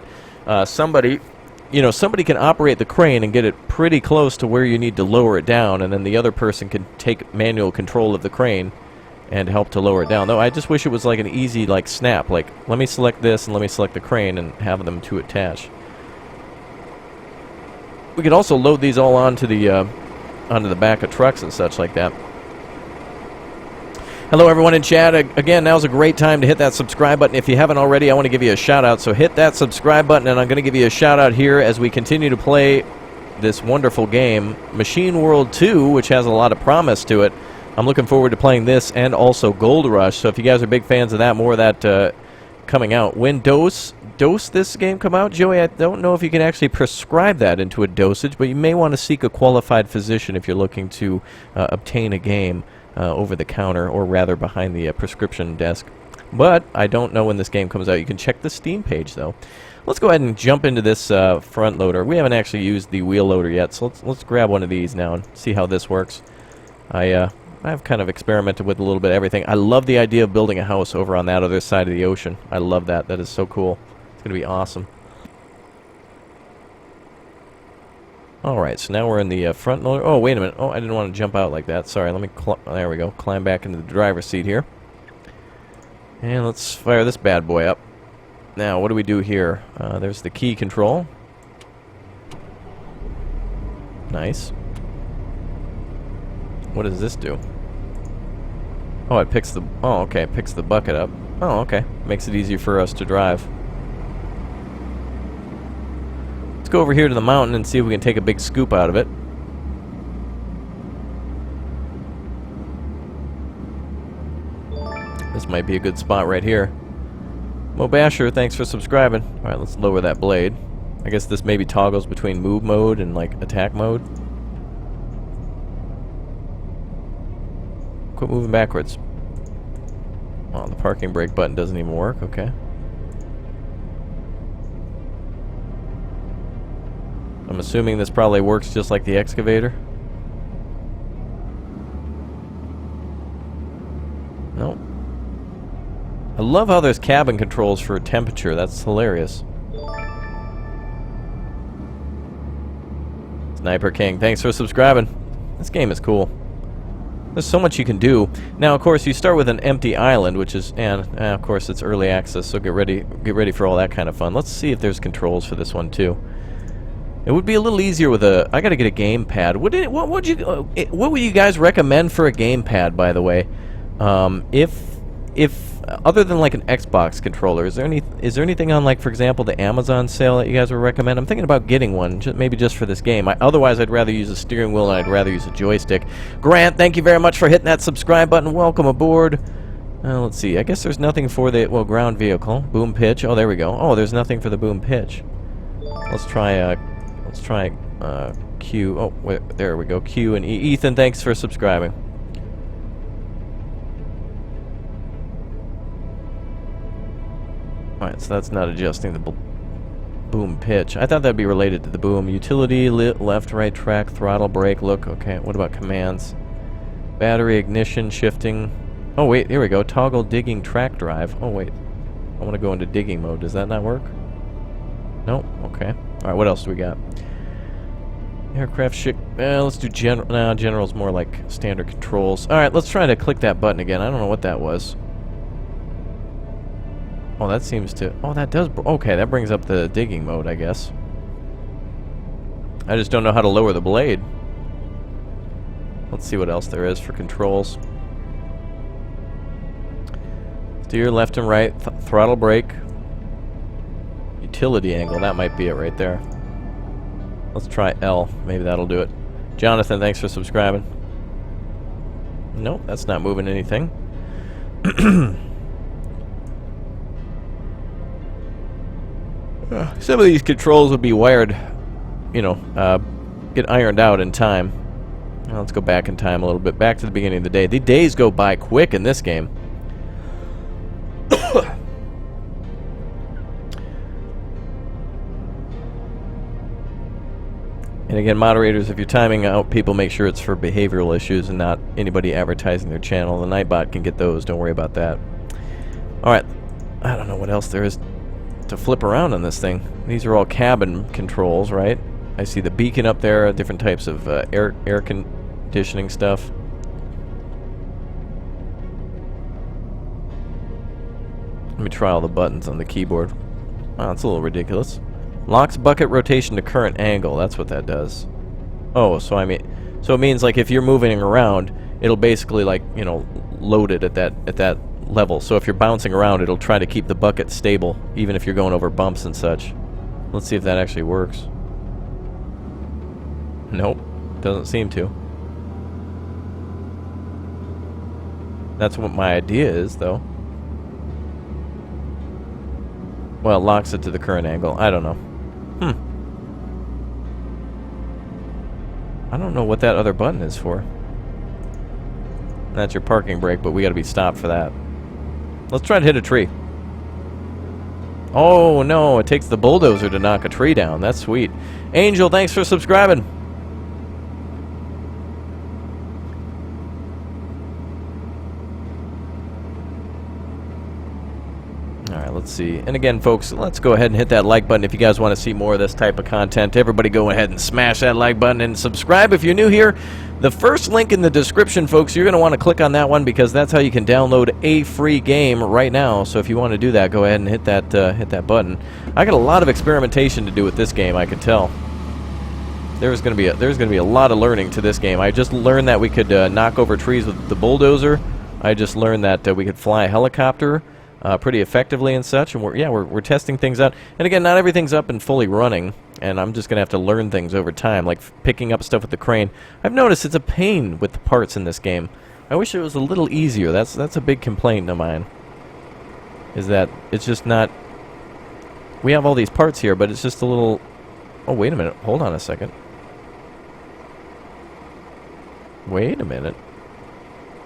somebody, you know, somebody can operate the crane and get it pretty close to where you need to lower it down, and then the other person can take manual control of the crane and help to lower it down. Though I just wish it was like an easy, like, snap. Like, let me select this and let me select the crane and have them to attach. We could also load these all onto the back of trucks and such like that. Hello everyone in chat. Again, now's a great time to hit that subscribe button. If you haven't already, I want to give you a shout out. So hit that subscribe button, and I'm going to give you a shout out here as we continue to play this wonderful game, Machine World 2, which has a lot of promise to it. I'm looking forward to playing this and also Gold Rush. So if you guys are big fans of that, more of that coming out. When dose this game come out, Joey, I don't know if you can actually prescribe that into a dosage, but you may want to seek a qualified physician if you're looking to obtain a game over the counter, or rather behind the prescription desk. But I don't know when this game comes out. You can check the Steam page, though. Let's go ahead and jump into this front loader. We haven't actually used the wheel loader yet, so let's grab one of these now and see how this works. I've kind of experimented with a little bit of everything. I love the idea of building a house over on that other side of the ocean. I love that. That is so cool. It's going to be awesome. Alright, so now we're in the front loader. Oh, wait a minute. Oh, I didn't want to jump out like that. Sorry, let me... There we go. Climb back into the driver's seat here. And let's fire this bad boy up. Now, what do we do here? There's the key control. Nice. What does this do? Oh, it picks the... Oh, okay. It picks the bucket up. Oh, okay. Makes it easier for us to drive. Let's go over here to the mountain and see if we can take a big scoop out of it. This This might be a good spot right here. Mo Basher, thanks for subscribing. Alright, let's lower that blade. I guess this maybe toggles between move mode and, like, attack mode. Quit moving backwards. Oh, the parking brake button doesn't even work. Okay. I'm assuming this probably works just like the excavator. Nope. I love how there's cabin controls for temperature. That's hilarious. Sniper King, thanks for subscribing. This game is cool. There's so much you can do. Now, of course, you start with an empty island, which is, and of course, it's early access, so get ready for all that kind of fun. Let's see if there's controls for this one too. It would be a little easier with a. I got to get a gamepad. What would you guys recommend for a gamepad? By the way, if other than like an Xbox controller, is there anything on, like, for example, the Amazon sale that you guys would recommend? I'm thinking about getting one, maybe just for this game. Otherwise, I'd rather use a steering wheel and I'd rather use a joystick. Grant, thank you very much for hitting that subscribe button. Welcome aboard. Let's see. I guess there's nothing for the ground vehicle. Boom pitch. Oh, there we go. Oh, there's nothing for the boom pitch. Let's try Q. Oh, wait, there we go. Q and E. Ethan, thanks for subscribing. Alright, so that's not adjusting the boom pitch. I thought that'd be related to the boom. Utility, left, right track, throttle, brake, look. Okay, what about commands? Battery, ignition, shifting. Oh, wait, here we go. Toggle digging track drive. Oh, wait. I want to go into digging mode. Does that not work? Nope. Okay. Alright, what else do we got? Aircraft ship. Let's do general. Nah, general's more like standard controls. Alright, let's try to click that button again. I don't know what that was. Oh, that seems to... Oh, that does... Okay, that brings up the digging mode, I guess. I just don't know how to lower the blade. Let's see what else there is for controls. Steer left and right. Throttle brake. Utility angle. That might be it right there. Let's try L. Maybe that'll do it. Jonathan, thanks for subscribing. Nope, that's not moving anything. Some of these controls would be wired, you know, get ironed out in time. Well, let's go back in time a little bit. Back to the beginning of the day. The days go by quick in this game. And again, moderators, if you're timing out people, make sure it's for behavioral issues and not anybody advertising their channel. The Nightbot can get those. Don't worry about that. Alright. I don't know what else there is to flip around on this thing. These are all cabin controls, right? I see the beacon up there, different types of air conditioning stuff. Let me try all the buttons on the keyboard. Oh, it's a little ridiculous. Locks bucket rotation to current angle. That's what that does. Oh, so I mean, so it means like if you're moving around, it'll basically, like, you know, load it at that level. So if you're bouncing around, it'll try to keep the bucket stable, even if you're going over bumps and such. Let's see if that actually works. Nope, doesn't seem to. That's what my idea is, though. Well, it locks it to the current angle. I don't know. I don't know what that other button is for. That's your parking brake, but we gotta be stopped for that. Let's try to hit a tree. Oh, no, it takes the bulldozer to knock a tree down. That's sweet. Angel, thanks for subscribing. Alright, let's see. And again, folks, let's go ahead and hit that like button if you guys want to see more of this type of content. Everybody go ahead and smash that like button and subscribe if you're new here. The first link in the description, folks, you're going to want to click on that one because that's how you can download a free game right now. So if you want to do that, go ahead and hit that button. I got a lot of experimentation to do with this game, I can tell. There's going to be a lot of learning to this game. I just learned that we could knock over trees with the bulldozer. I just learned that we could fly a helicopter pretty effectively and such, and we're testing things out. And again, not everything's up and fully running, and I'm just gonna have to learn things over time, like picking up stuff with the crane. I've noticed it's a pain with the parts in this game. I wish it was a little easier. That's a big complaint of mine. Is that it's just not... We have all these parts here, but it's just a little... Oh, wait a minute. Hold on a second. Wait a minute.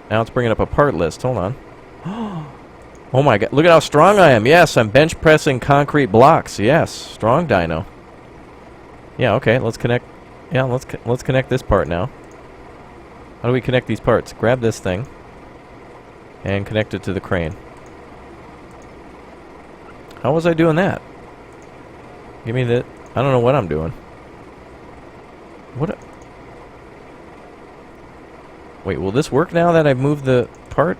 Now it's bringing up a part list. Hold on. Oh my god. Look at how strong I am. Yes, I'm bench pressing concrete blocks. Yes, strong dyno. Yeah, okay. Let's connect. Yeah, let's connect this part now. How do we connect these parts? Grab this thing and connect it to the crane. How was I doing that? Give me the... I don't know what I'm doing. What? Wait, will this work now that I've moved the part?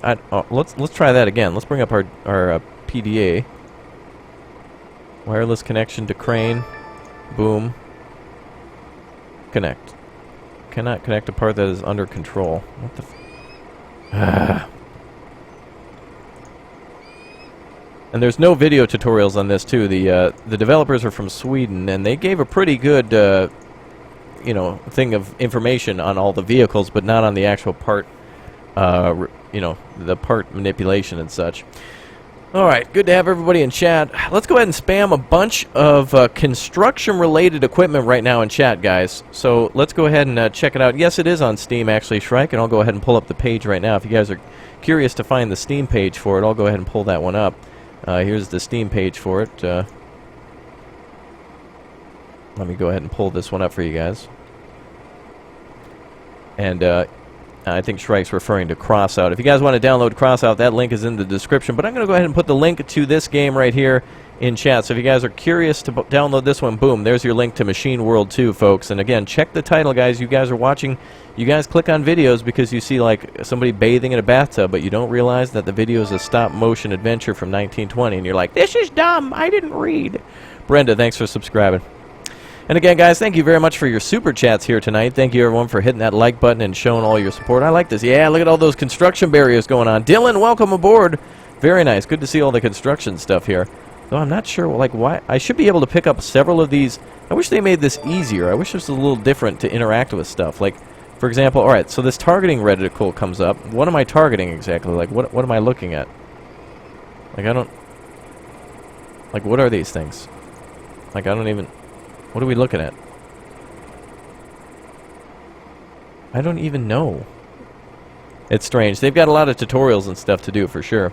Let's try that again. Let's bring up our PDA. Wireless connection to crane. Boom. Connect. Cannot connect a part that is under control. What the f... And there's no video tutorials on this too. The developers are from Sweden, and they gave a pretty good, you know, thing of information on all the vehicles, but not on the actual part, you know, the part manipulation and such. All right, good to have everybody in chat. Let's go ahead and spam a bunch of construction-related equipment right now in chat, guys. So let's go ahead and check it out. Yes, it is on Steam, actually, Shrike, and I'll go ahead and pull up the page right now. If you guys are curious to find the Steam page for it, I'll go ahead and pull that one up. Here's the Steam page for it. Let me go ahead and pull this one up for you guys. And I think Shrike's referring to Crossout. If you guys want to download Crossout, that link is in the description. But I'm going to go ahead and put the link to this game right here in chat. So if you guys are curious to download this one, boom, there's your link to Machine World 2, folks. And again, check the title, guys. You guys are watching. You guys click on videos because you see, like, somebody bathing in a bathtub, but you don't realize that the video is a stop-motion adventure from 1920. And you're like, this is dumb. I didn't read. Brenda, thanks for subscribing. And again, guys, thank you very much for your super chats here tonight. Thank you, everyone, for hitting that like button and showing all your support. I like this. Yeah, look at all those construction barriers going on. Dylan, welcome aboard. Very nice. Good to see all the construction stuff here. Though I'm not sure, like, why. I should be able to pick up several of these. I wish they made this easier. I wish it was a little different to interact with stuff. Like, for example, all right, so this targeting reticle comes up. What am I targeting exactly? Like, what am I looking at? Like, I don't... Like, what are these things? Like, I don't even... What are we looking at? I don't even know. It's strange. They've got a lot of tutorials and stuff to do, for sure.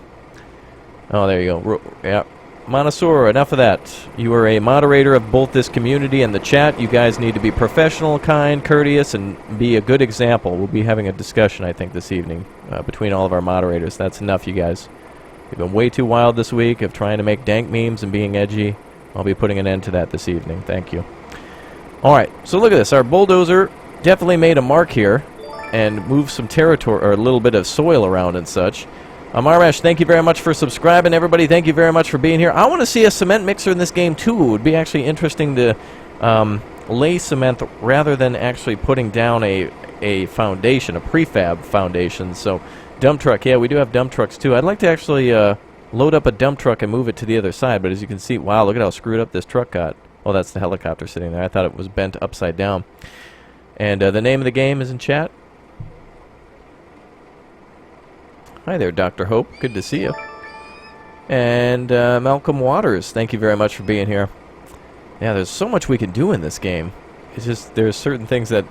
Oh, there you go. Yeah. Monosaur, enough of that. You are a moderator of both this community and the chat. You guys need to be professional, kind, courteous, and be a good example. We'll be having a discussion, I think, this evening between all of our moderators. That's enough, you guys. You've been way too wild this week of trying to make dank memes and being edgy. I'll be putting an end to that this evening. Thank you. Alright, so look at this. Our bulldozer definitely made a mark here and moved some territory, or a little bit of soil around and such. Marvesh, thank you very much for subscribing. Everybody, thank you very much for being here. I want to see a cement mixer in this game, too. It would be actually interesting to lay cement rather than actually putting down a foundation, a prefab foundation. So, dump truck. Yeah, we do have dump trucks, too. I'd like to actually load up a dump truck and move it to the other side. But as you can see, wow, look at how screwed up this truck got. Oh, that's the helicopter sitting there. I thought it was bent upside down. And the name of the game is in chat. Hi there, Dr. Hope. Good to see you. And Malcolm Waters, thank you very much for being here. Yeah, there's so much we can do in this game. It's just there's certain things that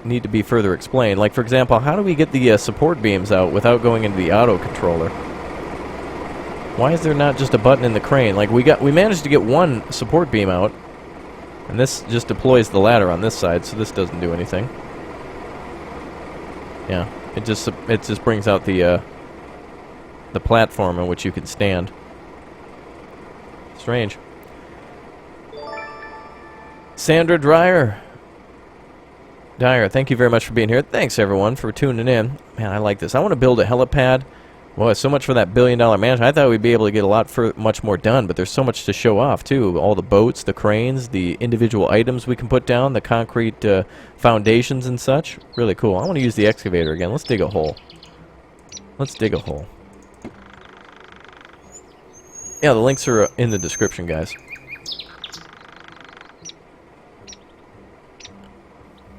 need to be further explained. Like, for example, how do we get the support beams out without going into the auto controller? Why is there not just a button in the crane? Like, we managed to get one support beam out, and this just deploys the ladder on this side, so this doesn't do anything. Yeah. It just brings out the platform on which you can stand. Strange. Sandra Dyer, thank you very much for being here. Thanks everyone for tuning in. Man, I like this. I want to build a helipad. Boy, so much for that $1 billion mansion. I thought we'd be able to get much more done, but there's so much to show off too. All the boats, the cranes, the individual items we can put down, the concrete foundations and such. Really cool. I want to use the excavator again. Let's dig a hole. Let's dig a hole. Yeah, the links are in the description, guys.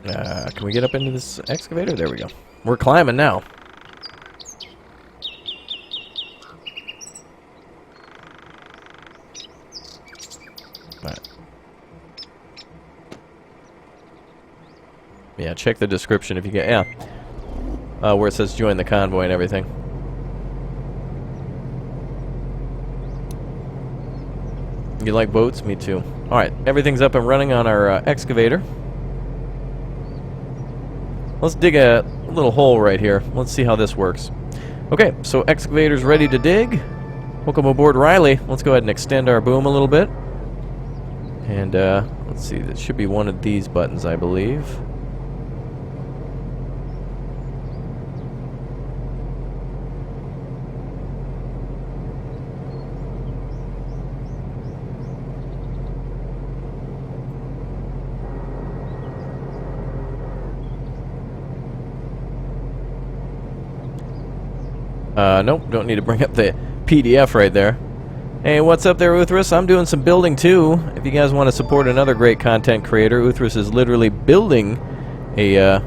Can we get up into this excavator? There we go. We're climbing now. Alright. Yeah, check the description if you get... Yeah. Where it says join the convoy and everything. You like boats? Me too. Alright, everything's up and running on our excavator. Let's dig a little hole right here. Let's see how this works. Okay, so excavator's ready to dig. Welcome aboard, Riley. Let's go ahead and extend our boom a little bit. And, let's see, this should be one of these buttons, I believe. Nope, don't need to bring up the PDF right there. Hey, what's up there, Uthris? I'm doing some building too. If you guys want to support another great content creator, Uthris is literally building a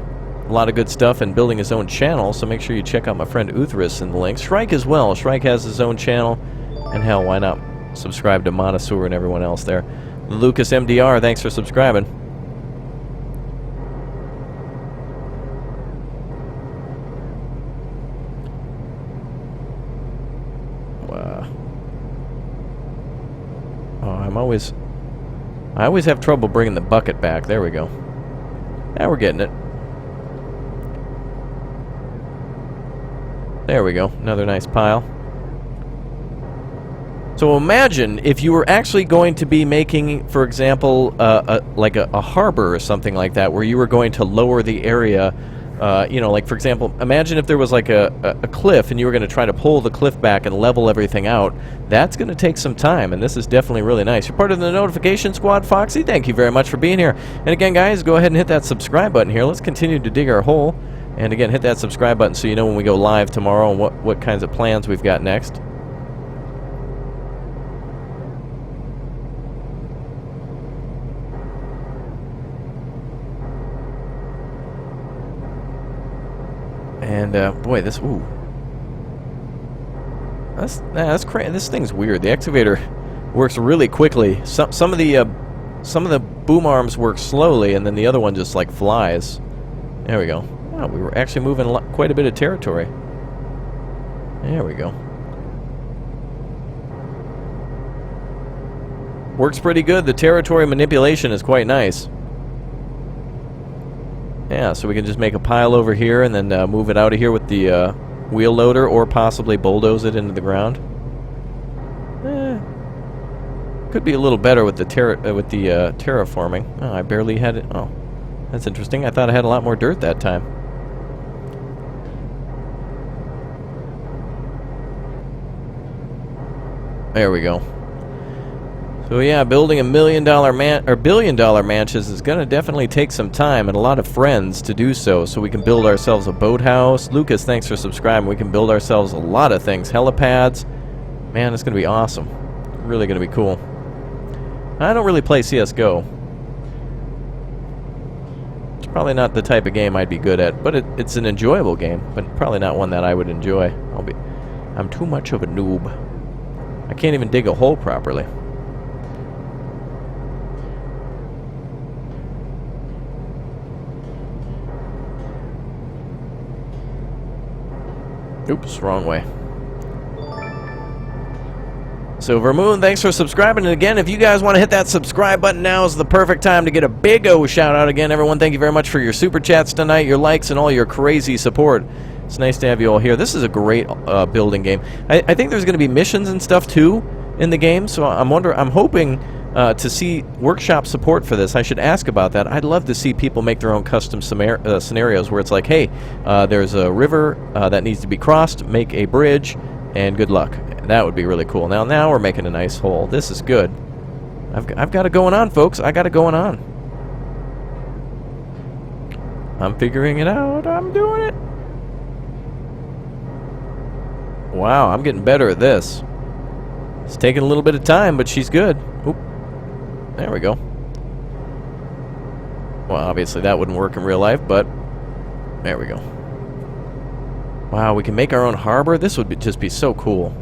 lot of good stuff and building his own channel, so make sure you check out my friend Uthris in the links. Shrike as well. Shrike has his own channel, and hell, why not subscribe to Monosaur and everyone else there. Lucas MDR, thanks for subscribing. I always have trouble bringing the bucket back. There we go. Now we're getting it. There we go. Another nice pile. So imagine if you were actually going to be making, for example, like a harbor or something like that, where you were going to lower the area. You know, like for example, imagine if there was like a cliff and you were going to try to pull the cliff back and level everything out. That's going to take some time, and this is definitely really nice. You're part of the notification squad, Foxy. Thank you very much for being here. And again, guys, go ahead and hit that subscribe button here. Let's continue to dig our hole. And again, hit that subscribe button so you know when we go live tomorrow and what kinds of plans we've got next. And boy, this that's crazy. This thing's weird. The excavator works really quickly. Some of the boom arms work slowly, and then the other one just like flies. There we go. Wow, we were actually moving quite a bit of territory. There we go. Works pretty good. The territory manipulation is quite nice. Yeah, so we can just make a pile over here and then move it out of here with the wheel loader, or possibly bulldoze it into the ground. Could be a little better with the terraforming. Oh, I barely had it. Oh, that's interesting. I thought I had a lot more dirt that time. There we go. So yeah, building $1 million or $1 billion mansions is going to definitely take some time and a lot of friends to do so we can build ourselves a boathouse. Lucas, thanks for subscribing. We can build ourselves a lot of things. Helipads. Man, it's going to be awesome. Really going to be cool. I don't really play CSGO. It's probably not the type of game I'd be good at, but it's an enjoyable game, but probably not one that I would enjoy. I'm too much of a noob. I can't even dig a hole properly. Oops, wrong way. Silver Moon, thanks for subscribing. And again, if you guys want to hit that subscribe button, now is the perfect time to get a big O shout out again. Everyone, thank you very much for your super chats tonight, your likes, and all your crazy support. It's nice to have you all here. This is a great building game. I think there's going to be missions and stuff too in the game, so I'm hoping to see workshop support for this. I should ask about that. I'd love to see people make their own custom scenarios where it's like, hey, there's a river that needs to be crossed, make a bridge, and good luck. That would be really cool. Now we're making a nice hole. This is good. I've got it going on, folks. I got it going on. I'm figuring it out. I'm doing it. Wow, I'm getting better at this. It's taking a little bit of time, but she's good. Oop. There we go. Well, obviously that wouldn't work in real life, but there we go. Wow, we can make our own harbor? This would just be so cool.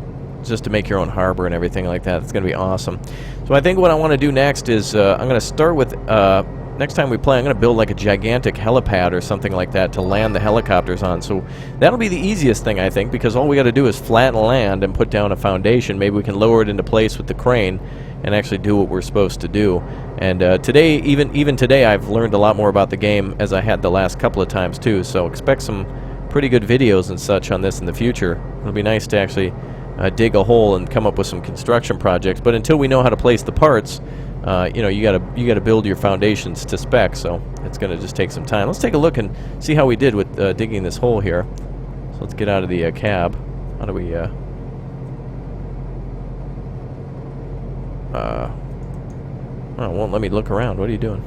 just to make your own harbor and everything like that. It's going to be awesome. So I think what I want to do next is I'm going to start with, next time we play, I'm going to build like a gigantic helipad or something like that to land the helicopters on. So that'll be the easiest thing, I think, because all we got to do is flatten land and put down a foundation. Maybe we can lower it into place with the crane and actually do what we're supposed to do. And today, even today, I've learned a lot more about the game as I had the last couple of times too. So expect some pretty good videos and such on this in the future. It'll be nice to actually dig a hole and come up with some construction projects. But until we know how to place the parts, you know, you gotta build your foundations to spec. So it's gonna just take some time. Let's take a look and see how we did with digging this hole here. So let's get out of the cab. How do we? Oh, it won't let me look around. What are you doing?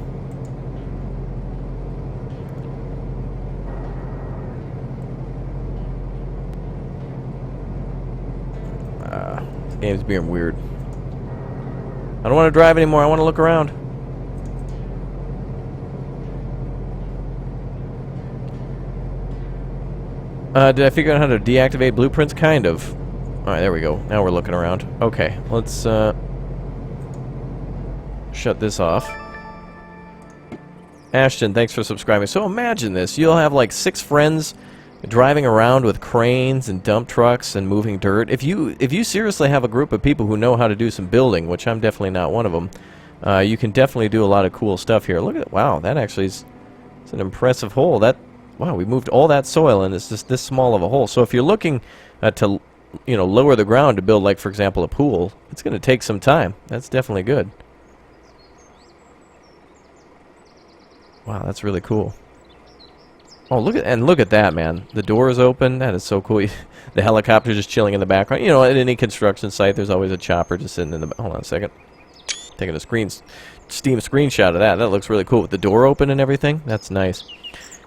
This game's being weird. I don't want to drive anymore. I want to look around. Did I figure out how to deactivate blueprints? Kind of. Alright, there we go. Now we're looking around. Okay, let's shut this off. Ashton, thanks for subscribing. So imagine this. You'll have like 6 friends driving around with cranes and dump trucks and moving dirt. If you seriously have a group of people who know how to do some building, which I'm definitely not one of them, you can definitely do a lot of cool stuff here. Look at it. Wow, that actually is it's an impressive hole. Wow, we moved all that soil and it's just this small of a hole. So if you're looking to, you know, lower the ground to build, like, for example, a pool, it's going to take some time. That's definitely good. Wow, that's really cool. Oh, look at that, man. The door is open. That is so cool. The helicopter just chilling in the background. You know, at any construction site, there's always a chopper just sitting in the... Hold on a second. Taking a Steam screenshot of that. That looks really cool. With the door open and everything. That's nice.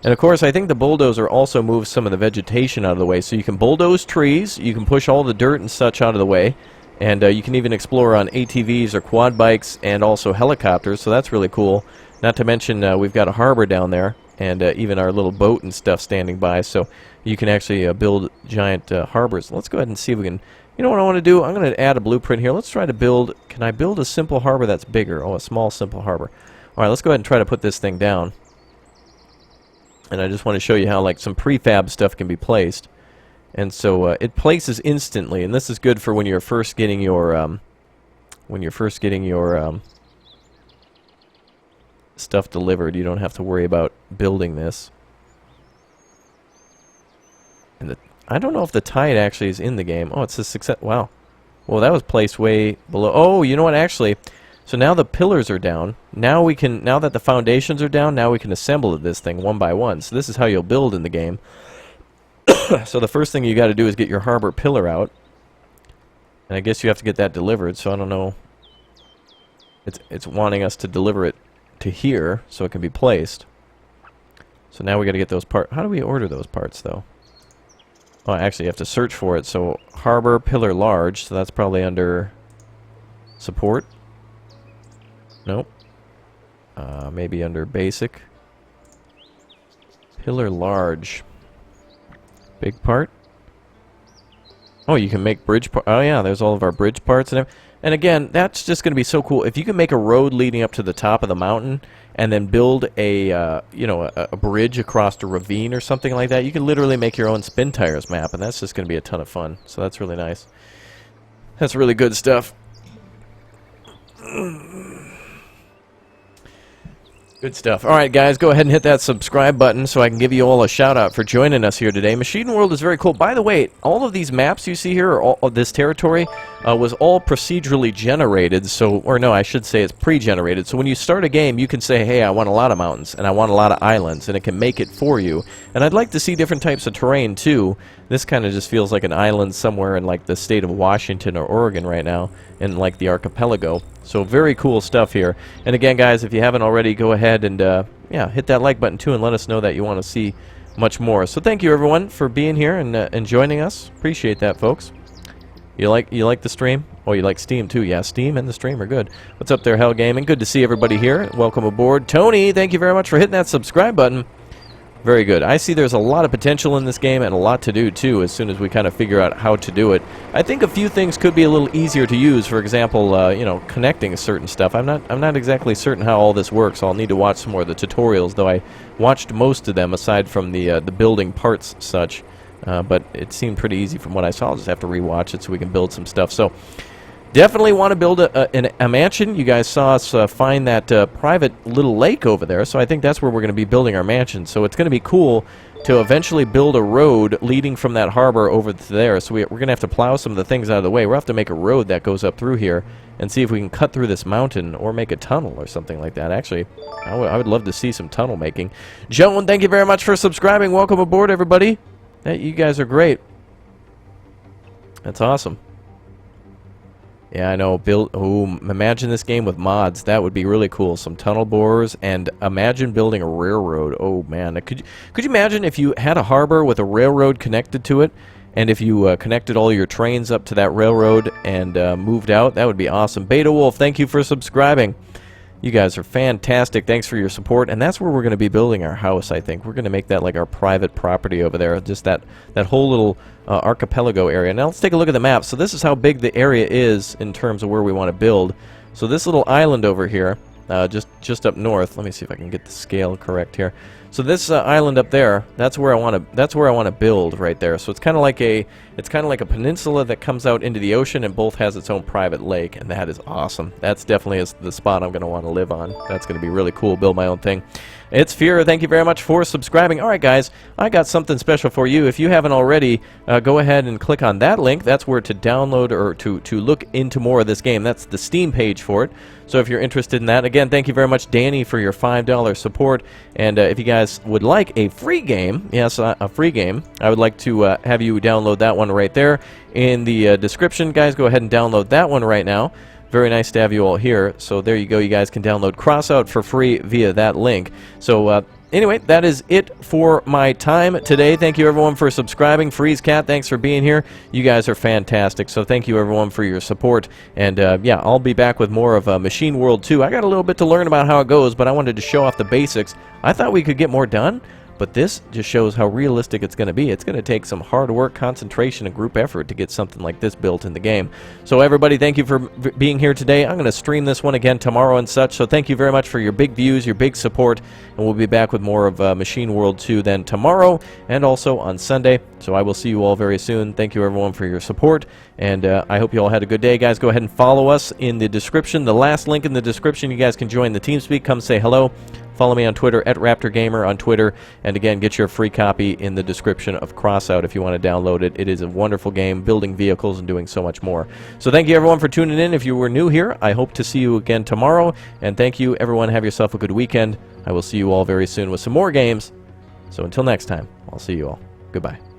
And of course, I think the bulldozer also moves some of the vegetation out of the way. So you can bulldoze trees, you can push all the dirt and such out of the way, and you can even explore on ATVs or quad bikes and also helicopters, so that's really cool. Not to mention, we've got a harbor down there, and even our little boat and stuff standing by, so you can actually build giant harbors. Let's go ahead and see if we can... You know what I want to do? I'm going to add a blueprint here. Let's try to build... Can I build a simple harbor that's bigger? Oh, a small, simple harbor. Alright, let's go ahead and try to put this thing down. And I just want to show you how, like, some prefab stuff can be placed. And so it places instantly, and this is good for when you're first getting your stuff delivered. You don't have to worry about building this. And I don't know if the tide actually is in the game. Oh, it's a success. Wow. Well, that was placed way below. Oh, you know what? Actually, so now the pillars are down. Now we can, now that the foundations are down, now we can assemble this thing one by one. So this is how you'll build in the game. So the first thing you got to do is get your harbor pillar out. And I guess you have to get that delivered, so I don't know. It's wanting us to deliver it to here so it can be placed. So now we got to get those parts. How do we order those parts, though? Oh, actually you have to search for it. So harbor pillar large, so that's probably under support. Nope. Maybe under basic. Pillar large. Big part. Oh, you can make bridge part. Oh yeah, there's all of our bridge parts and everything. And again, that's just going to be so cool. If you can make a road leading up to the top of the mountain and then build a, you know, a bridge across a ravine or something like that, you can literally make your own spin tires map, and that's just going to be a ton of fun. So that's really nice. That's really good stuff. Good stuff. Alright guys, go ahead and hit that subscribe button so I can give you all a shout out for joining us here today. Machine World is very cool. By the way, all of these maps you see here, or all of this territory, was all procedurally generated, so, or no, I should say it's pre-generated. So when you start a game, you can say, hey, I want a lot of mountains, and I want a lot of islands, and it can make it for you. And I'd like to see different types of terrain too. This kind of just feels like an island somewhere in like the state of Washington or Oregon right now, in like the archipelago. So very cool stuff here. And again, guys, if you haven't already, go ahead and yeah, hit that like button too, and let us know that you want to see much more. So thank you everyone for being here and joining us. Appreciate that, folks. You like the stream? Oh, you like Steam too? Yeah, Steam and the stream are good. What's up there, Hell Gaming? Good to see everybody here. Welcome aboard, Tony. Thank you very much for hitting that subscribe button. Very good. I see there's a lot of potential in this game and a lot to do too as soon as we kind of figure out how to do it. I think a few things could be a little easier to use. For example, you know, connecting certain stuff. I'm not exactly certain how all this works. So I'll need to watch some more of the tutorials, though I watched most of them aside from the building parts such. But it seemed pretty easy from what I saw. I'll just have to rewatch it so we can build some stuff. So definitely want to build a mansion. You guys saw us find that private little lake over there, so I think that's where we're going to be building our mansion. So it's going to be cool to eventually build a road leading from that harbor over to there. So we're going to have to plow some of the things out of the way. We'll have to make a road that goes up through here and see if we can cut through this mountain or make a tunnel or something like that. Actually, I would love to see some tunnel making. Joan, thank you very much for subscribing. Welcome aboard, everybody. You guys are great. That's awesome. Yeah, I know. Imagine this game with mods. That would be really cool. Some tunnel borers, and imagine building a railroad. Oh man, could you imagine if you had a harbor with a railroad connected to it, and if you connected all your trains up to that railroad and moved out? That would be awesome. Beta Wolf, thank you for subscribing. You guys are fantastic. Thanks for your support. And that's where we're going to be building our house, I think. We're going to make that like our private property over there. Just that whole little archipelago area. Now let's take a look at the map. So this is how big the area is in terms of where we want to build. So this little island over here, just up north. Let me see if I can get the scale correct here. So this island up there, that's where I want to build right there. So it's kind of like a peninsula that comes out into the ocean and both has its own private lake, and that is awesome. That's definitely the spot I'm going to want to live on. That's going to be really cool. Build my own thing. It's Fear. Thank you very much for subscribing. All right, guys, I got something special for you. If you haven't already, go ahead and click on that link. That's where to download or to look into more of this game. That's the Steam page for it. So if you're interested in that, again, thank you very much, Danny, for your $5 support. And if you guys would like a free game, yes, a free game, I would like to have you download that one right there in the description. Guys, go ahead and download that one right now. Very nice to have you all here. So there you go. You guys can download Crossout for free via that link. So anyway, that is it for my time today. Thank you, everyone, for subscribing. Freeze Cat, thanks for being here. You guys are fantastic. So thank you, everyone, for your support. And yeah, I'll be back with more of Machine World 2. I got a little bit to learn about how it goes, but I wanted to show off the basics. I thought we could get more done, but this just shows how realistic it's going to be. It's going to take some hard work, concentration, and group effort to get something like this built in the game. So everybody, thank you for being here today. I'm going to stream this one again tomorrow and such, so thank you very much for your big views, your big support, and we'll be back with more of Machine World 2 then tomorrow and also on Sunday. So I will see you all very soon. Thank you, everyone, for your support, and I hope you all had a good day. Guys, go ahead and follow us in the description. The last link in the description, you guys can join the TeamSpeak. Come say hello. Follow me on Twitter, @RaptorGamer on Twitter. And again, get your free copy in the description of Crossout if you want to download it. It is a wonderful game, building vehicles and doing so much more. So thank you, everyone, for tuning in. If you were new here, I hope to see you again tomorrow. And thank you, everyone. Have yourself a good weekend. I will see you all very soon with some more games. So until next time, I'll see you all. Goodbye.